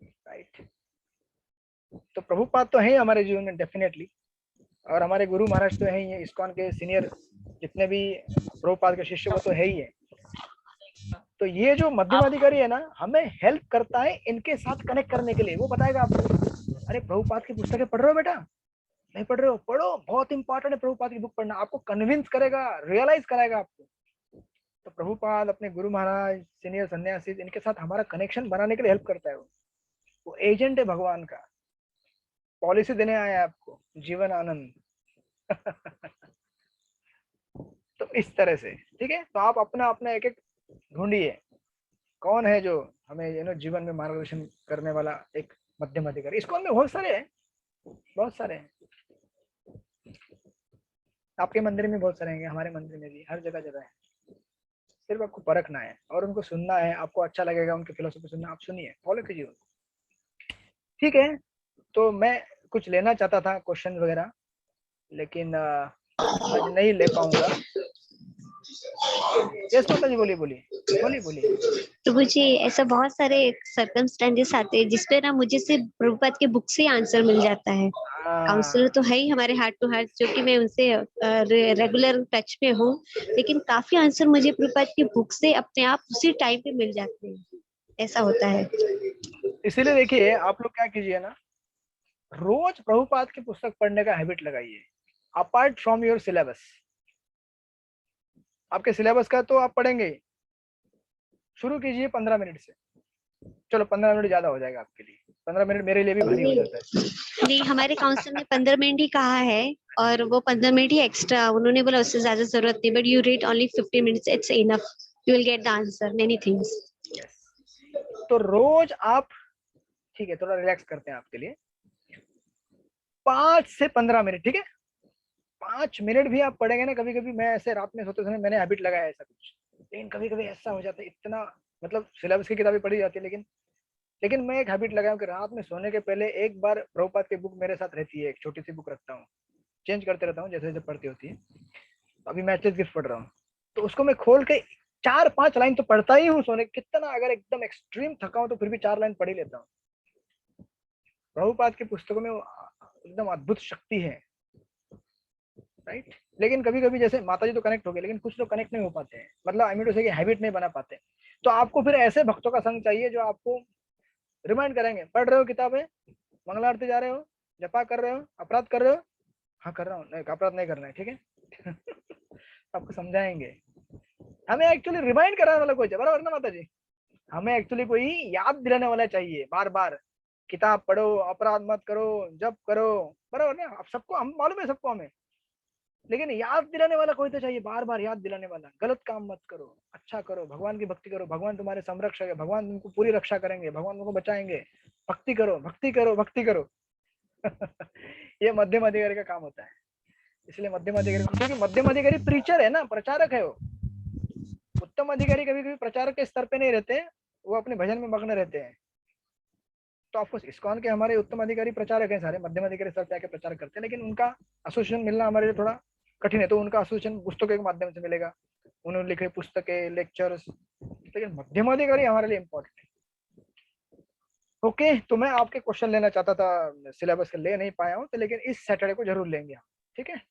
राइट। तो प्रभुपाद तो है हमारे जीवन में डेफिनेटली, और हमारे गुरु महाराज तो है ही है, इस्कॉन के सीनियर जितने भी प्रभुपाद के शिष्य वो तो है ही है। तो ये जो मध्यमाधिकारी है ना, हमें हेल्प करता है इनके साथ कनेक्ट करने के लिए। वो बताएगा आपको, अरे प्रभुपाद की पुस्तकें पढ़ रहे हो बेटा, नहीं पढ़ रहे हो, पढ़ो, बहुत इंपॉर्टेंट है प्रभुपाद की बुक पढ़ना, आपको कन्विंस करेगा, रियलाइज कराएगा आपको। तो प्रभुपाद अपने गुरु महाराज, सीनियर सन्यासी, इनके साथ हमारा कनेक्शन बनाने के लिए हेल्प करता है। वो एजेंट है भगवान का, पॉलिसी देने आया है आपको, जीवन आनंद। तो इस तरह से, ठीक है। तो आप अपना अपना एक एक ढूंढिए, कौन है जो हमें जीवन में मार्गदर्शन करने वाला एक मध्यम अधिकारी। इसको में बहुत सारे हैं, बहुत सारे हैं। आपके मंदिर में बहुत सारे हैं, हमारे मंदिर में भी, हर जगह जगह है। सिर्फ आपको परखना है और उनको सुनना है, आपको अच्छा लगेगा उनकी फिलोसफी सुनना, आप सुनिए, फॉलो कीजिए उनको, ठीक है। तो मैं कुछ लेना चाहता था क्वेश्चन वगैरह, लेकिन आज नहीं ले पाऊंगा। यस माता जी, बोलिए बोलिए बोलिए बोलिए। प्रभु जी, ऐसा बहुत सारे सर्कमस्टेंसेस आते हैं जिसपे ना मुझे सिर्फ प्रभुपाद के बुक से आंसर मिल जाता है। काउंसलर तो है ही हमारे हार्ट टू हार्ट, जो कि मैं उनसे रेगुलर टच में हूँ, लेकिन काफी आंसर मुझे प्रभुपाद की बुक से अपने आप उसी टाइम पे मिल जाते हैं, ऐसा होता है। इसीलिए देखिए, आप लोग क्या कीजिए ना, रोज प्रभुपाद की पुस्तक पढ़ने का हैबिट लगाइए, अपार्ट फ्रॉम योर सिलेबस। आपके सिलेबस का तो आप पढ़ेंगे, शुरू कीजिए 15 मिनट से। चलो 15 मिनट ज्यादा हो जाएगा आपके लिए, 15 मिनट मेरे लिए भी भारी हो जाता है। नहीं, हमारे काउंसलर ने 15 मिनट ही कहा है, और वो 15 मिनट ही एक्स्ट्रा, उन्होंने बोला उससे ज्यादा जरूरत नहीं, but you read only 15 minutes, it's enough, you will get the answer many things. तो रोज आप, ठीक है, थोड़ा रिलैक्स करते हैं आपके लिए, 5 से 15 मिनट, ठीक है। 5 मिनट भी आप पढ़ेंगे ना, कभी कभी मैं ऐसे रात में सोते समय मैंने हैबिट लगाया ऐसा कुछ, लेकिन कभी कभी ऐसा हो जाता है, इतना मतलब सिलेबस की किताबें पढ़ी जाती है, लेकिन मैं एक हैबिट लगाया कि रात में सोने के पहले एक बार प्रभुपाद की बुक मेरे साथ रहती है, एक छोटी सी बुक रखता हूँ, चेंज करते रहता हूँ जैसे जैसे पढ़ती होती है। अभी मैचेस गिफ्ट पढ़ रहा हूँ, तो उसको मैं खोल के 4-5 लाइन तो पढ़ता ही हूँ सोने, कितना अगर एकदम एक्सट्रीम थका हूँ तो फिर भी 4 लाइन पढ़ ही लेता हूँ। प्रभुपाद की पुस्तकों में एकदम अद्भुत शक्ति है, राइट। लेकिन कभी कभी जैसे माता जी तो कनेक्ट हो गए, लेकिन कुछ लोग कनेक्ट नहीं हो पाते हैं, मतलब आई मीन टू से कि हैबिट नहीं बना पाते। तो आपको फिर ऐसे भक्तों का संग चाहिए जो आपको रिमाइंड करेंगे, पढ़ रहे हो किताबें, मंगला आरती जा रहे हो, जपा कर रहे हो, अपराध कर रहे हो, हाँ कर रहा हूँ, नहीं अपराध नहीं करना है, ठीक है। आपको समझाएंगे, हमें एक्चुअली रिमाइंड कराने वाला कोई चाहिए, बराबर ना माता जी, हमें एक्चुअली कोई याद दिलाने वाला चाहिए, बार बार किताब पढ़ो, अपराध मत करो, जप करो, बराबर ना। अब सबको हम मालूम है, सबको हमें, लेकिन याद दिलाने वाला कोई तो चाहिए, बार बार याद दिलाने वाला, गलत काम मत करो, अच्छा करो, भगवान की भक्ति करो, भगवान तुम्हारे संरक्षक है, भगवान तुमको पूरी रक्षा करेंगे, भगवान तुमको बचाएंगे, भक्ति करो भक्ति करो भक्ति करो। ये मध्यम अधिकारी का काम होता है। इसलिए मध्यम अधिकारी, क्योंकि मध्यम अधिकारी प्रीचर है ना, प्रचारक है वो। उत्तम अधिकारी कभी कभी प्रचारक के स्तर पे नहीं रहते, वो अपने भजन में मग्न रहते हैं। तो ऑफकोर्स इस्कॉन के हमारे उत्तम अधिकारी प्रचारक हैं, सारे मध्यम अधिकारी स्तर पे आके प्रचार करते हैं, लेकिन उनका एसोसिएशन मिलना हमारे लिए थोड़ा कठिन है, तो उनका एसोसिएशन पुस्तकों के माध्यम से मिलेगा, उन्होंने लिखे पुस्तकें, लेक्चर्स, लेकिन मध्यम अधिकारी हमारे लिए इम्पोर्टेंट है। ओके, तो मैं आपके क्वेश्चन लेना चाहता था, सिलेबस ले नहीं पाया हूँ, तो लेकिन इस सैटरडे को जरूर लेंगे हम, ठीक है।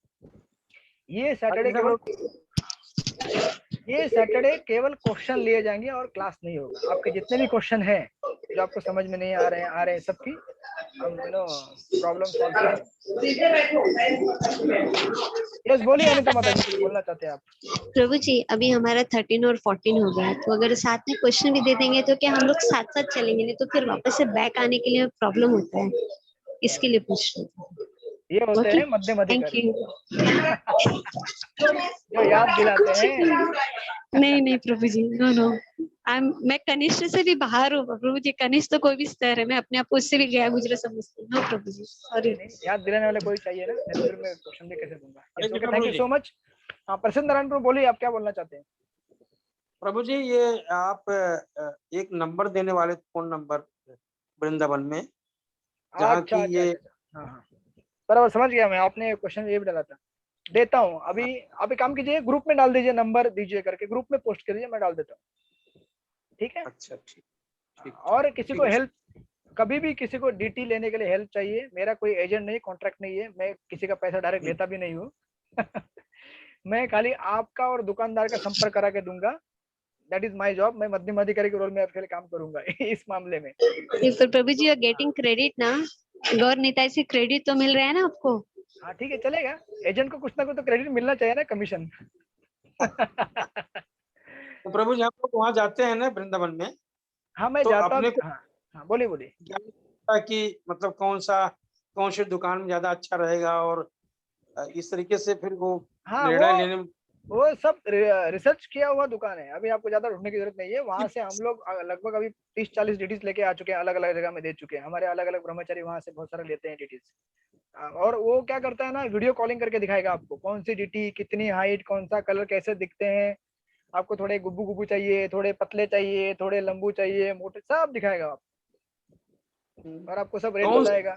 ये सैटरडे केवल क्वेश्चन लिए जाएंगे और क्लास नहीं होगा। आपके जितने भी क्वेश्चन हैं जो आपको समझ में नहीं आ रहे हैं सबकी हम प्रॉब्लम सॉल्व करेंगे। यस, बोलिए अनिता माता जी, कुछ बोलना चाहते हैं आप? प्रभु जी, अभी हमारा 13 और 14 हो गया है, तो अगर साथ में क्वेश्चन भी दे देंगे तो क्या हम लोग साथ साथ चलेंगे? नहीं तो फिर वापस से बैक आने के लिए प्रॉब्लम होता है, इसके लिए पूछ रही थी। ये होते हैं मध्यम थैंक अधिकारी यू। जो याद दिलाते हैं। नहीं प्रभु जी, नो मैं कनिष्ठ से भी बाहर हूँ प्रभु जी। कनिष्ठ तो कोई भी स्तर है, मैं अपने आप को उससे भी गया गुजरा समझती हूँ। नो प्रभु जी, सॉरी। याद दिलाने वाले कोई चाहिए ना, नहीं तो फिर मैं क्वेश्चन भी कैसे दूंगा। हरे कृष्ण थैंक यू प्रभु सो मच। हाँ, प्रसन्न नारायण प्रभु, बोलिए आप क्या बोलना चाहते हैं? प्रभु जी, ये आप एक नंबर देने वाले, फोन नंबर वृंदावन में, जहाँ अच्छा, की ये हाँ, बराबर समझ गया मैं। आपने क्वेश्चन ये भी डाला था, देता हूँ अभी। आप एक काम कीजिए, ग्रुप में डाल दीजिए, नंबर दीजिए करके ग्रुप में पोस्ट कर दीजिए, मैं डाल देता हूँ, ठीक है। अच्छा, ठीक। और किसी को हेल्प, कभी भी किसी को डीटी लेने के लिए हेल्प चाहिए, मेरा कोई एजेंट नहीं, कॉन्ट्रैक्ट नहीं है, मैं किसी का पैसा डायरेक्ट लेता भी नहीं हूँ मैं खाली आपका और दुकानदार का संपर्क करा के दूंगा, दैट इज माय जॉब। मैं मध्यम अधिकारी के रोल में आपके लिए काम करूंगा इस मामले में। तो प्रभु जी, यू आर गेटिंग क्रेडिट ना, गौर निताई से क्रेडिट तो मिल रहा है ना आपको? हाँ ठीक है, चलेगा। एजेंट को कुछ ना कुछ तो क्रेडिट मिलना चाहिए ना, कमीशन तो प्रभु जी, हम लोग वहाँ जाते हैं ना वृंदावन में। हाँ, मैं तो जाता अपने हूँ। को हाँ, बोलिए। कि मतलब कौन सी दुकान में ज्यादा अच्छा रहेगा, और इस तरीके से फिर वो हाँ, निर्णय लेने में। वो सब रिसर्च किया हुआ दुकान है, अभी आपको ज्यादा ढूंढने की जरूरत नहीं है। वहां से हम लोग लगभग अभी 30-40 डिटीज लेके आ चुके हैं, अलग अलग जगह में दे चुके हैं। हमारे अलग अलग ब्रह्मचारी वहां से बहुत सारे लेते हैं डिटीज। और वो क्या करता है ना, वीडियो कॉलिंग करके दिखाएगा आपको कौन सी डिटी, कितनी हाइट, कौन सा कलर, कैसे दिखते हैं। आपको थोड़े गुब्बू गुब्बू चाहिए, थोड़े पतले चाहिए, थोड़े लंबू चाहिए, मोटे, सब दिखाएगा आपको, और आपको सब रेट बताएगा।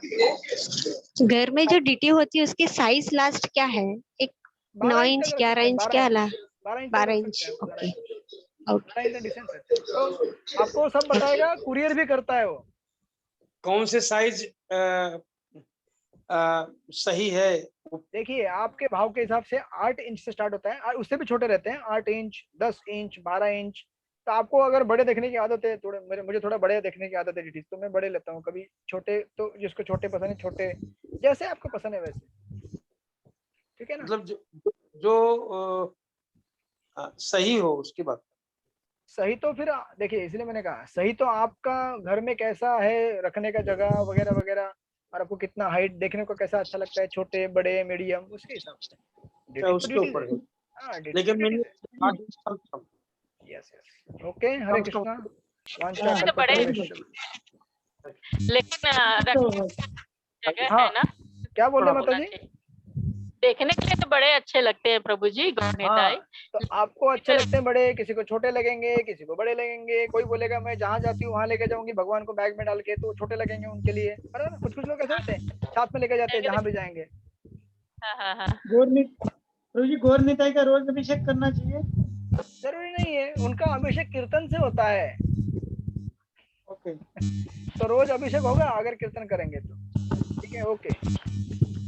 घर में जो डीटी होती है उसकी साइज लास्ट क्या है? एक 9 इंच, 11 इंच, क्या ला? 12 इंच। ओके, 12 इंच डिस्टेंस है, तो आपको सब बताएगा। कुरियर भी करता है वो। कौन से साइज सही है? देखिए, आपके भाव के हिसाब से 8 इंच से स्टार्ट होता है, और उससे भी छोटे रहते हैं, 8 इंच, 10 इंच, 12 इंच। तो आपको अगर बड़े देखने की आदत है, मुझे थोड़ा बड़े देखने की आदत है डिटीज, तो मैं बड़े लेता हूँ। कभी छोटे, तो जिसको छोटे पसंद है छोटे, जैसे आपको पसंद है वैसे, ठीक है ना। मतलब जो सही हो उसकी बात। सही तो फिर देखिए, इसलिए मैंने कहा सही तो आपका घर में कैसा है, रखने का जगह वगैरह वगैरह, और आपको कितना हाइट देखने को कैसा अच्छा लगता है, छोटे, बड़े, मीडियम, उसके हिसाब से उसके ऊपर है। हाँ, लेकिन मैंने यस ओके। हरे कृष्णा। वांछा लेकिन जगह है ना, क्या बोल रहे माता जी? देखने के लिए तो बड़े अच्छे लगते हैं प्रभु जी, गौरनिताई। तो आपको अच्छे लगते हैं बड़े, किसी को छोटे लगेंगे, किसी को बड़े लगेंगे। कोई बोलेगा मैं जहाँ जाती हूँ वहाँ लेके जाऊंगी भगवान को बैग में डाल के, तो छोटे लगेंगे उनके लिए। बराबर, कुछ लोग ऐसे होते हैं, साथ में लेके जाते हैं जहाँ भी जाएंगे। प्रभु जी, गौरनिताई का रोज अभिषेक करना चाहिए? जरूरी नहीं है, उनका अभिषेक कीर्तन से होता है। ओके, तो रोज अभिषेक होगा अगर कीर्तन करेंगे तो, ठीक है। ओके,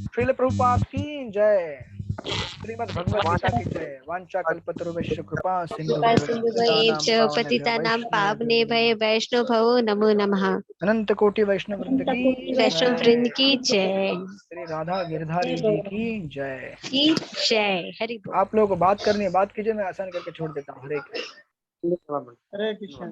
श्रील प्रभुपाद की जय, श्रीमद् भगवद गीता की जय। वांछा कल्पतरुभ्यश्च कृपा सिंधु पतितानां पावनेभ्यो वैष्णवो नमो नमः। अनंत कोटि वैष्णव वृंद की वैष्णव वृंद की जय। श्री राधा गिरधारी जी की जय। हरि बोल। आप लोगों को बात करनी है, बात कीजिए, मैं आसान करके छोड़ देता हूँ। हरे कृष्ण। हरे कृष्ण।